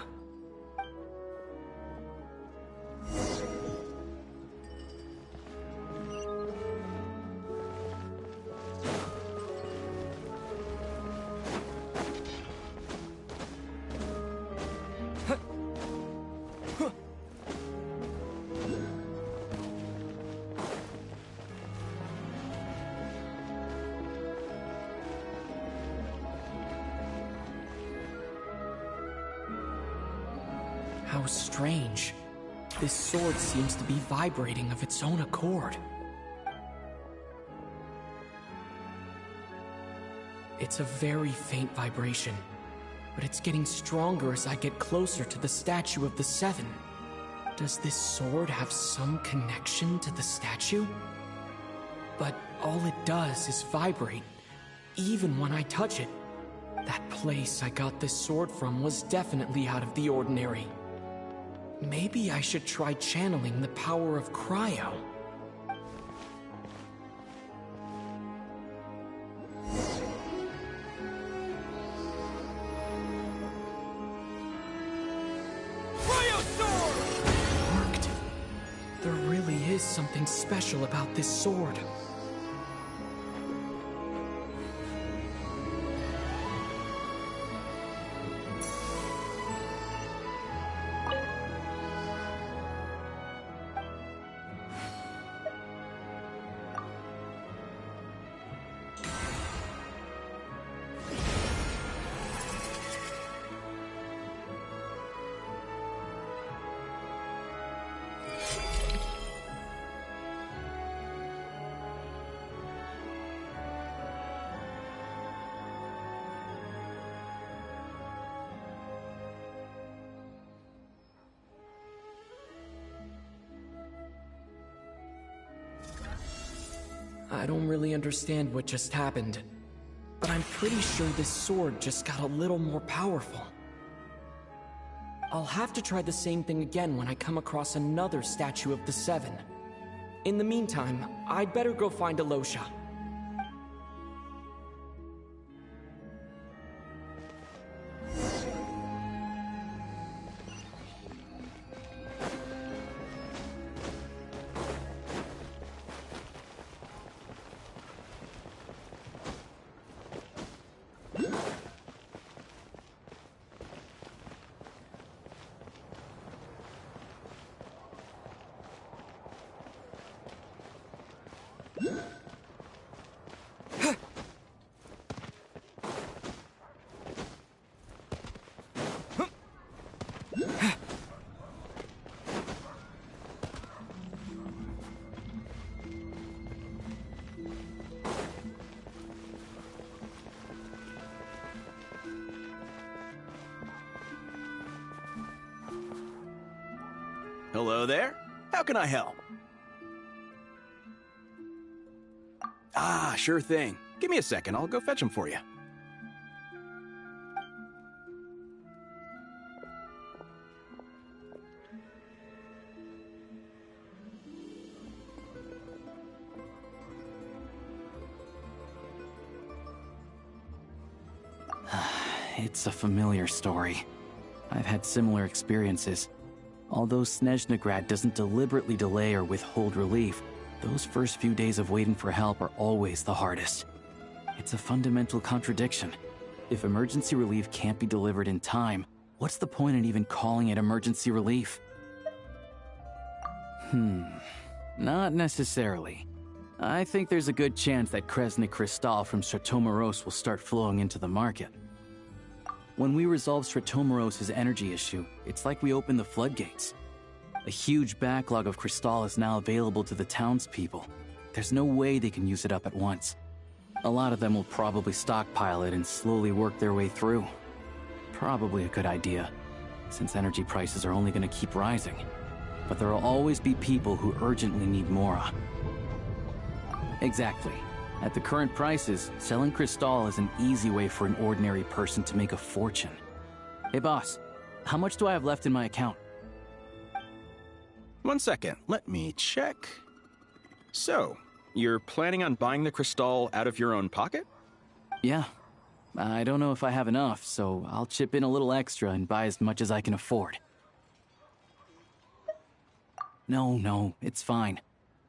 How strange. This sword seems to be vibrating of its own accord. It's a very faint vibration, but it's getting stronger as I get closer to the statue of the Seven. Does this sword have some connection to the statue? But all it does is vibrate, even when I touch it. That place I got this sword from was definitely out of the ordinary. Maybe I should try channeling the power of cryo. Worked. There really is something special about this sword. I don't really understand what just happened, but I'm pretty sure this sword just got a little more powerful. I'll have to try the same thing again when I come across another statue of the Seven. In the meantime, I'd better go find Alosha. Hello there. How can I help? Ah, sure thing. Give me a second. I'll go fetch them for you. It's a familiar story. I've had similar experiences. Although Snezhnegrad doesn't deliberately delay or withhold relief, those first few days of waiting for help are always the hardest. It's a fundamental contradiction. If emergency relief can't be delivered in time, what's the point in even calling it emergency relief? Not necessarily. I think there's a good chance that Kresnik Crystal from Stratomoros will start flowing into the market. When we resolve Stratomoros' energy issue, it's like we open the floodgates. A huge backlog of Crystal is now available to the townspeople. There's no way they can use it up at once. A lot of them will probably stockpile it and slowly work their way through. Probably a good idea, since energy prices are only going to keep rising. But there will always be people who urgently need Mora. Exactly. At the current prices, selling Crystal is an easy way for an ordinary person to make a fortune. Hey boss, how much do I have left in my account? 1 second, let me check. So, you're planning on buying the Crystal out of your own pocket? Yeah. I don't know if I have enough, so I'll chip in a little extra and buy as much as I can afford. No, it's fine.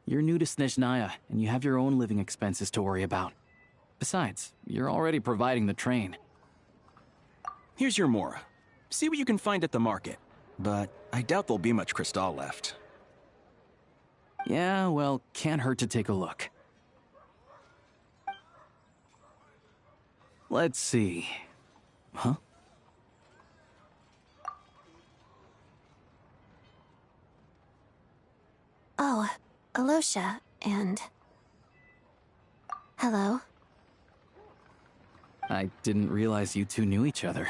You're new to Snezhnaya, and you have your own living expenses to worry about. Besides, you're already providing the train. Here's your Mora. See what you can find at the market. But I doubt there'll be much Crystal left. Yeah, well, can't hurt to take a look. Let's see. Huh? Oh, Alosha, and... Hello. I didn't realize you two knew each other.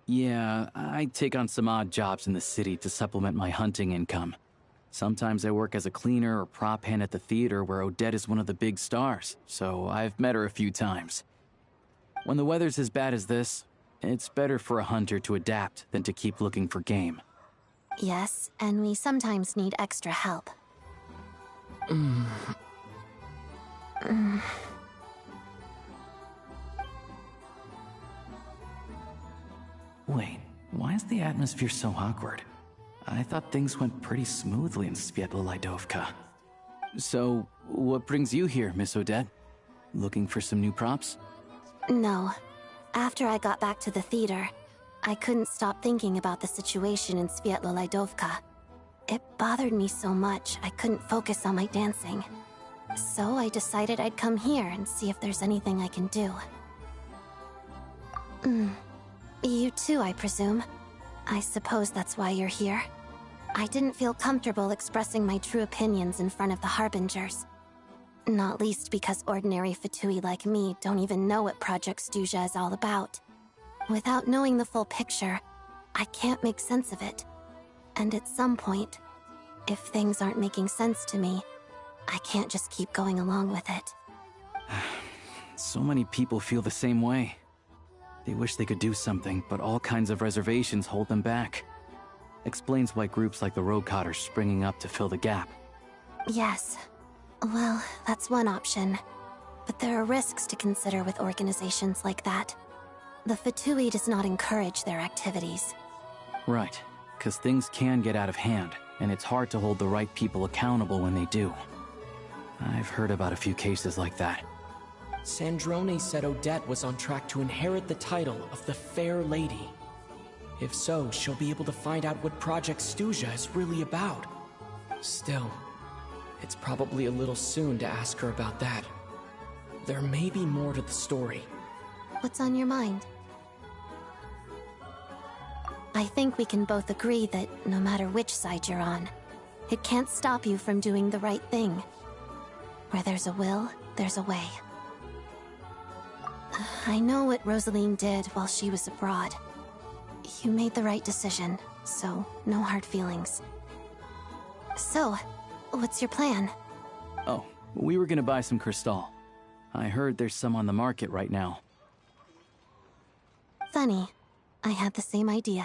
Yeah, I take on some odd jobs in the city to supplement my hunting income. Sometimes I work as a cleaner or prop hand at the theater where Odette is one of the big stars, so I've met her a few times. When the weather's as bad as this, it's better for a hunter to adapt than to keep looking for game. Yes, and we sometimes need extra help. Wait, why is the atmosphere so awkward? I thought things went pretty smoothly in Sviatlo-Lidovka. So, what brings you here, Miss Odette? Looking for some new props? No. After I got back to the theater, I couldn't stop thinking about the situation in Sviatlo-Lidovka. It bothered me so much, I couldn't focus on my dancing. So I decided I'd come here and see if there's anything I can do. You too, I presume. I suppose that's why you're here. I didn't feel comfortable expressing my true opinions in front of the Harbingers. Not least because ordinary Fatui like me don't even know what Project Stuja is all about. Without knowing the full picture, I can't make sense of it. And at some point, if things aren't making sense to me, I can't just keep going along with it. So many people feel the same way. They wish they could do something, but all kinds of reservations hold them back. Explains why groups like the Rokot are springing up to fill the gap. Yes. Well, that's one option. But there are risks to consider with organizations like that. The Fatui does not encourage their activities. Right, because things can get out of hand, and it's hard to hold the right people accountable when they do. I've heard about a few cases like that. Sandrone said Odette was on track to inherit the title of the Fair Lady. If so, she'll be able to find out what Project Stuja is really about. Still, it's probably a little soon to ask her about that. There may be more to the story. What's on your mind? I think we can both agree that no matter which side you're on, it can't stop you from doing the right thing. Where there's a will, there's a way. I know what Rosaline did while she was abroad. You made the right decision, so no hard feelings. So, what's your plan? Oh, we were gonna buy some Crystal. I heard there's some on the market right now. Funny. I had the same idea.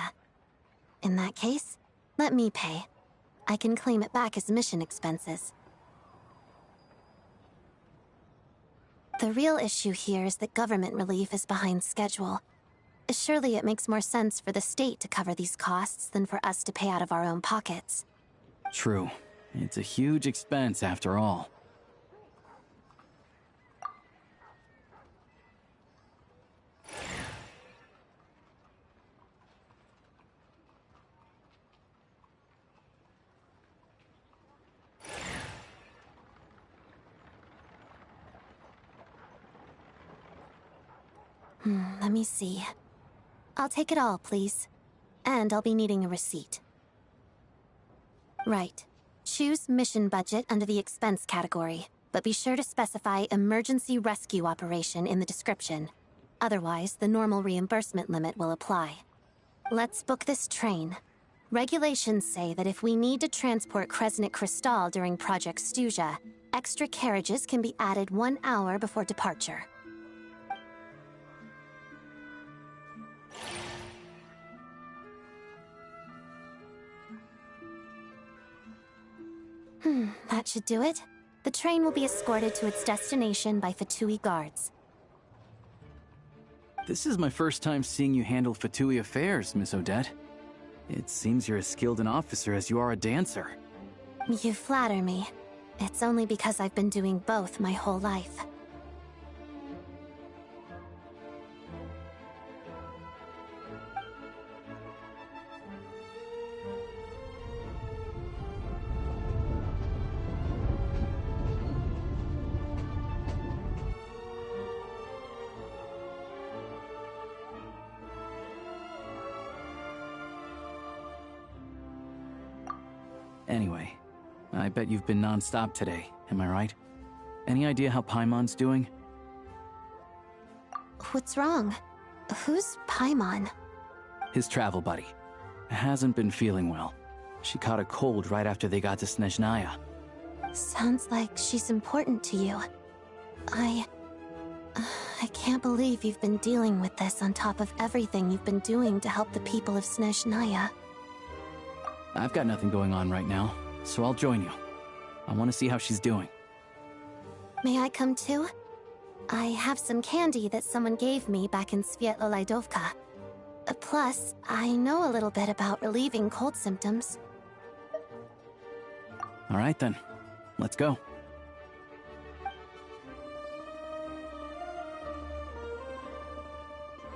In that case, let me pay. I can claim it back as mission expenses. The real issue here is that government relief is behind schedule. Surely it makes more sense for the state to cover these costs than for us to pay out of our own pockets. True. It's a huge expense after all. Let me see. I'll take it all, please. And I'll be needing a receipt. Right. Choose mission budget under the expense category, but be sure to specify emergency rescue operation in the description. Otherwise, the normal reimbursement limit will apply. Let's book this train. Regulations say that if we need to transport Kresnik Crystal during Project Stuja, extra carriages can be added 1 hour before departure. That should do it. The train will be escorted to its destination by Fatui guards. This is my first time seeing you handle Fatui affairs, Miss Odette. It seems you're as skilled an officer as you are a dancer. You flatter me. It's only because I've been doing both my whole life. Anyway, I bet you've been non-stop today, am I right? Any idea how Paimon's doing? What's wrong? Who's Paimon? His travel buddy. Hasn't been feeling well. She caught a cold right after they got to Snezhnaya. Sounds like she's important to you. I can't believe you've been dealing with this on top of everything you've been doing to help the people of Snezhnaya. I've got nothing going on right now, so I'll join you. I want to see how she's doing. May I come too? I have some candy that someone gave me back in Svietlo-Lidovka. Plus, I know a little bit about relieving cold symptoms. All right then, let's go.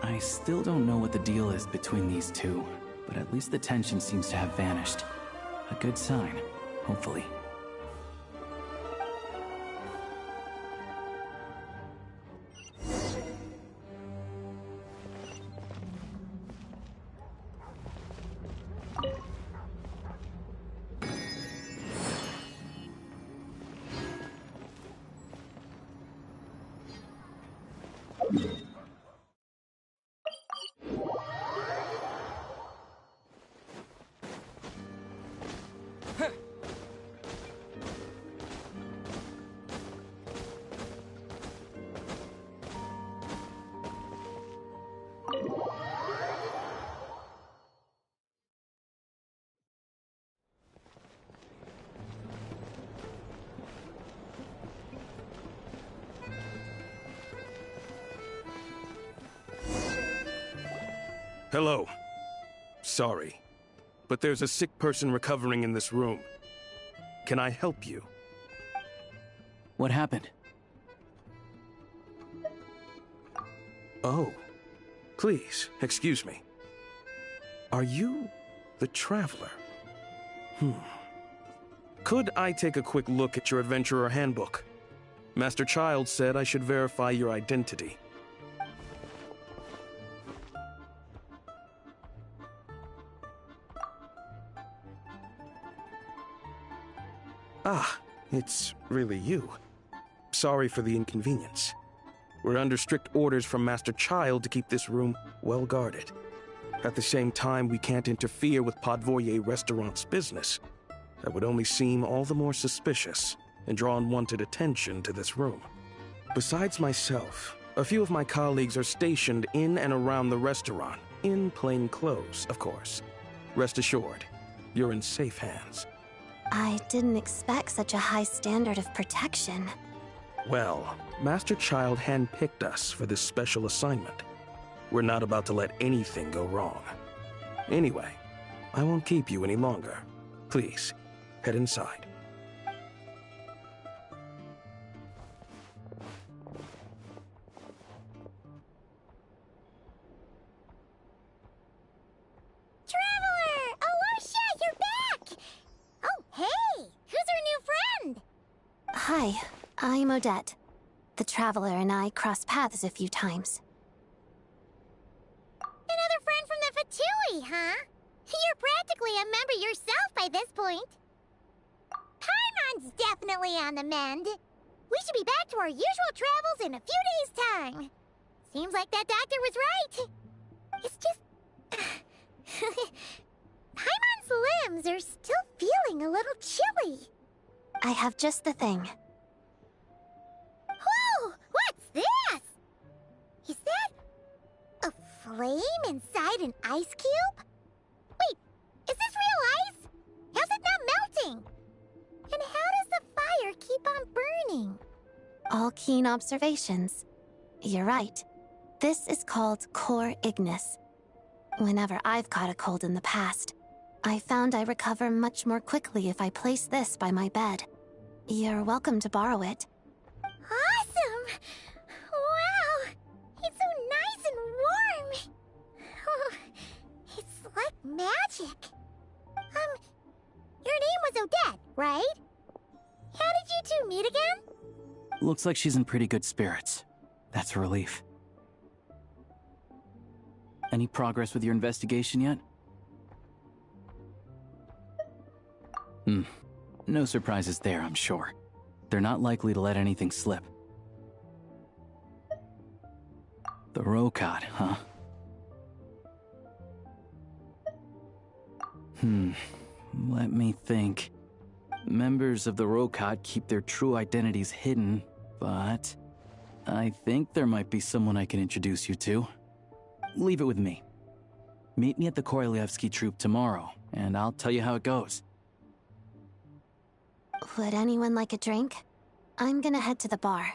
I still don't know what the deal is between these two, but at least the tension seems to have vanished. A good sign, hopefully. Hello. Sorry, but there's a sick person recovering in this room. Can I help you? What happened? Oh. Please, excuse me. Are you the Traveler? Could I take a quick look at your Adventurer Handbook? Master Child said I should verify your identity. Ah, it's really you. Sorry for the inconvenience. We're under strict orders from Master Child to keep this room well guarded. At the same time, we can't interfere with Podvoye Restaurant's business. That would only seem all the more suspicious and draw unwanted attention to this room. Besides myself, a few of my colleagues are stationed in and around the restaurant, in plain clothes, of course. Rest assured, you're in safe hands. I didn't expect such a high standard of protection. Well, Master Child handpicked us for this special assignment. We're not about to let anything go wrong. Anyway, I won't keep you any longer. Please, head inside. Traveler! Alosha, you're back! Oh, hey! Who's our new friend? Hi, I'm Odette. The Traveler and I crossed paths a few times. a member yourself by this point. Paimon's definitely on the mend. We should be back to our usual travels in a few days' time. Seems like that doctor was right. It's just... Paimon's limbs are still feeling a little chilly. I have just the thing. Whoa! What's this? Is that a flame inside an ice cube? Wait, is this real ice? How's it not melting? And how does the fire keep on burning? All keen observations. You're right. This is called core ignis. Whenever I've caught a cold in the past, I found I recover much more quickly if I place this by my bed. You're welcome to borrow it. Awesome! Wow! It's so nice and warm! Oh, it's like magic. Your name was Odette, right? How did you two meet again? Looks like she's in pretty good spirits. That's a relief. Any progress with your investigation yet? No surprises there, I'm sure. They're not likely to let anything slip. The Rokad, huh? Let me think. Members of the Rokad keep their true identities hidden, but I think there might be someone I can introduce you to. Leave it with me. Meet me at the Korolyevsky troop tomorrow, and I'll tell you how it goes. Would anyone like a drink? I'm gonna head to the bar.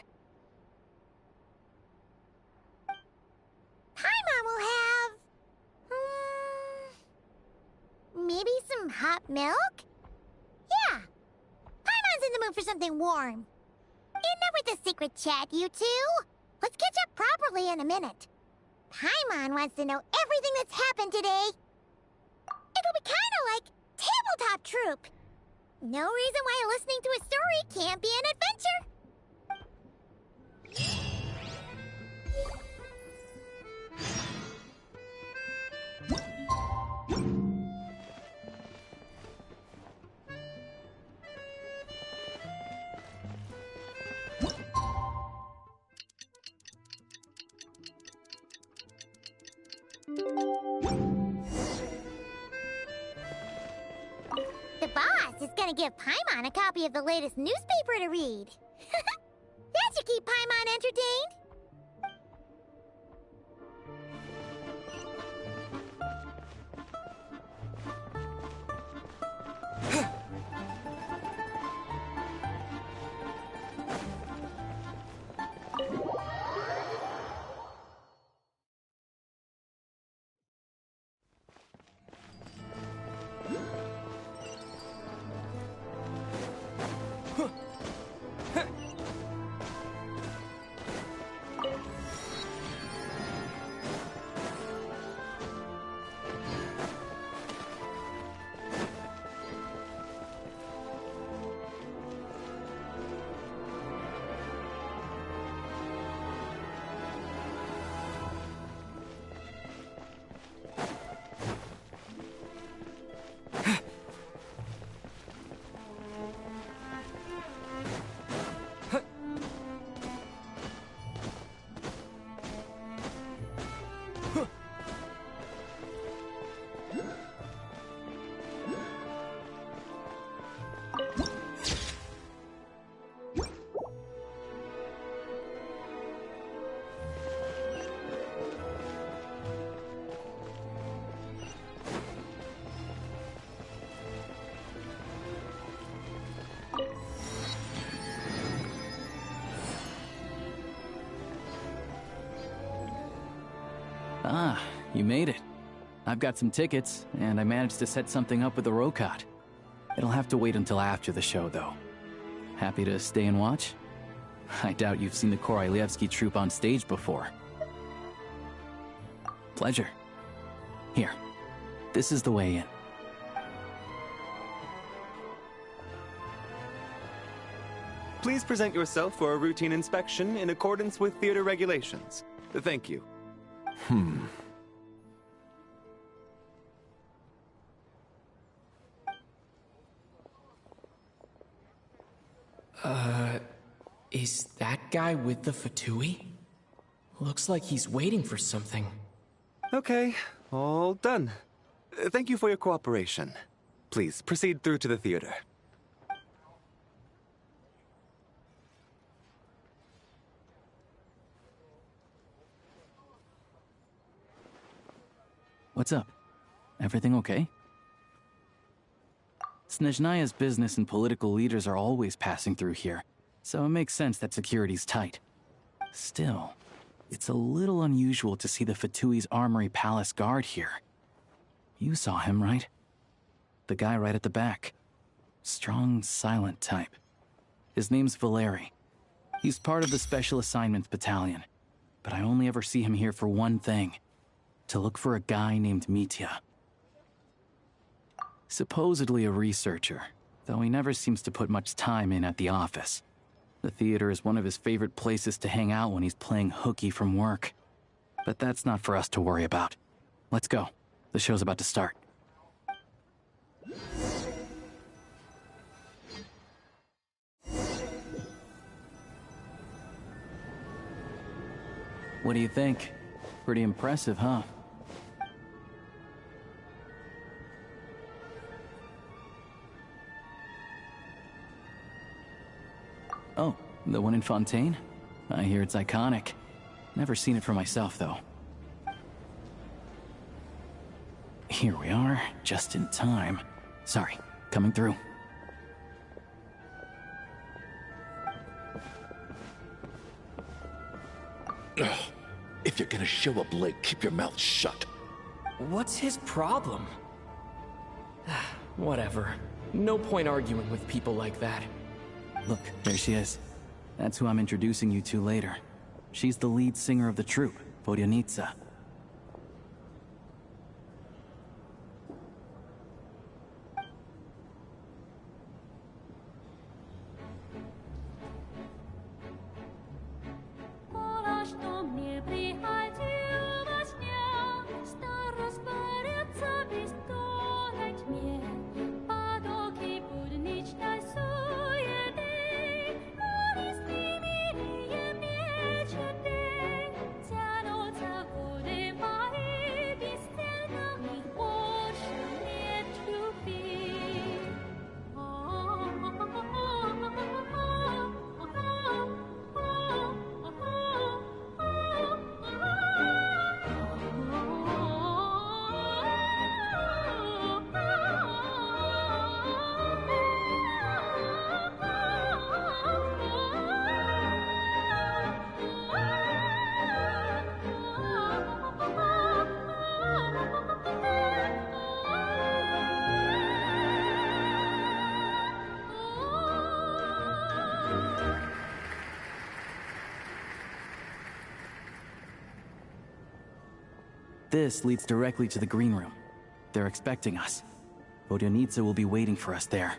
Paimon will have... maybe some hot milk? Yeah. Paimon's in the mood for something warm. Enough with the secret chat, you two. Let's catch up properly in a minute. Paimon wants to know everything that's happened today. It'll be kinda like tabletop troop. No reason why listening to a story can't be an adventure. The boss is gonna give Paimon a copy of the latest newspaper to read. That should keep Paimon entertained. Ah, you made it. I've got some tickets, and I managed to set something up with the Rokad. It'll have to wait until after the show, though. Happy to stay and watch? I doubt you've seen the Korolyevsky troupe on stage before. Pleasure. Here, this is the way in. Please present yourself for a routine inspection in accordance with theater regulations. Thank you. Is that guy with the Fatui? Looks like he's waiting for something. Okay, all done. Thank you for your cooperation. Please, proceed through to the theater. What's up? Everything okay? Snezhnaya's business and political leaders are always passing through here, so it makes sense that security's tight. Still, it's a little unusual to see the Fatui's Armory Palace guard here. You saw him, right? The guy right at the back. Strong, silent type. His name's Valeri. He's part of the Special Assignments Battalion, but I only ever see him here for one thing. To look for a guy named Mitya. Supposedly a researcher, though he never seems to put much time in at the office. The theater is one of his favorite places to hang out when he's playing hooky from work. But that's not for us to worry about. Let's go. The show's about to start. What do you think? Pretty impressive, huh? Oh, the one in Fontaine? I hear it's iconic. Never seen it for myself, though. Here we are, just in time. Sorry, coming through. Ugh. If you're gonna show up late, keep your mouth shut. What's his problem? Whatever. No point arguing with people like that. Look, there she is. That's who I'm introducing you to later. She's the lead singer of the troupe, Vodyanitsa. This leads directly to the green room. They're expecting us. Vodyanitsa will be waiting for us there.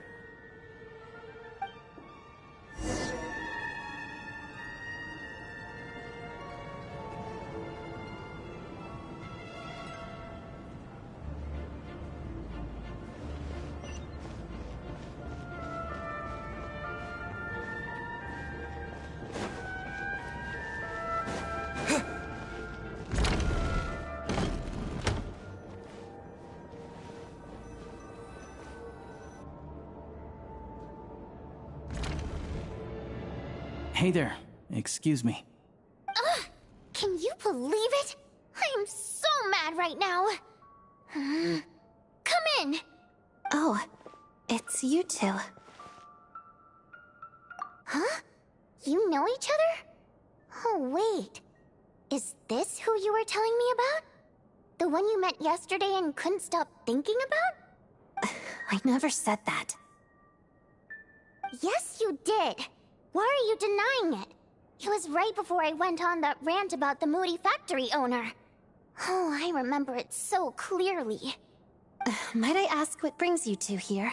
Hey there. Excuse me. Ugh! Can you believe it? I'm so mad right now. Come in. Oh, it's you two. Huh? You know each other? Oh, wait. Is this who you were telling me about? The one you met yesterday and couldn't stop thinking about? I never said that. Yes, you did. Why are you denying it? It was right before I went on that rant about the moody factory owner. Oh, I remember it so clearly. Might I ask what brings you two here?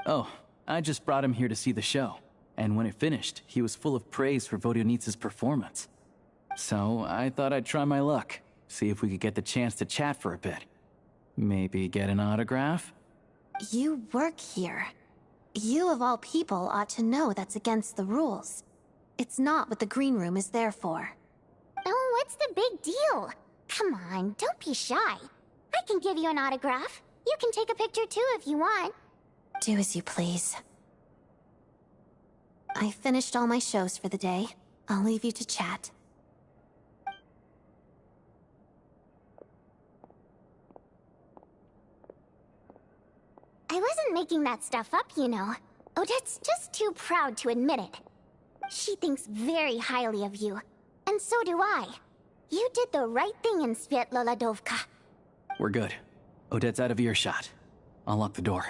Oh, I just brought him here to see the show. And when it finished, he was full of praise for Vodyanitsa's performance. So I thought I'd try my luck, see if we could get the chance to chat for a bit. Maybe get an autograph? You work here. You of all people ought to know that's against the rules. It's not what the green room is there for. Oh, what's the big deal? Come on, don't be shy. I can give you an autograph. You can take a picture too if you want. Do as you please. I finished all my shows for the day. I'll leave you to chat. I wasn't making that stuff up, you know. Odette's just too proud to admit it. She thinks very highly of you, and so do I. You did the right thing in Svietloladovka. We're good. Odette's out of earshot. I'll lock the door.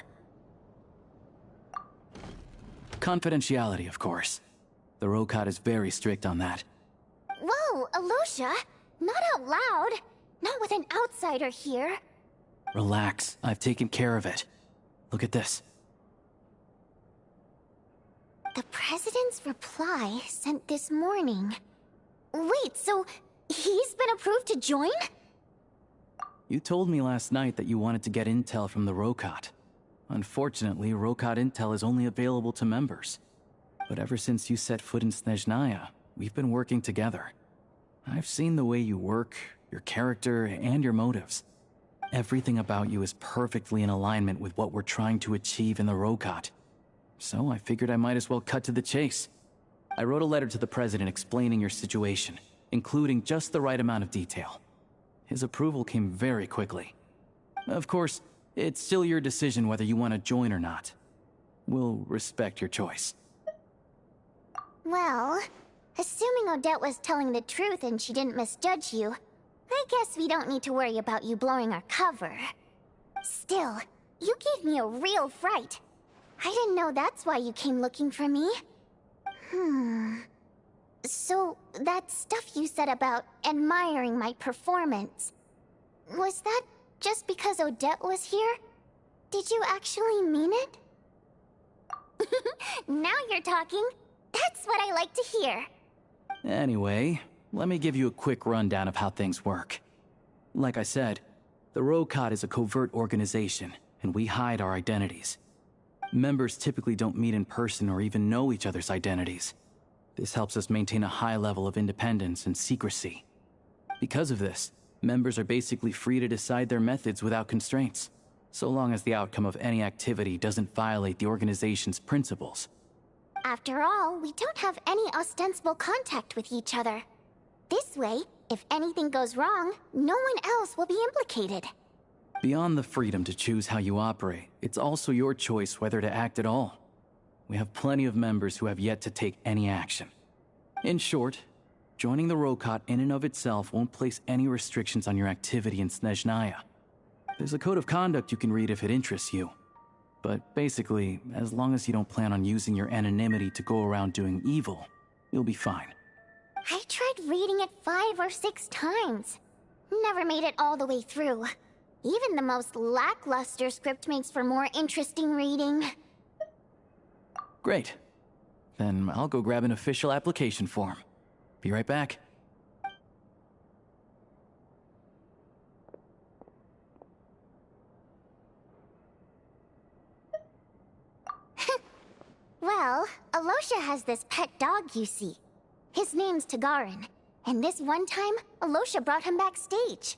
Confidentiality, of course. The Rokat is very strict on that. Whoa, Alosha! Not out loud! Not with an outsider here! Relax, I've taken care of it. Look at this. The President's reply sent this morning. Wait, so he's been approved to join? You told me last night that you wanted to get intel from the Rokat. Unfortunately, Rokat intel is only available to members. But ever since you set foot in Snezhnaya, we've been working together. I've seen the way you work, your character, and your motives. Everything about you is perfectly in alignment with what we're trying to achieve in the Rokat. So I figured I might as well cut to the chase. I wrote a letter to the President explaining your situation, including just the right amount of detail. His approval came very quickly. Of course, it's still your decision whether you want to join or not. We'll respect your choice. Well, assuming Odette was telling the truth and she didn't misjudge you, I guess we don't need to worry about you blowing our cover. Still, you gave me a real fright. I didn't know that's why you came looking for me. So, that stuff you said about admiring my performance, was that just because Odette was here? Did you actually mean it? Now you're talking. That's what I like to hear. Anyway, let me give you a quick rundown of how things work. Like I said, the Rokat is a covert organization, and we hide our identities. Members typically don't meet in person or even know each other's identities. This helps us maintain a high level of independence and secrecy. Because of this, members are basically free to decide their methods without constraints, so long as the outcome of any activity doesn't violate the organization's principles. After all, we don't have any ostensible contact with each other. This way, if anything goes wrong, no one else will be implicated. Beyond the freedom to choose how you operate, it's also your choice whether to act at all. We have plenty of members who have yet to take any action. In short, joining the Rokat in and of itself won't place any restrictions on your activity in Snezhnaya. There's a code of conduct you can read if it interests you. But basically, as long as you don't plan on using your anonymity to go around doing evil, you'll be fine. I tried reading it 5 or 6 times. Never made it all the way through. Even the most lackluster script makes for more interesting reading. Great. Then I'll go grab an official application form. Be right back. Well, Alosha has this pet dog, you see. His name's Tagarin, and this one time, Alosha brought him backstage.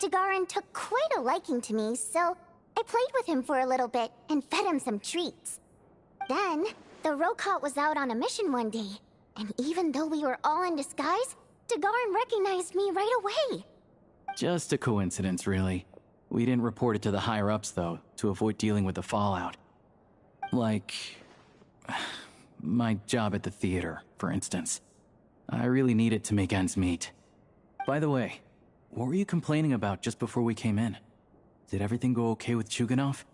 Tagarin took quite a liking to me, so I played with him for a little bit and fed him some treats. Then, the Rokat was out on a mission one day, and even though we were all in disguise, Tagarin recognized me right away. Just a coincidence, really. We didn't report it to the higher-ups, though, to avoid dealing with the fallout. Like my job at the theater, for instance. I really need it to make ends meet. By the way, what were you complaining about just before we came in? Did everything go okay with Chuganov?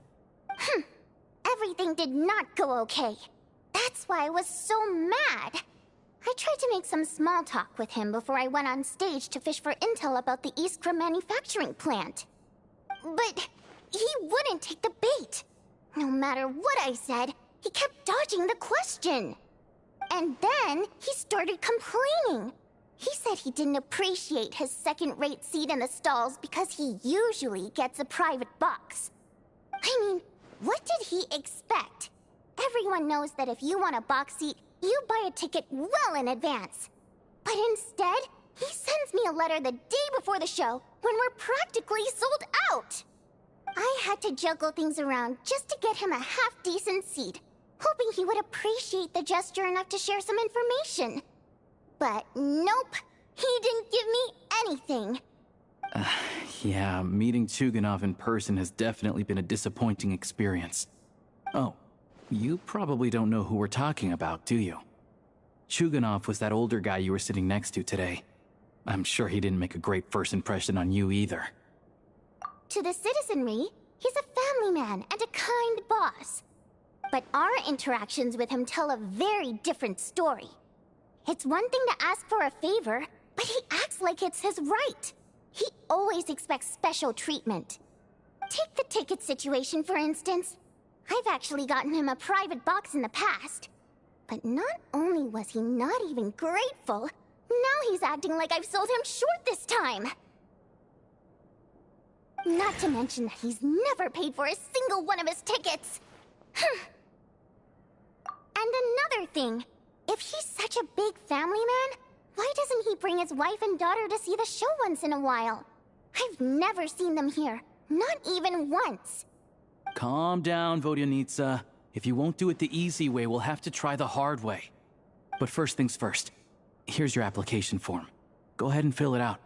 Everything did not go okay. That's why I was so mad. I tried to make some small talk with him before I went on stage to fish for intel about the Iskra manufacturing plant. But he wouldn't take the bait. No matter what I said, he kept dodging the question. And then he started complaining. He said he didn't appreciate his second-rate seat in the stalls because he usually gets a private box. I mean, what did he expect? Everyone knows that if you want a box seat, you buy a ticket well in advance. But instead, he sends me a letter the day before the show when we're practically sold out. I had to juggle things around just to get him a half-decent seat, hoping he would appreciate the gesture enough to share some information. But nope, he didn't give me anything. Yeah, meeting Chuganov in person has definitely been a disappointing experience. Oh, you probably don't know who we're talking about, do you? Chuganov was that older guy you were sitting next to today. I'm sure he didn't make a great first impression on you either. To the citizenry, he's a family man and a kind boss. But our interactions with him tell a very different story. It's one thing to ask for a favor, but he acts like it's his right. He always expects special treatment. Take the ticket situation, for instance. I've actually gotten him a private box in the past. But not only was he not even grateful, now he's acting like I've sold him short this time. Not to mention that he's never paid for a single one of his tickets. And another thing, if he's such a big family man, why doesn't he bring his wife and daughter to see the show once in a while? I've never seen them here, not even once. Calm down, Vodyanitsa. If you won't do it the easy way, we'll have to try the hard way. But first things first. Here's your application form. Go ahead and fill it out.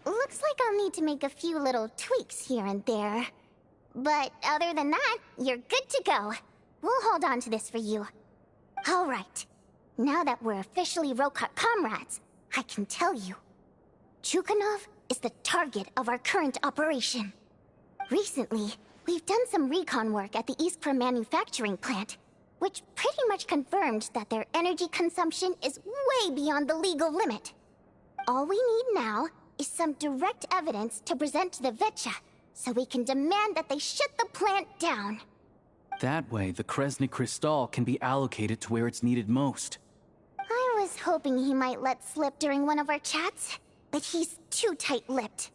Looks like I'll need to make a few little tweaks here and there. But other than that, you're good to go. We'll hold on to this for you. Alright. Now that we're officially Rokart comrades, I can tell you. Chukhanov is the target of our current operation. Recently, we've done some recon work at the Iskra manufacturing plant, which pretty much confirmed that their energy consumption is way beyond the legal limit. All we need now is some direct evidence to present to the Vetcha, so we can demand that they shut the plant down. That way, the Kresnik Crystal can be allocated to where it's needed most. I was hoping he might let slip during one of our chats, but he's too tight-lipped.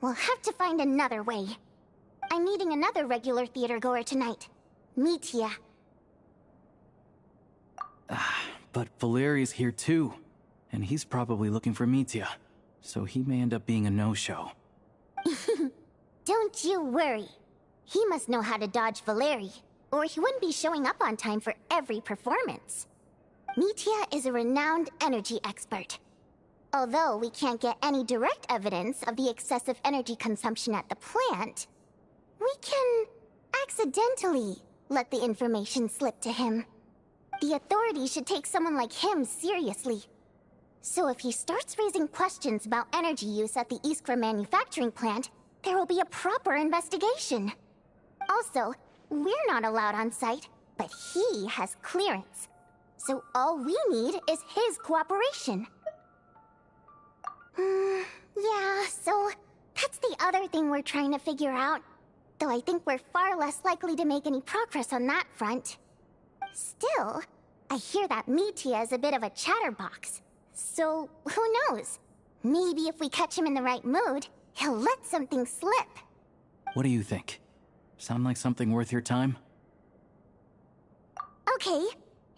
We'll have to find another way. I'm meeting another regular theater-goer tonight, Mitya. But Valeri's here too, and he's probably looking for Mitya, so he may end up being a no-show. Don't you worry. He must know how to dodge Valeri, or he wouldn't be showing up on time for every performance. Mitya is a renowned energy expert. Although we can't get any direct evidence of the excessive energy consumption at the plant, we can accidentally let the information slip to him. The authorities should take someone like him seriously. So if he starts raising questions about energy use at the Iskra manufacturing plant, there will be a proper investigation. Also, we're not allowed on site, but he has clearance. So all we need is his cooperation. Yeah, so that's the other thing we're trying to figure out. Though I think we're far less likely to make any progress on that front. Still, I hear that Mitya is a bit of a chatterbox. So, who knows? Maybe if we catch him in the right mood, he'll let something slip. What do you think? Sound like something worth your time? Okay,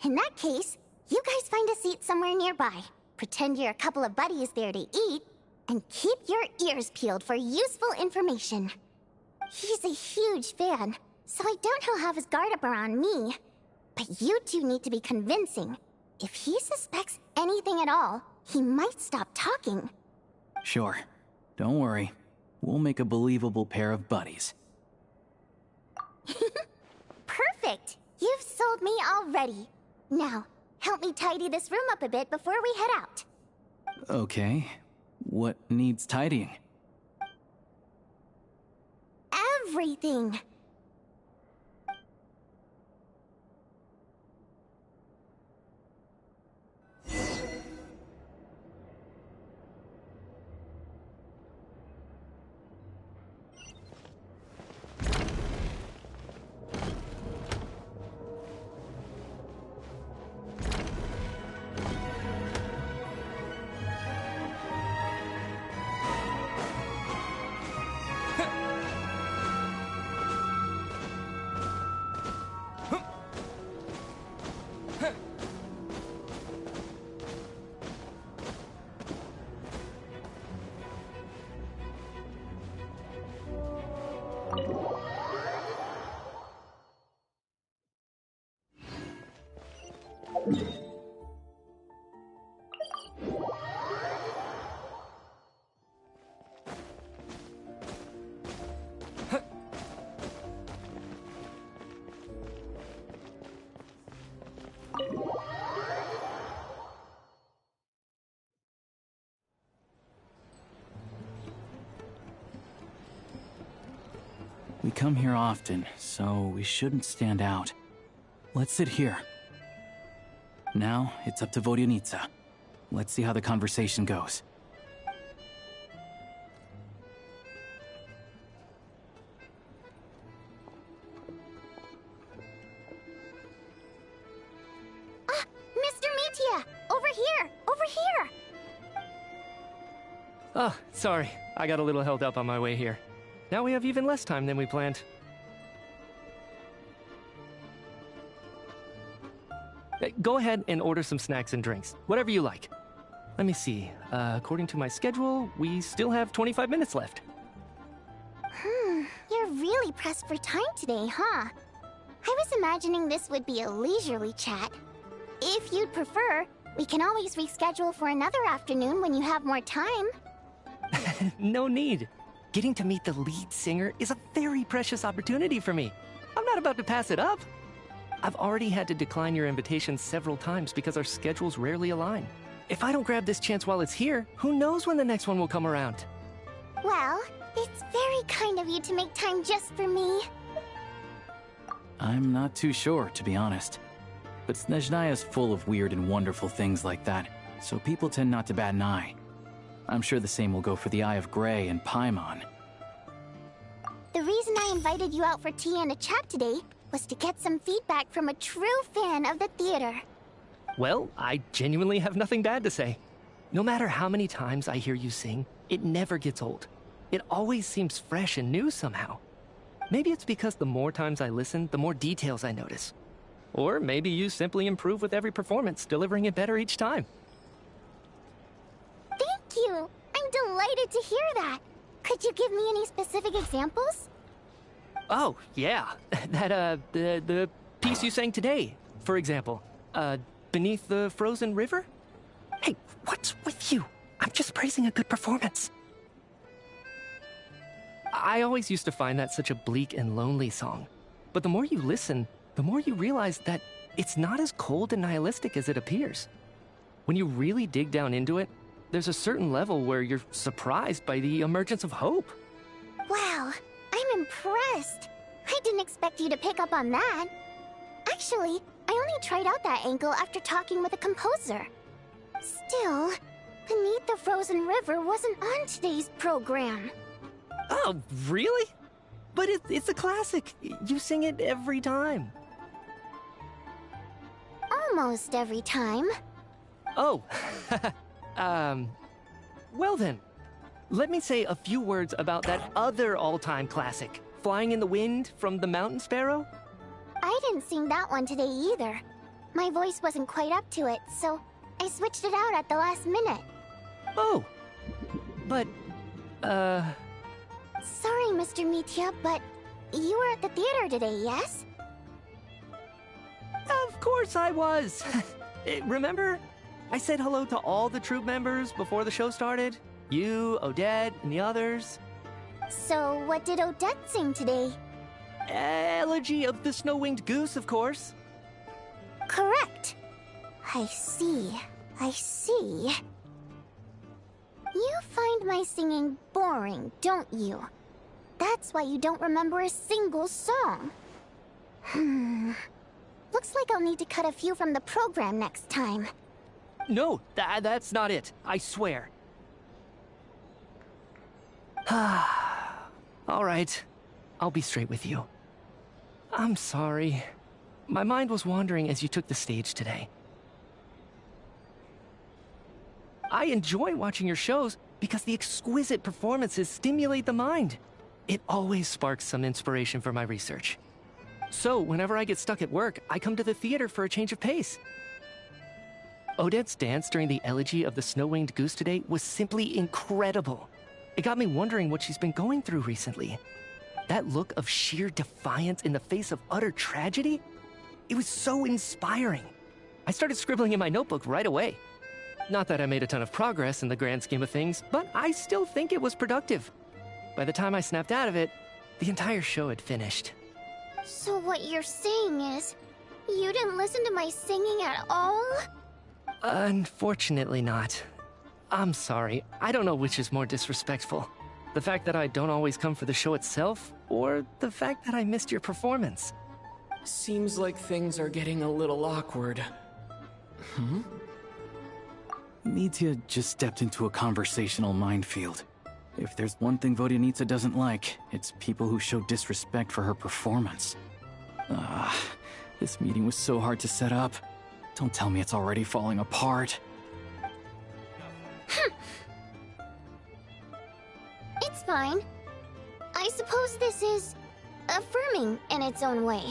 in that case, you guys find a seat somewhere nearby. Pretend you're a couple of buddies there to eat, and keep your ears peeled for useful information. He's a huge fan, so I doubt he'll have his guard up around me. But you two need to be convincing. If he suspects anything at all, he might stop talking. Sure. Don't worry. We'll make a believable pair of buddies. Perfect! You've sold me already. Now, help me tidy this room up a bit before we head out. Okay. What needs tidying? Everything! We come here often, so we shouldn't stand out. Let's sit here. Now, it's up to Vodyanitsa. Let's see how the conversation goes. Mr. Mitya! Over here! Over here! Oh, sorry. I got a little held up on my way here. Now we have even less time than we planned. Go ahead and order some snacks and drinks. Whatever you like. Let me see. According to my schedule, we still have 25 minutes left. You're really pressed for time today, huh? I was imagining this would be a leisurely chat. If you'd prefer, we can always reschedule for another afternoon when you have more time. No need. Getting to meet the lead singer is a very precious opportunity for me. I'm not about to pass it up. I've already had to decline your invitation several times because our schedules rarely align. If I don't grab this chance while it's here, who knows when the next one will come around? Well, it's very kind of you to make time just for me. I'm not too sure, to be honest. But Snezhnaya's full of weird and wonderful things like that, so people tend not to bat an eye. I'm sure the same will go for the Eye of Grey and Paimon. The reason I invited you out for tea and a chat today was to get some feedback from a true fan of the theater. Well, I genuinely have nothing bad to say. No matter how many times I hear you sing, it never gets old. It always seems fresh and new somehow. Maybe it's because the more times I listen, the more details I notice. Or maybe you simply improve with every performance, delivering it better each time. Thank you! I'm delighted to hear that! Could you give me any specific examples? Oh, yeah. The piece you sang today, for example. Beneath the Frozen River? Hey, what's with you? I'm just praising a good performance. I always used to find that such a bleak and lonely song. But the more you listen, the more you realize that it's not as cold and nihilistic as it appears. When you really dig down into it, there's a certain level where you're surprised by the emergence of hope. Wow, I'm impressed. I didn't expect you to pick up on that. I Actually, I only tried out that ankle after talking with a composer. Still, Beneath the Frozen River wasn't on today's program. Oh, really? But it's a classic. You sing it every time. Almost every time. Oh. Well then, let me say a few words about that other all-time classic, Flying in the Wind from the Mountain Sparrow. I didn't sing that one today either. My voice wasn't quite up to it, so I switched it out at the last minute. Oh. But, Sorry, Mr. Mitya, but you were at the theater today, yes? Of course I was. Remember? I said hello to all the troupe members before the show started. You, Odette, and the others. So, what did Odette sing today? Elegy of the Snow-Winged Goose, of course. Correct. I see. I see. You find my singing boring, don't you? That's why you don't remember a single song. Looks like I'll need to cut a few from the program next time. No, that's not it. I swear. All right. I'll be straight with you. I'm sorry. My mind was wandering as you took the stage today. I enjoy watching your shows because the exquisite performances stimulate the mind. It always sparks some inspiration for my research. So, whenever I get stuck at work, I come to the theater for a change of pace. Odette's dance during the Elegy of the Snow-Winged Goose today was simply incredible. It got me wondering what she's been going through recently. That look of sheer defiance in the face of utter tragedy? It was so inspiring. I started scribbling in my notebook right away. Not that I made a ton of progress in the grand scheme of things, but I still think it was productive. By the time I snapped out of it, the entire show had finished. So what you're saying is, you didn't listen to my singing at all? Unfortunately not. I'm sorry. I don't know which is more disrespectful. The fact that I don't always come for the show itself, or the fact that I missed your performance. Seems like things are getting a little awkward. Mitya just stepped into a conversational minefield. If there's one thing Vodyanitsa doesn't like, it's people who show disrespect for her performance. This meeting was so hard to set up. Don't tell me it's already falling apart. It's fine. I suppose this is affirming in its own way.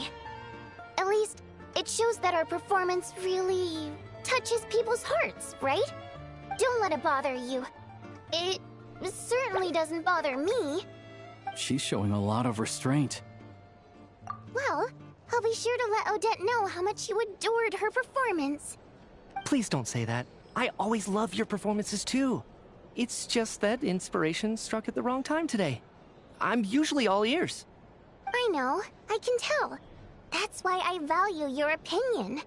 At least, it shows that our performance really touches people's hearts, right? Don't let it bother you. It certainly doesn't bother me. She's showing a lot of restraint. Well, I'll be sure to let Odette know how much you adored her performance. Please don't say that. I always love your performances too. It's just that inspiration struck at the wrong time today. I'm usually all ears. I know, I can tell. That's why I value your opinion.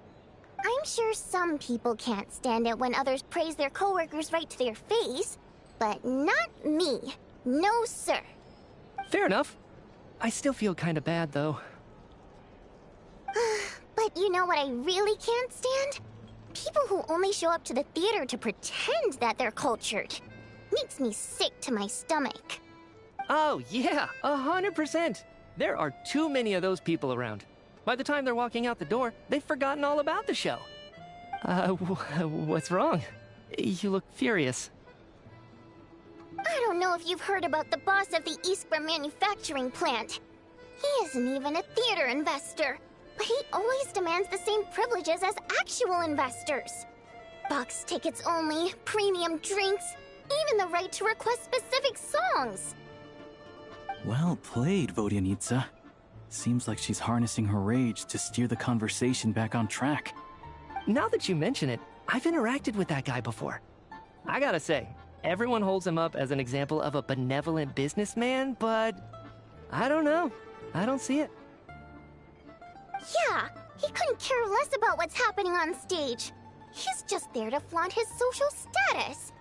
I'm sure some people can't stand it when others praise their coworkers right to their face, but not me. No, sir. Fair enough. I still feel kinda bad, though. But you know what I really can't stand? People who only show up to the theater to pretend that they're cultured. Makes me sick to my stomach. Oh, yeah, 100%. There are too many of those people around. By the time they're walking out the door, they've forgotten all about the show. What's wrong? You look furious. I don't know if you've heard about the boss of the Iskra manufacturing plant. He isn't even a theater investor, but he always demands the same privileges as actual investors. Box tickets only, premium drinks, even the right to request specific songs. Well played, Vodyanitsa. Seems like she's harnessing her rage to steer the conversation back on track. Now that you mention it, I've interacted with that guy before. I gotta say, everyone holds him up as an example of a benevolent businessman, but I don't know. I don't see it. Yeah, he couldn't care less about what's happening on stage. He's just there to flaunt his social status.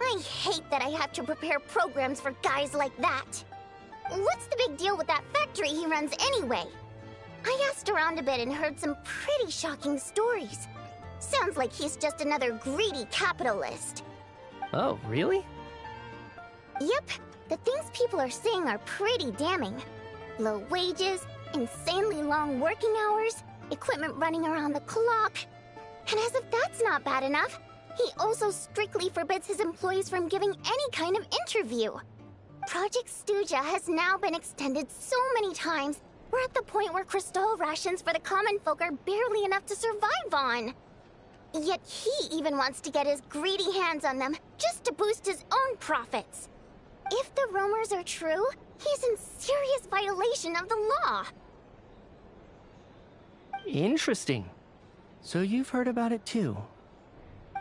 I hate that I have to prepare programs for guys like that. What's the big deal with that factory he runs anyway? I asked around a bit and heard some pretty shocking stories. Sounds like he's just another greedy capitalist. Oh, really? Yep, the things people are saying are pretty damning. Low wages, insanely long working hours, equipment running around the clock. And as if that's not bad enough, he also strictly forbids his employees from giving any kind of interview. Project Stuja has now been extended so many times, we're at the point where crystal rations for the common folk are barely enough to survive on. Yet he even wants to get his greedy hands on them, just to boost his own profits. If the rumors are true, he's in serious violation of the law. Interesting. So you've heard about it too?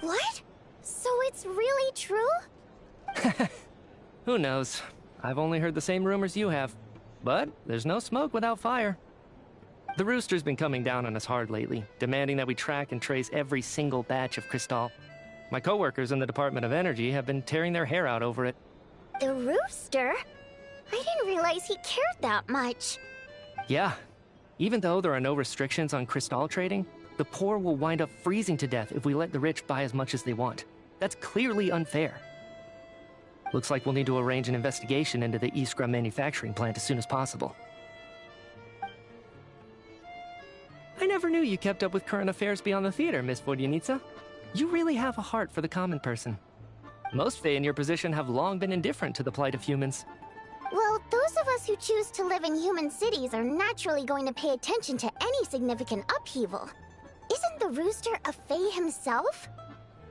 What? So it's really true? Who knows? I've only heard the same rumors you have. But there's no smoke without fire. The Rooster's been coming down on us hard lately, demanding that we track and trace every single batch of Crystal. My coworkers in the Department of Energy have been tearing their hair out over it. The Rooster? I didn't realize he cared that much. Yeah. Even though there are no restrictions on Crystal trading, the poor will wind up freezing to death if we let the rich buy as much as they want. That's clearly unfair. Looks like we'll need to arrange an investigation into the Iskra manufacturing plant as soon as possible. I never knew you kept up with current affairs beyond the theater, Miss Vodyanica. You really have a heart for the common person. Most Fae in your position have long been indifferent to the plight of humans. Well, those of us who choose to live in human cities are naturally going to pay attention to any significant upheaval. Isn't the Rooster a Fae himself?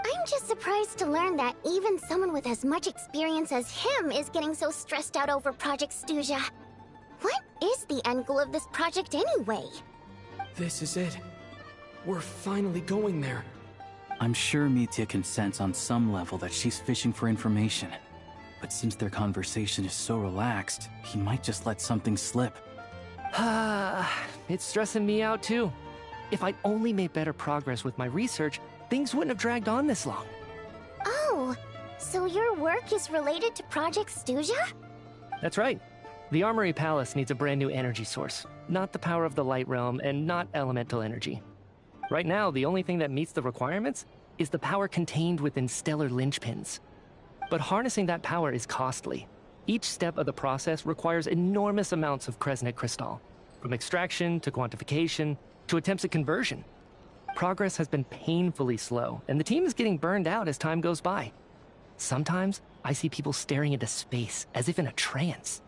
I'm just surprised to learn that even someone with as much experience as him is getting so stressed out over Project Stuja. What is the end goal of this project anyway? This is it. We're finally going there. I'm sure Mitya can sense on some level that she's fishing for information. But since their conversation is so relaxed, he might just let something slip. It's stressing me out too. If I'd only made better progress with my research, things wouldn't have dragged on this long. Oh, so your work is related to Project Stuja? That's right. The Armory Palace needs a brand new energy source. Not the power of the Light Realm, and not elemental energy. Right now, the only thing that meets the requirements is the power contained within stellar linchpins. But harnessing that power is costly. Each step of the process requires enormous amounts of Kresnik crystal, from extraction to quantification to attempts at conversion. Progress has been painfully slow, and the team is getting burned out as time goes by. Sometimes, I see people staring into space, as if in a trance.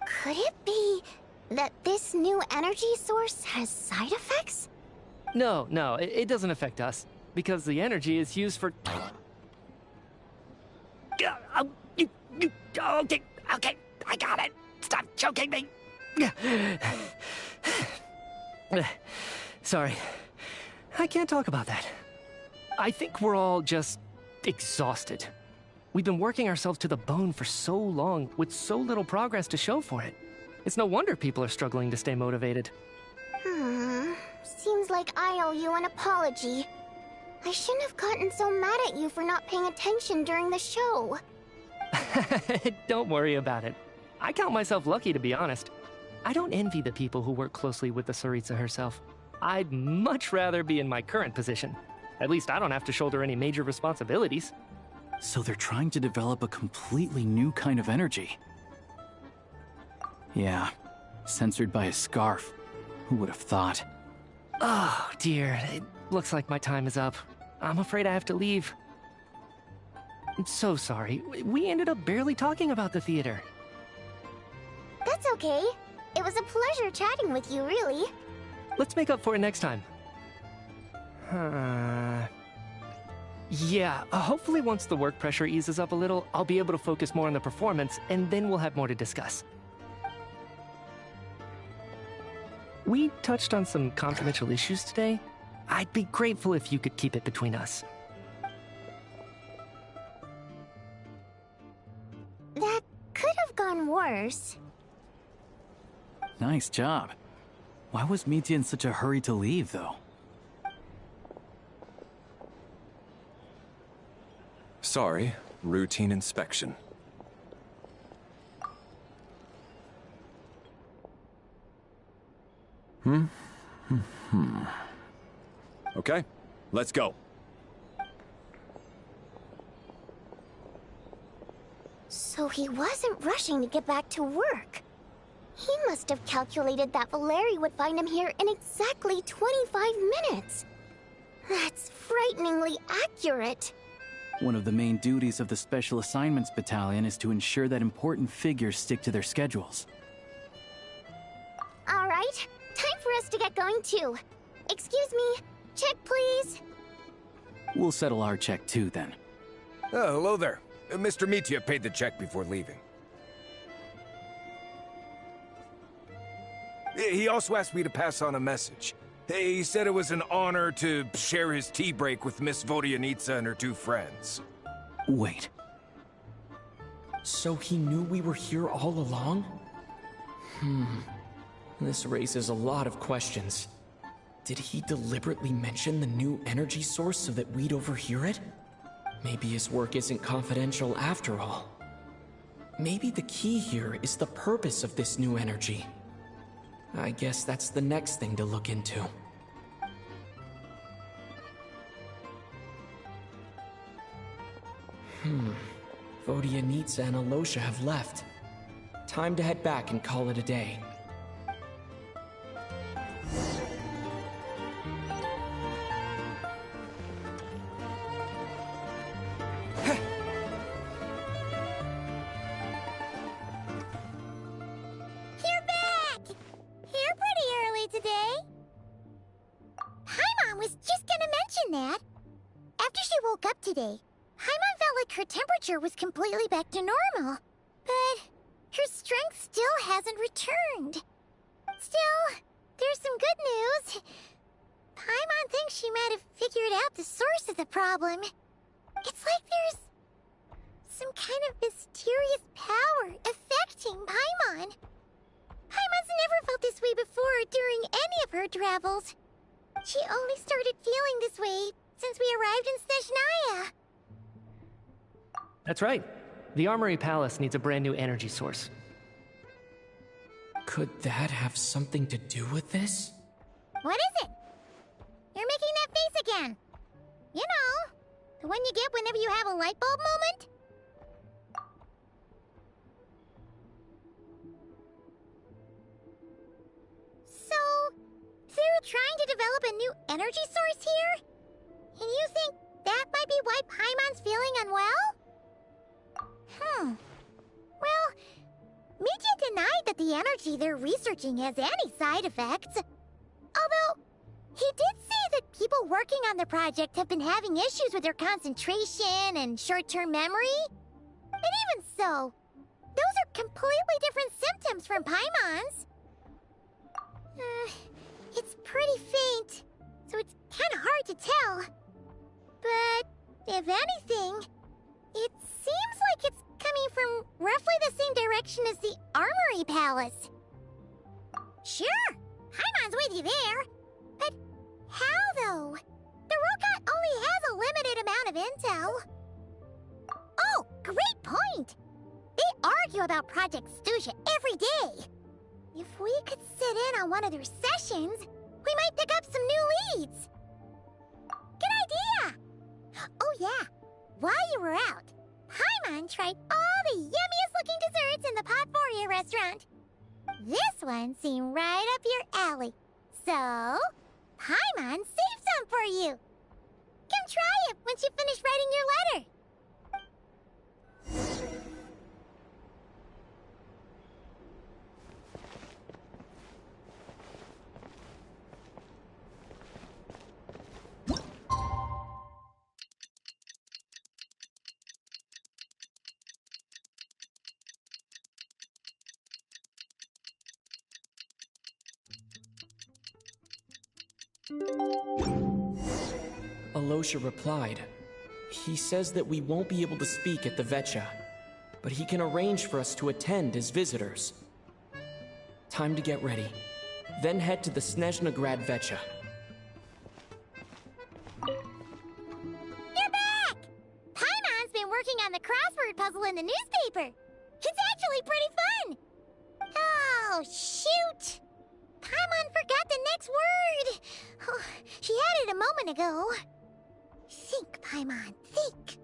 Could it be that this new energy source has side effects? No, it doesn't affect us, because the energy is used for... Okay, I got it. Stop choking me. Sorry, I can't talk about that. I think we're all just exhausted. We've been working ourselves to the bone for so long, with so little progress to show for it. It's no wonder people are struggling to stay motivated. Seems like I owe you an apology. I shouldn't have gotten so mad at you for not paying attention during the show. Don't worry about it. I count myself lucky, to be honest. I don't envy the people who work closely with the Tsaritsa herself. I'd much rather be in my current position. At least I don't have to shoulder any major responsibilities. So they're trying to develop a completely new kind of energy. Yeah, censored by a scarf. Who would have thought? Oh, dear. It looks like my time is up. I'm afraid I have to leave. I'm so sorry. We ended up barely talking about the theater. That's okay. It was a pleasure chatting with you, really. Let's make up for it next time. Yeah, hopefully once the work pressure eases up a little, I'll be able to focus more on the performance, and then we'll have more to discuss. We touched on some confidential issues today. I'd be grateful if you could keep it between us. That could have gone worse. Nice job. Why was Mitya in such a hurry to leave, though? Sorry, routine inspection. Okay, let's go. So he wasn't rushing to get back to work. He must have calculated that Valeri would find him here in exactly 25 minutes. That's frighteningly accurate. One of the main duties of the Special Assignments Battalion is to ensure that important figures stick to their schedules. All right, time for us to get going too. Excuse me, check please. We'll settle our check too, then. Oh, hello there. Mr. Mitya paid the check before leaving. He also asked me to pass on a message. He said it was an honor to share his tea break with Miss Vodyanitsa and her two friends. Wait. So he knew we were here all along? This raises a lot of questions. Did he deliberately mention the new energy source so that we'd overhear it? Maybe his work isn't confidential after all. Maybe the key here is the purpose of this new energy. I guess that's the next thing to look into. Vodyanitsa and Alosha have left. Time to head back and call it a day. You're back! Here pretty early today. Paimon was just gonna mention that. After she woke up today, Paimon felt like her temperature was completely back to normal. But her strength still hasn't returned. Still, there's some good news. Paimon thinks she might have figured out the source of the problem. It's like there's some kind of mysterious power affecting Paimon. Paimon's never felt this way before during any of her travels. She only started feeling this way since we arrived in Snezhnaya. That's right. The Armory Palace needs a brand new energy source. Could that have something to do with this? What is it? You're making that face again. You know, the one you get whenever you have a light bulb moment? So, they're trying to develop a new energy source here? And you think that might be why Paimon's feeling unwell? Well, Mitya denied that the energy they're researching has any side effects. Although, he did say that people working on the project have been having issues with their concentration and short-term memory. And even so, those are completely different symptoms from Paimon's. It's pretty faint, so it's kind of hard to tell. But, if anything, it seems like it's coming from roughly the same direction as the Armory Palace. Sure, Paimon's with you there. But how, though? The Rokat only has a limited amount of intel. Oh, great point! They argue about Project Stuja every day. If we could sit in on one of their sessions, we might pick up some new leads. Good idea! Oh yeah, while you were out, Paimon tried all the yummiest looking desserts in the Potforia restaurant. This one seemed right up your alley. So, Paimon saved some for you. Come try it once you finish writing your letter. Alosha replied. He says that we won't be able to speak at the Vetcha, but he can arrange for us to attend as visitors. Time to get ready. Then head to the Snezhnagrad Vetcha. You're back! Paimon's been working on the crossword puzzle in the newspaper. It's actually pretty fun. Oh, shoot! Paimon forgot the moment ago. Think, Paimon, think.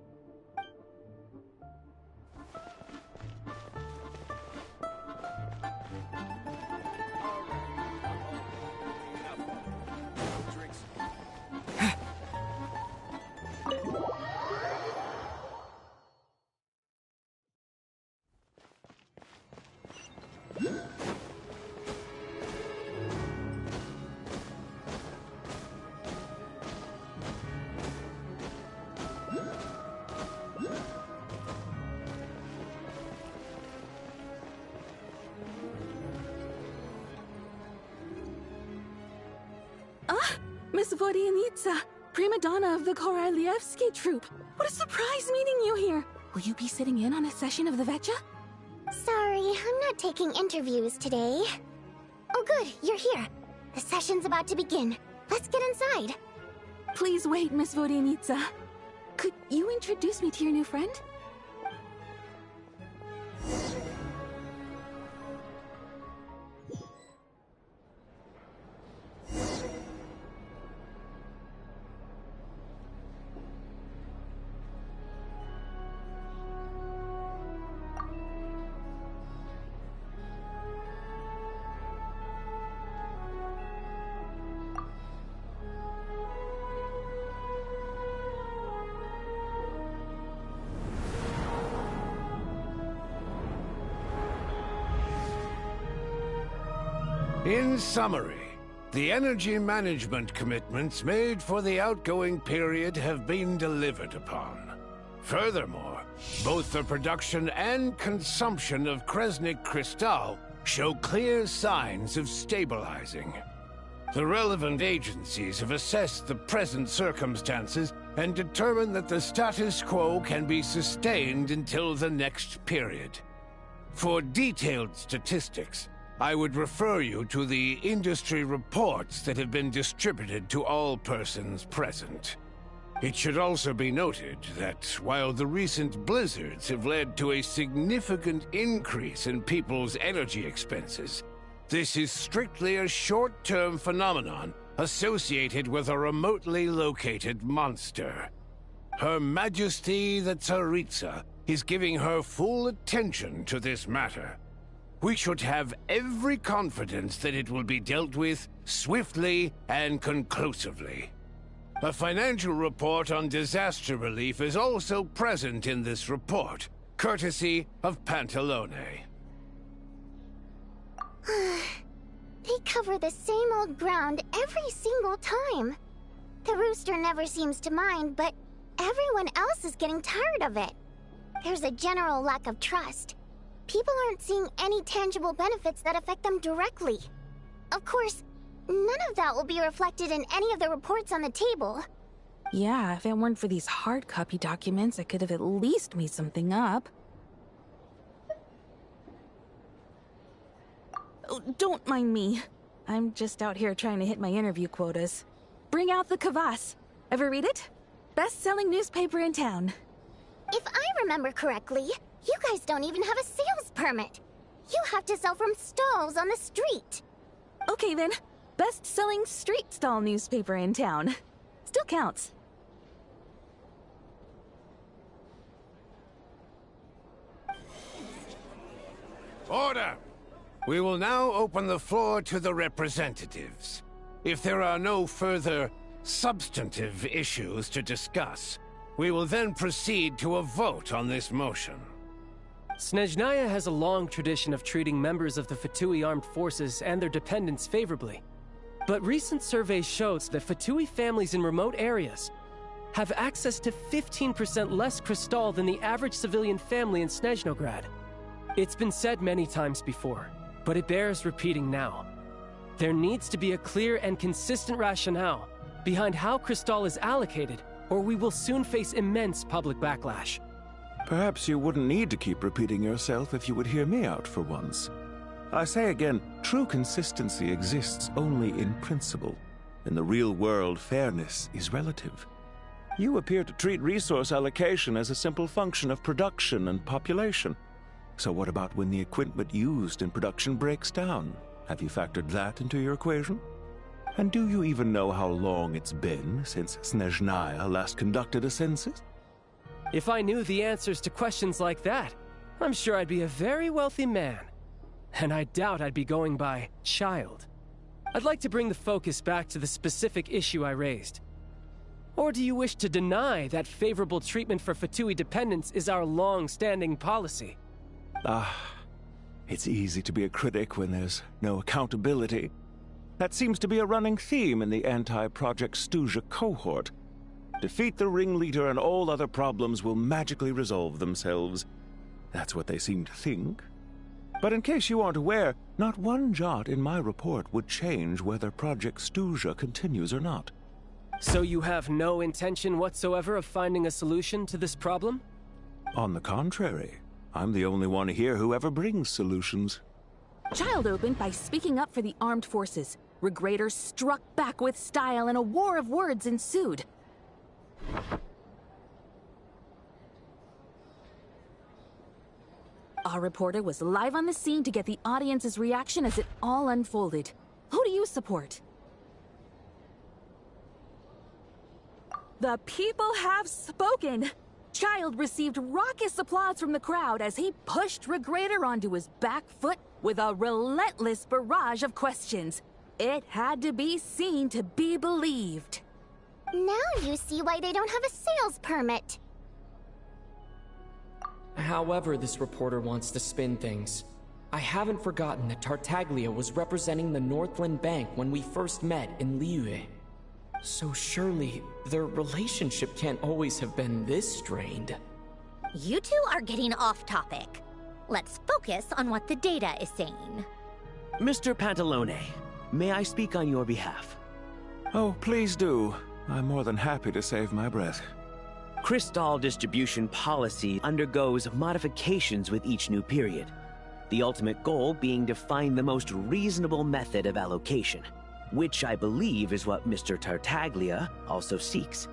Miss Vodyanitsa, prima donna of the Korolievsky troupe. What a surprise meeting you here. Will you be sitting in on a session of the Vetcha? Sorry, I'm not taking interviews today. Oh good, you're here. The session's about to begin. Let's get inside. Please wait, Miss Vodyanitsa. Could you introduce me to your new friend? In summary, the energy management commitments made for the outgoing period have been delivered upon. Furthermore, both the production and consumption of Kresnik Crystal show clear signs of stabilizing. The relevant agencies have assessed the present circumstances and determined that the status quo can be sustained until the next period. For detailed statistics, I would refer you to the industry reports that have been distributed to all persons present. It should also be noted that while the recent blizzards have led to a significant increase in people's energy expenses, this is strictly a short-term phenomenon associated with a remotely located monster. Her Majesty the Tsaritsa is giving her full attention to this matter. We should have every confidence that it will be dealt with swiftly and conclusively. A financial report on disaster relief is also present in this report, courtesy of Pantalone. They cover the same old ground every single time. The rooster never seems to mind, but everyone else is getting tired of it. There's a general lack of trust. People aren't seeing any tangible benefits that affect them directly. Of course, none of that will be reflected in any of the reports on the table. Yeah, if it weren't for these hard copy documents, I could have at least made something up. Oh, don't mind me. I'm just out here trying to hit my interview quotas. Bring out the kvass. Ever read it? Best-selling newspaper in town. If I remember correctly, you guys don't even have a sales permit. You have to sell from stalls on the street. Okay then, best-selling street stall newspaper in town. Still counts. Order! We will now open the floor to the representatives. If there are no further substantive issues to discuss, we will then proceed to a vote on this motion. Snezhnaya has a long tradition of treating members of the Fatui armed forces and their dependents favorably. But recent surveys shows that Fatui families in remote areas have access to 15% less crystal than the average civilian family in Snezhnograd. It's been said many times before, but it bears repeating now. There needs to be a clear and consistent rationale behind how crystal is allocated, or we will soon face immense public backlash. Perhaps you wouldn't need to keep repeating yourself if you would hear me out for once. I say again, true consistency exists only in principle. In the real world, fairness is relative. You appear to treat resource allocation as a simple function of production and population. So what about when the equipment used in production breaks down? Have you factored that into your equation? And do you even know how long it's been since Snezhnaya last conducted a census? If I knew the answers to questions like that, I'm sure I'd be a very wealthy man. And I doubt I'd be going by child. I'd like to bring the focus back to the specific issue I raised. Or do you wish to deny that favorable treatment for Fatui dependents is our long-standing policy? It's easy to be a critic when there's no accountability. That seems to be a running theme in the anti-Project Stuja cohort. Defeat the ringleader and all other problems will magically resolve themselves. That's what they seem to think. But in case you aren't aware, not one jot in my report would change whether Project Stuja continues or not. So you have no intention whatsoever of finding a solution to this problem? On the contrary, I'm the only one here who ever brings solutions. Child opened by speaking up for the armed forces. Regrator struck back with style and a war of words ensued. Our reporter was live on the scene to get the audience's reaction as it all unfolded. Who do you support? The people have spoken! Child received raucous applause from the crowd as he pushed Regrator onto his back foot with a relentless barrage of questions. It had to be seen to be believed. Now you see why they don't have a sales permit. However this reporter wants to spin things, I haven't forgotten that Tartaglia was representing the Northland Bank when we first met in Liyue. So surely, their relationship can't always have been this strained. You two are getting off topic. Let's focus on what the data is saying. Mr. Pantalone, may I speak on your behalf? Oh, please do. I'm more than happy to save my breath. Crystal distribution policy undergoes modifications with each new period. The ultimate goal being to find the most reasonable method of allocation, which I believe is what Mr. Tartaglia also seeks.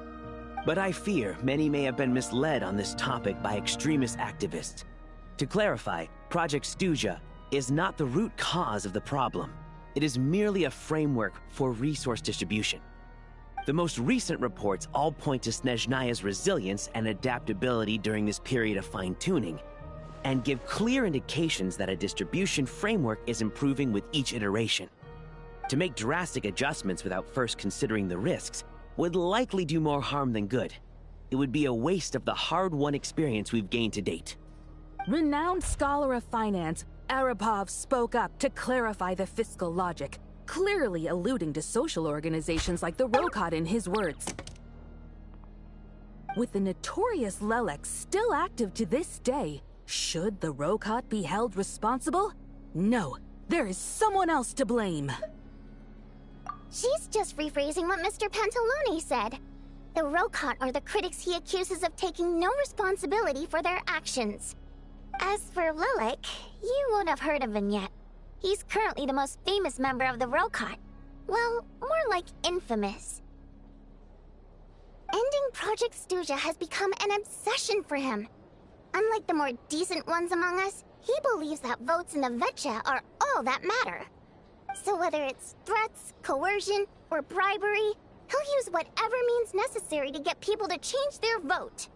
But I fear many may have been misled on this topic by extremist activists. To clarify, Project Stuja is not the root cause of the problem. It is merely a framework for resource distribution. The most recent reports all point to Snezhnaya's resilience and adaptability during this period of fine-tuning, and give clear indications that a distribution framework is improving with each iteration. To make drastic adjustments without first considering the risks would likely do more harm than good. It would be a waste of the hard-won experience we've gained to date. Renowned scholar of finance, Arapov spoke up to clarify the fiscal logic, clearly alluding to social organizations like the Rokot in his words. With the notorious Lelek still active to this day, should the Rokot be held responsible? No, there is someone else to blame. She's just rephrasing what Mr. Pantalone said. The Rokot are the critics he accuses of taking no responsibility for their actions. As for Lilik, you won't have heard of him yet. He's currently the most famous member of the Rokot. Well, more like infamous. Ending Project Stuja has become an obsession for him. Unlike the more decent ones among us, he believes that votes in the Vetcha are all that matter. So whether it's threats, coercion, or bribery, he'll use whatever means necessary to get people to change their vote.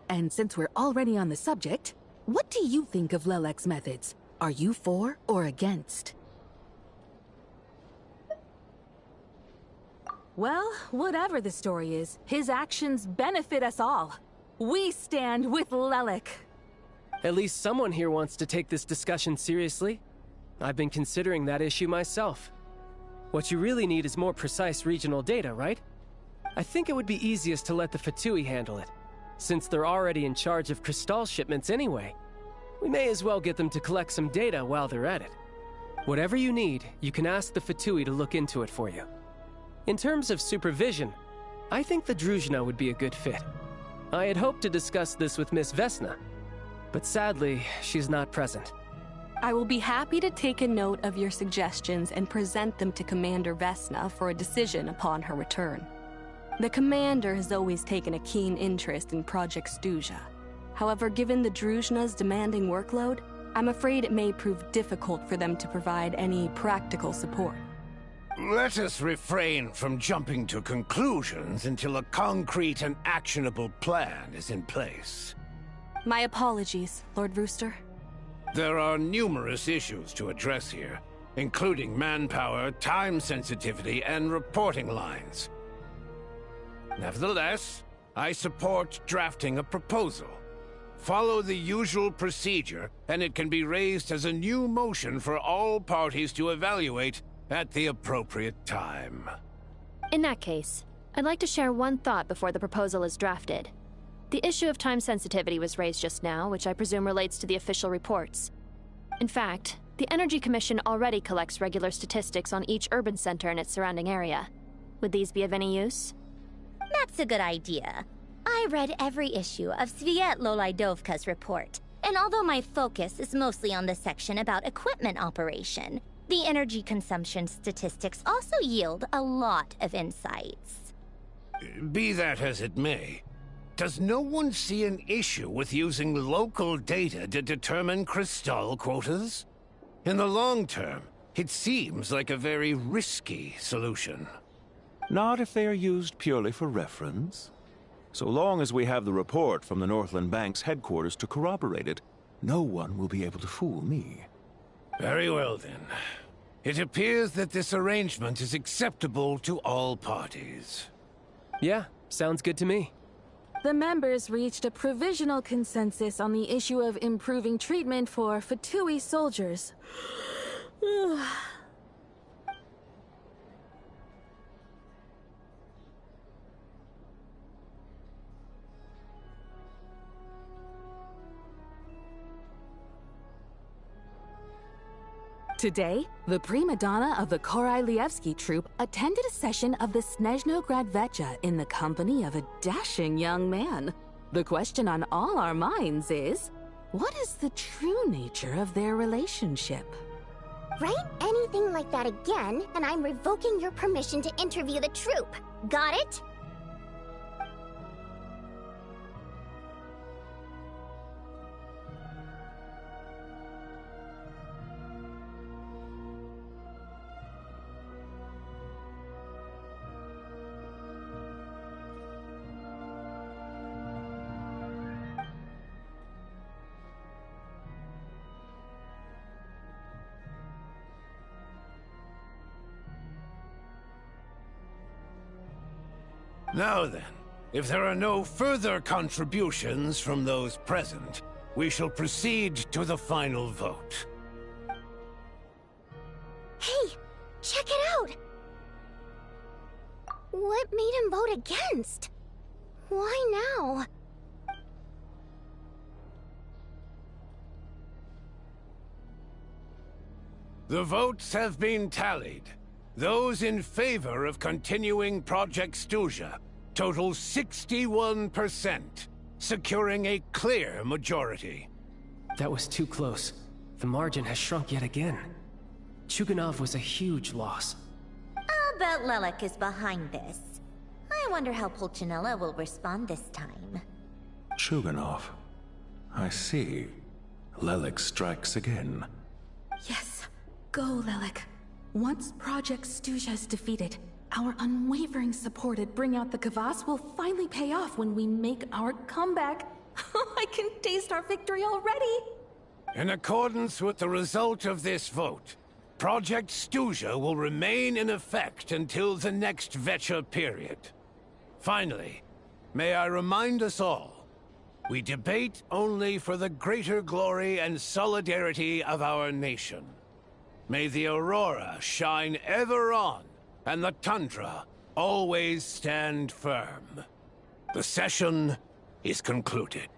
And since we're already on the subject, what do you think of Lelek's methods? Are you for or against? Well, whatever the story is, his actions benefit us all. We stand with Lelek. At least someone here wants to take this discussion seriously. I've been considering that issue myself. What you really need is more precise regional data, right? I think it would be easiest to let the Fatui handle it, since they're already in charge of Crystal shipments anyway. We may as well get them to collect some data while they're at it. Whatever you need, you can ask the Fatui to look into it for you. In terms of supervision, I think the Druzhna would be a good fit. I had hoped to discuss this with Miss Vesna, but sadly, she's not present. I will be happy to take a note of your suggestions and present them to Commander Vesna for a decision upon her return. The Commander has always taken a keen interest in Project Stuja. However, given the Druzhna's demanding workload, I'm afraid it may prove difficult for them to provide any practical support. Let us refrain from jumping to conclusions until a concrete and actionable plan is in place. My apologies, Lord Rooster. There are numerous issues to address here, including manpower, time sensitivity, and reporting lines. Nevertheless, I support drafting a proposal. Follow the usual procedure, and it can be raised as a new motion for all parties to evaluate at the appropriate time. In that case, I'd like to share one thought before the proposal is drafted. The issue of time sensitivity was raised just now, which I presume relates to the official reports. In fact, the Energy Commission already collects regular statistics on each urban center and its surrounding area. Would these be of any use? That's a good idea. I read every issue of Sviet-Lolaidovka's report, and although my focus is mostly on the section about equipment operation, the energy consumption statistics also yield a lot of insights. Be that as it may, does no one see an issue with using local data to determine Crystal quotas? In the long term, it seems like a very risky solution. Not if they are used purely for reference. So long as we have the report from the Northland Bank's headquarters to corroborate it, no one will be able to fool me. Very well, then. It appears that this arrangement is acceptable to all parties. Yeah, sounds good to me. The members reached a provisional consensus on the issue of improving treatment for Fatui soldiers. Today, the prima donna of the Korailievsky troupe attended a session of the Snezhnograd Vecha in the company of a dashing young man. The question on all our minds is, what is the true nature of their relationship? Write anything like that again, and I'm revoking your permission to interview the troupe. Got it? Now then, if there are no further contributions from those present, we shall proceed to the final vote. Hey, check it out! What made him vote against? Why now? The votes have been tallied. Those in favor of continuing Project Stuja total 61%, securing a clear majority. That was too close. The margin has shrunk yet again. Chuganov was a huge loss. I'll bet Lelik is behind this. I wonder how Pulcinella will respond this time. Chuganov. I see. Lelik strikes again. Yes, go Lelik. Once Project Stuja is defeated, our unwavering support at Bring Out the Kvass will finally pay off when we make our comeback. I can taste our victory already! In accordance with the result of this vote, Project Stuja will remain in effect until the next Vecha period. Finally, may I remind us all, we debate only for the greater glory and solidarity of our nation. May the Aurora shine ever on, and the Tundra always stand firm. The session is concluded.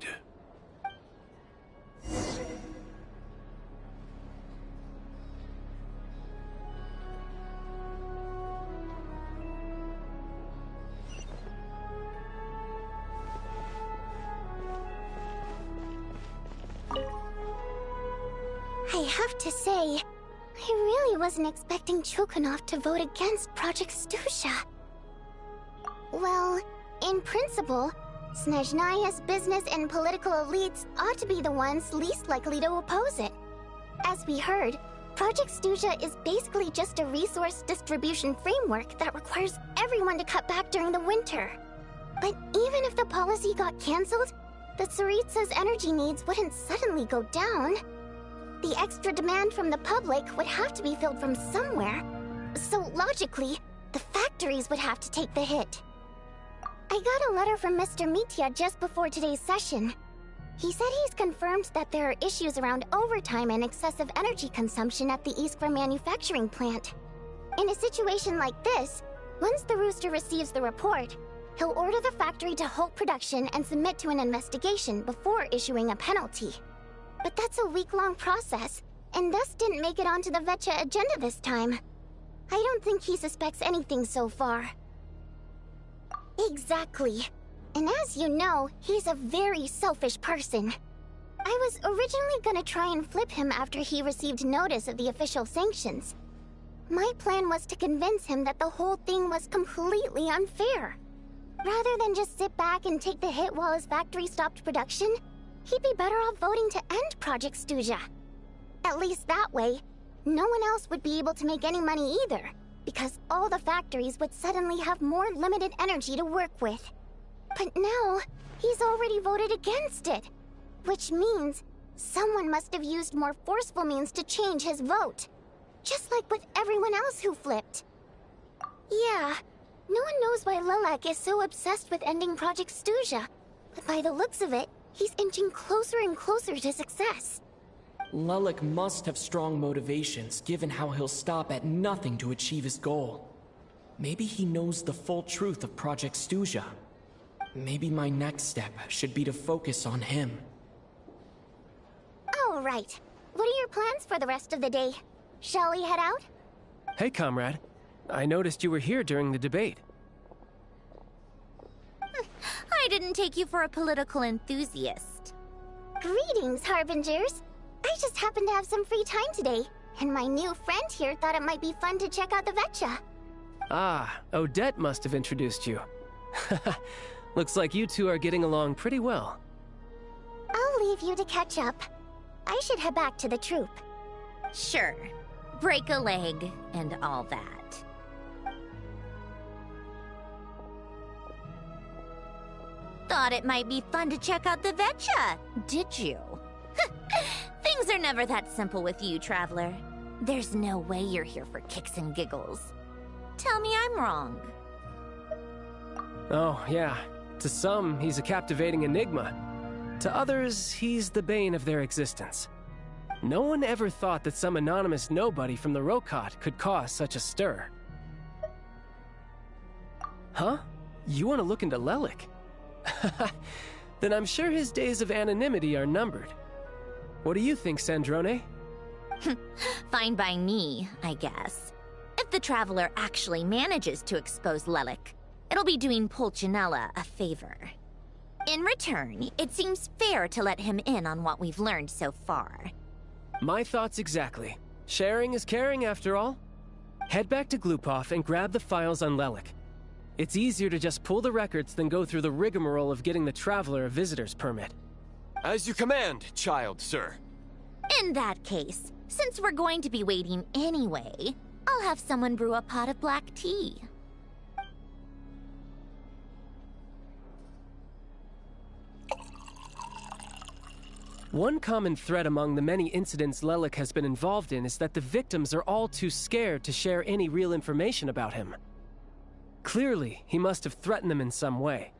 I have to say, I really wasn't expecting Chuganov to vote against Project Stuja. Well, in principle, Snezhnaya's business and political elites ought to be the ones least likely to oppose it. As we heard, Project Stuja is basically just a resource distribution framework that requires everyone to cut back during the winter. But even if the policy got cancelled, the Tsaritsa's energy needs wouldn't suddenly go down. The extra demand from the public would have to be filled from somewhere. So logically, the factories would have to take the hit. I got a letter from Mr. Mitya just before today's session. He said he's confirmed that there are issues around overtime and excessive energy consumption at the Iskra manufacturing plant. In a situation like this, once the Rooster receives the report, he'll order the factory to halt production and submit to an investigation before issuing a penalty. But that's a week-long process, and thus didn't make it onto the Vetcha agenda this time. I don't think he suspects anything so far. Exactly. And as you know, he's a very selfish person. I was originally gonna try and flip him after he received notice of the official sanctions. My plan was to convince him that the whole thing was completely unfair. Rather than just sit back and take the hit while his factory stopped production, he'd be better off voting to end Project Stuja. At least that way, no one else would be able to make any money either, because all the factories would suddenly have more limited energy to work with. But now, he's already voted against it, which means someone must have used more forceful means to change his vote, just like with everyone else who flipped. Yeah, no one knows why Lilac is so obsessed with ending Project Stuja, but by the looks of it, he's inching closer and closer to success. Lilac must have strong motivations, given how he'll stop at nothing to achieve his goal. Maybe he knows the full truth of Project Stuja. Maybe my next step should be to focus on him. All right. What are your plans for the rest of the day? Shall we head out? Hey, comrade. I noticed you were here during the debate. I didn't take you for a political enthusiast. Greetings, Harbingers. I just happened to have some free time today, and my new friend here thought it might be fun to check out the Vetcha. Ah, Odette must have introduced you. Looks like you two are getting along pretty well. I'll leave you to catch up. I should head back to the troop. Sure. Break a leg and all that. Thought it might be fun to check out the Vetcha, did you? Things are never that simple with you, Traveler. There's no way you're here for kicks and giggles. Tell me I'm wrong. Oh, yeah. To some, he's a captivating enigma. To others, he's the bane of their existence. No one ever thought that some anonymous nobody from the Rokot could cause such a stir. Huh? You want to look into Lelik? Then I'm sure his days of anonymity are numbered. What do you think, Sandrone? Fine by me, I guess. If the Traveler actually manages to expose Lelik, it'll be doing Pulcinella a favor. In return, it seems fair to let him in on what we've learned so far. My thoughts exactly. Sharing is caring, after all. Head back to Glupov and grab the files on Lelik. It's easier to just pull the records than go through the rigmarole of getting the Traveler a visitor's permit. As you command, child, sir. In that case, since we're going to be waiting anyway, I'll have someone brew a pot of black tea. One common thread among the many incidents Lelik has been involved in is that the victims are all too scared to share any real information about him. Clearly, he must have threatened them in some way.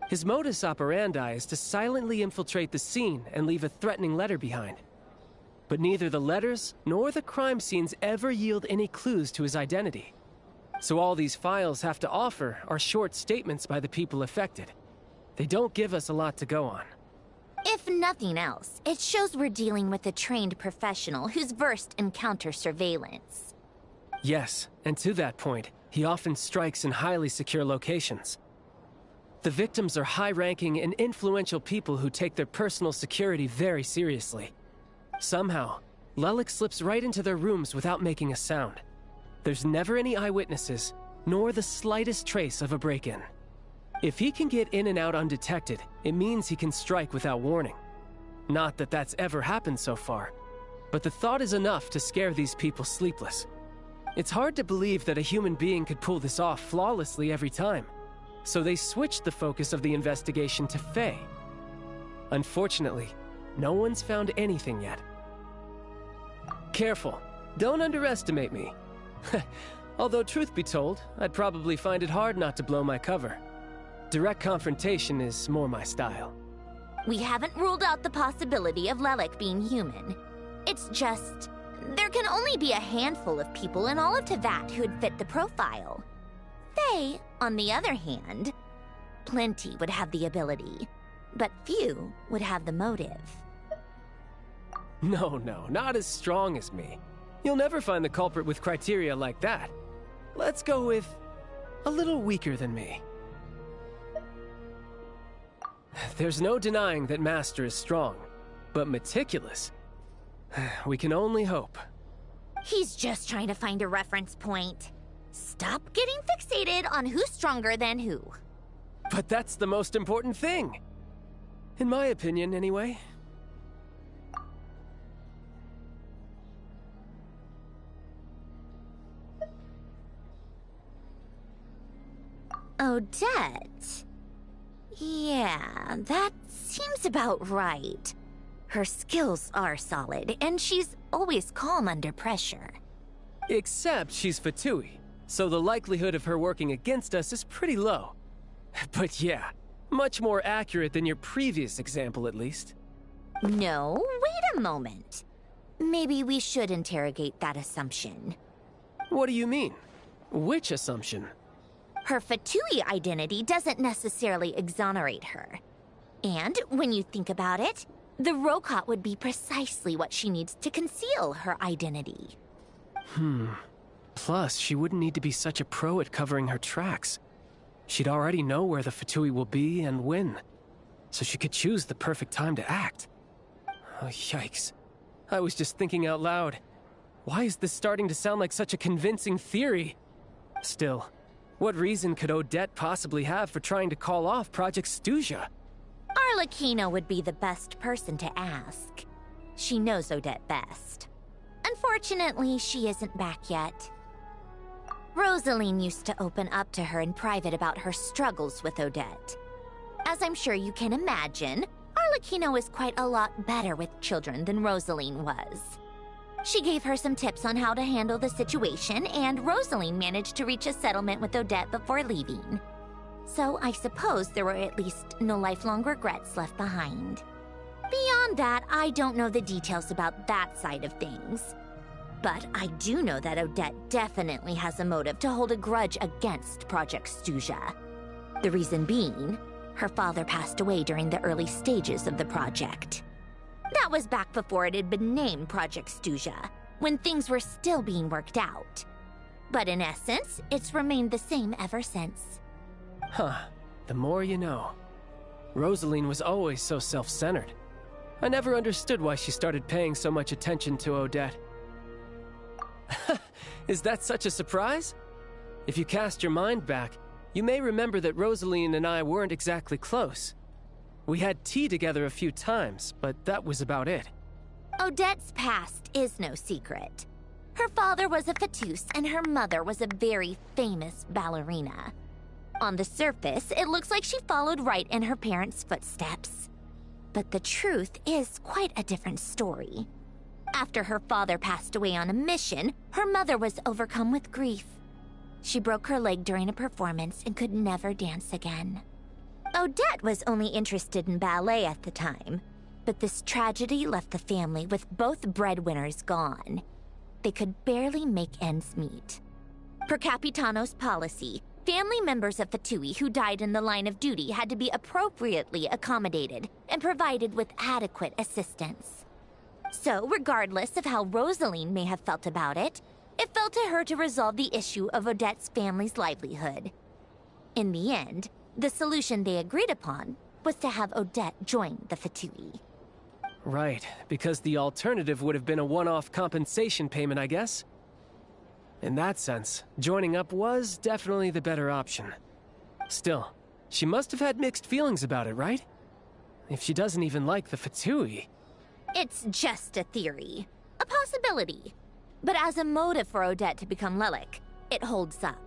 His modus operandi is to silently infiltrate the scene and leave a threatening letter behind. But neither the letters nor the crime scenes ever yield any clues to his identity. So all these files have to offer are short statements by the people affected. They don't give us a lot to go on. If nothing else, it shows we're dealing with a trained professional who's versed in counter-surveillance. Yes, and to that point, he often strikes in highly secure locations. The victims are high-ranking and influential people who take their personal security very seriously. Somehow, Lelik slips right into their rooms without making a sound. There's never any eyewitnesses, nor the slightest trace of a break-in. If he can get in and out undetected, it means he can strike without warning. Not that that's ever happened so far, but the thought is enough to scare these people sleepless. It's hard to believe that a human being could pull this off flawlessly every time, so they switched the focus of the investigation to Faye. Unfortunately, no one's found anything yet. Careful, don't underestimate me. Although truth be told, I'd probably find it hard not to blow my cover. Direct confrontation is more my style. We haven't ruled out the possibility of Lelik being human. It's just, there can only be a handful of people in all of Teyvat who'd fit the profile. Faye, on the other hand, plenty would have the ability, but few would have the motive. No, not as strong as me. You'll never find the culprit with criteria like that. Let's go with a little weaker than me. There's no denying that Master is strong, but meticulous. We can only hope. He's just trying to find a reference point. Stop getting fixated on who's stronger than who. But that's the most important thing. In my opinion, anyway. Odette. Yeah, that seems about right. Her skills are solid, and she's always calm under pressure. Except she's Fatui, so the likelihood of her working against us is pretty low. But yeah, much more accurate than your previous example, at least. No, wait a moment. Maybe we should interrogate that assumption. What do you mean? Which assumption? Her Fatui identity doesn't necessarily exonerate her. And when you think about it, the Rokot would be precisely what she needs to conceal her identity. Plus, she wouldn't need to be such a pro at covering her tracks. She'd already know where the Fatui will be and when, so she could choose the perfect time to act. Oh, yikes. I was just thinking out loud. Why is this starting to sound like such a convincing theory? Still, what reason could Odette possibly have for trying to call off Project Stuja? Arlecchino would be the best person to ask. She knows Odette best. Unfortunately, she isn't back yet. Rosaline used to open up to her in private about her struggles with Odette. As I'm sure you can imagine, Arlecchino is quite a lot better with children than Rosaline was. She gave her some tips on how to handle the situation, and Rosaline managed to reach a settlement with Odette before leaving. So I suppose there were at least no lifelong regrets left behind. Beyond that, I don't know the details about that side of things. But I do know that Odette definitely has a motive to hold a grudge against Project Stuja. The reason being, her father passed away during the early stages of the project. That was back before it had been named Project Stuja, when things were still being worked out. But in essence, it's remained the same ever since. Huh. The more you know. Rosaline was always so self-centered. I never understood why she started paying so much attention to Odette. Is that such a surprise? If you cast your mind back, you may remember that Rosaline and I weren't exactly close. We had tea together a few times, but that was about it. Odette's past is no secret. Her father was a Fatus, and her mother was a very famous ballerina. On the surface, it looks like she followed right in her parents' footsteps. But the truth is quite a different story. After her father passed away on a mission, her mother was overcome with grief. She broke her leg during a performance and could never dance again. Odette was only interested in ballet at the time, but this tragedy left the family with both breadwinners gone. They could barely make ends meet. Per Capitano's policy, family members of Fatui who died in the line of duty had to be appropriately accommodated and provided with adequate assistance. So, regardless of how Rosaline may have felt about it, it fell to her to resolve the issue of Odette's family's livelihood. In the end, the solution they agreed upon was to have Odette join the Fatui. Right, because the alternative would have been a one-off compensation payment, I guess. In that sense, joining up was definitely the better option. Still, she must have had mixed feelings about it, right? If she doesn't even like the Fatui. It's just a theory. A A possibility. But as a motive for Odette to become Lelik, it holds up.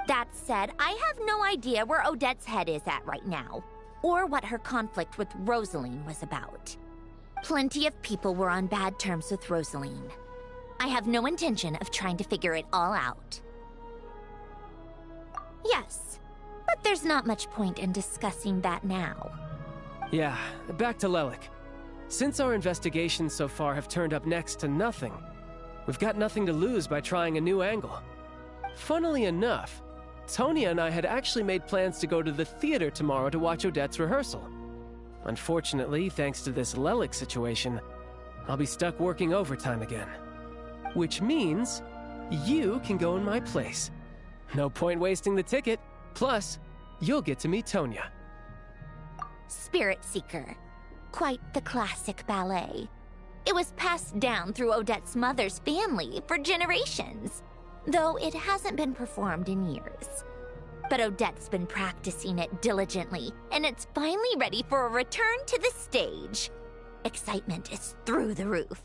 That said, I have no idea where Odette's head is at right now, or what her conflict with Rosaline was about. Plenty of people were on bad terms with Rosaline. I have no intention of trying to figure it all out. Yes, but there's not much point in discussing that now. Yeah, back to Lelik. Since our investigations so far have turned up next to nothing, we've got nothing to lose by trying a new angle. Funnily enough, Tonya and I had actually made plans to go to the theater tomorrow to watch Odette's rehearsal. Unfortunately, thanks to this Lelik situation, I'll be stuck working overtime again. Which means you can go in my place. No point wasting the ticket. Plus, you'll get to meet Tonya. Spirit Seeker. Quite the classic ballet. It was passed down through Odette's mother's family for generations, though it hasn't been performed in years. But Odette's been practicing it diligently, and it's finally ready for a return to the stage. Excitement is through the roof.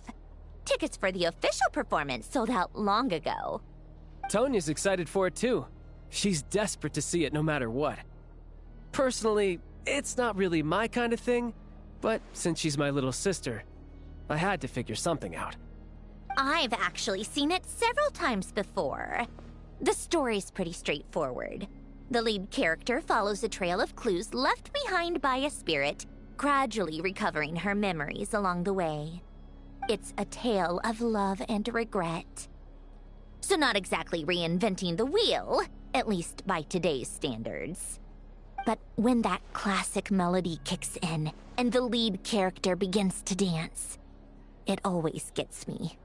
Tickets for the official performance sold out long ago. Tonya's excited for it too. She's desperate to see it no matter what. Personally, it's not really my kind of thing, but since she's my little sister, I had to figure something out. I've actually seen it several times before. The story's pretty straightforward. The lead character follows a trail of clues left behind by a spirit, gradually recovering her memories along the way. It's a tale of love and regret. So not exactly reinventing the wheel, at least by today's standards. But when that classic melody kicks in and the lead character begins to dance, it always gets me.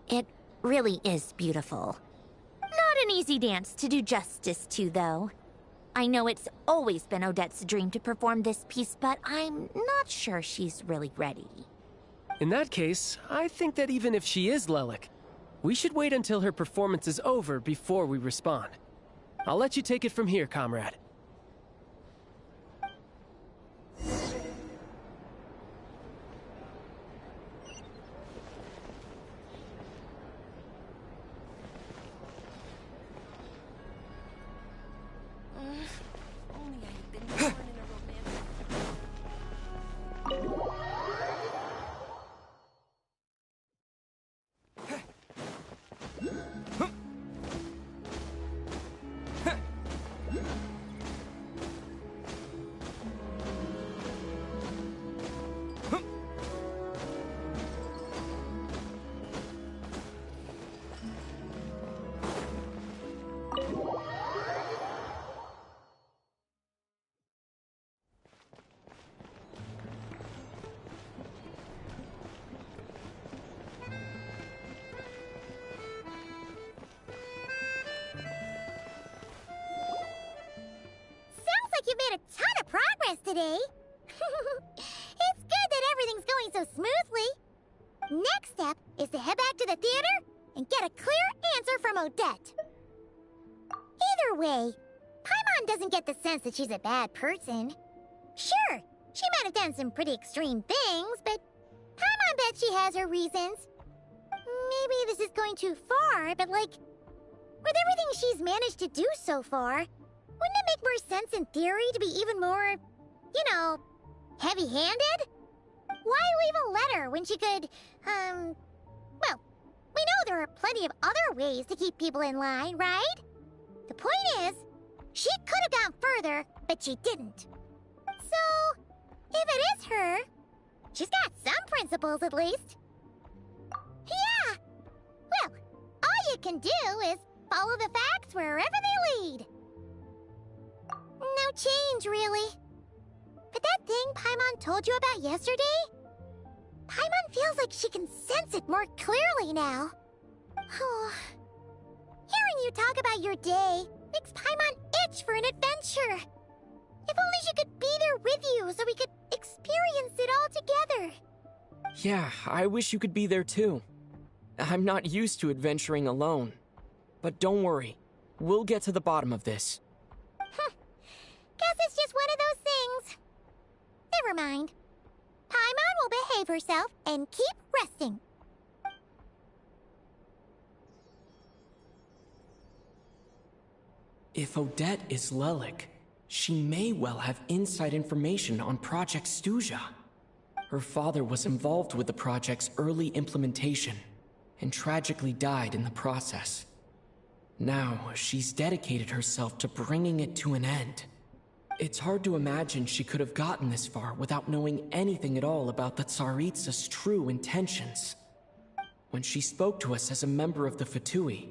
It really is beautiful. Not an easy dance to do justice to, though. I know it's always been Odette's dream to perform this piece, but I'm not sure she's really ready. In that case, I think that even if she is Lelik, we should wait until her performance is over before we respond. I'll let you take it from here, comrade. You made a ton of progress today. It's good that everything's going so smoothly. Next step is to head back to the theater and get a clear answer from Odette. Either way, Paimon doesn't get the sense that she's a bad person. Sure, she might have done some pretty extreme things, but Paimon bets she has her reasons. Maybe this is going too far, but like, with everything she's managed to do so far, wouldn't it make more sense in theory to be even more, you know, heavy-handed? Why leave a letter when she could, well, we know there are plenty of other ways to keep people in line, right? The point is, she could have gone further, but she didn't. So, if it is her, she's got some principles at least. Yeah! Well, all you can do is follow the facts wherever they lead. No change, really. But that thing Paimon told you about yesterday? Paimon feels like she can sense it more clearly now. Hearing you talk about your day makes Paimon itch for an adventure. If only she could be there with you so we could experience it all together. Yeah, I wish you could be there too. I'm not used to adventuring alone. But don't worry, we'll get to the bottom of this. Guess it's just one of those things. Never mind. Paimon will behave herself and keep resting. If Odette is Lelik, she may well have inside information on Project Stuja. Her father was involved with the project's early implementation and tragically died in the process. Now, she's dedicated herself to bringing it to an end. It's hard to imagine she could have gotten this far without knowing anything at all about the Tsaritsa's true intentions. When she spoke to us as a member of the Fatui,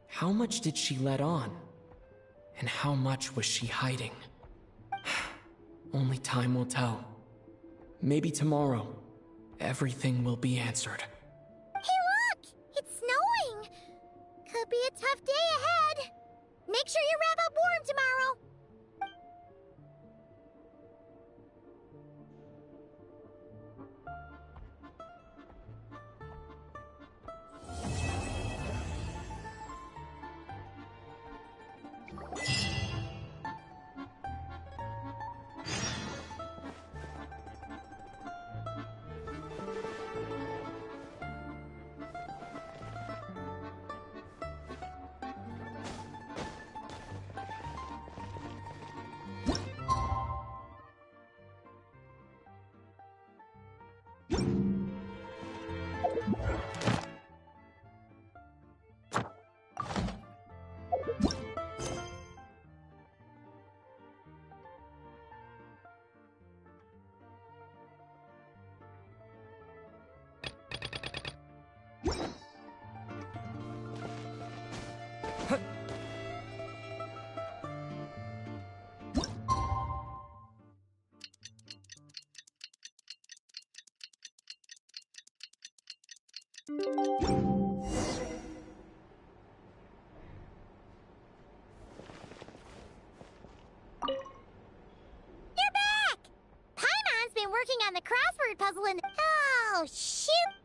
how much did she let on? And how much was she hiding? Only time will tell. Maybe tomorrow, everything will be answered. Hey look! It's snowing! Could be a tough day ahead. Make sure you wrap up warm tomorrow. You're back! Paimon's been working on the crossword puzzle and... Oh, shoot!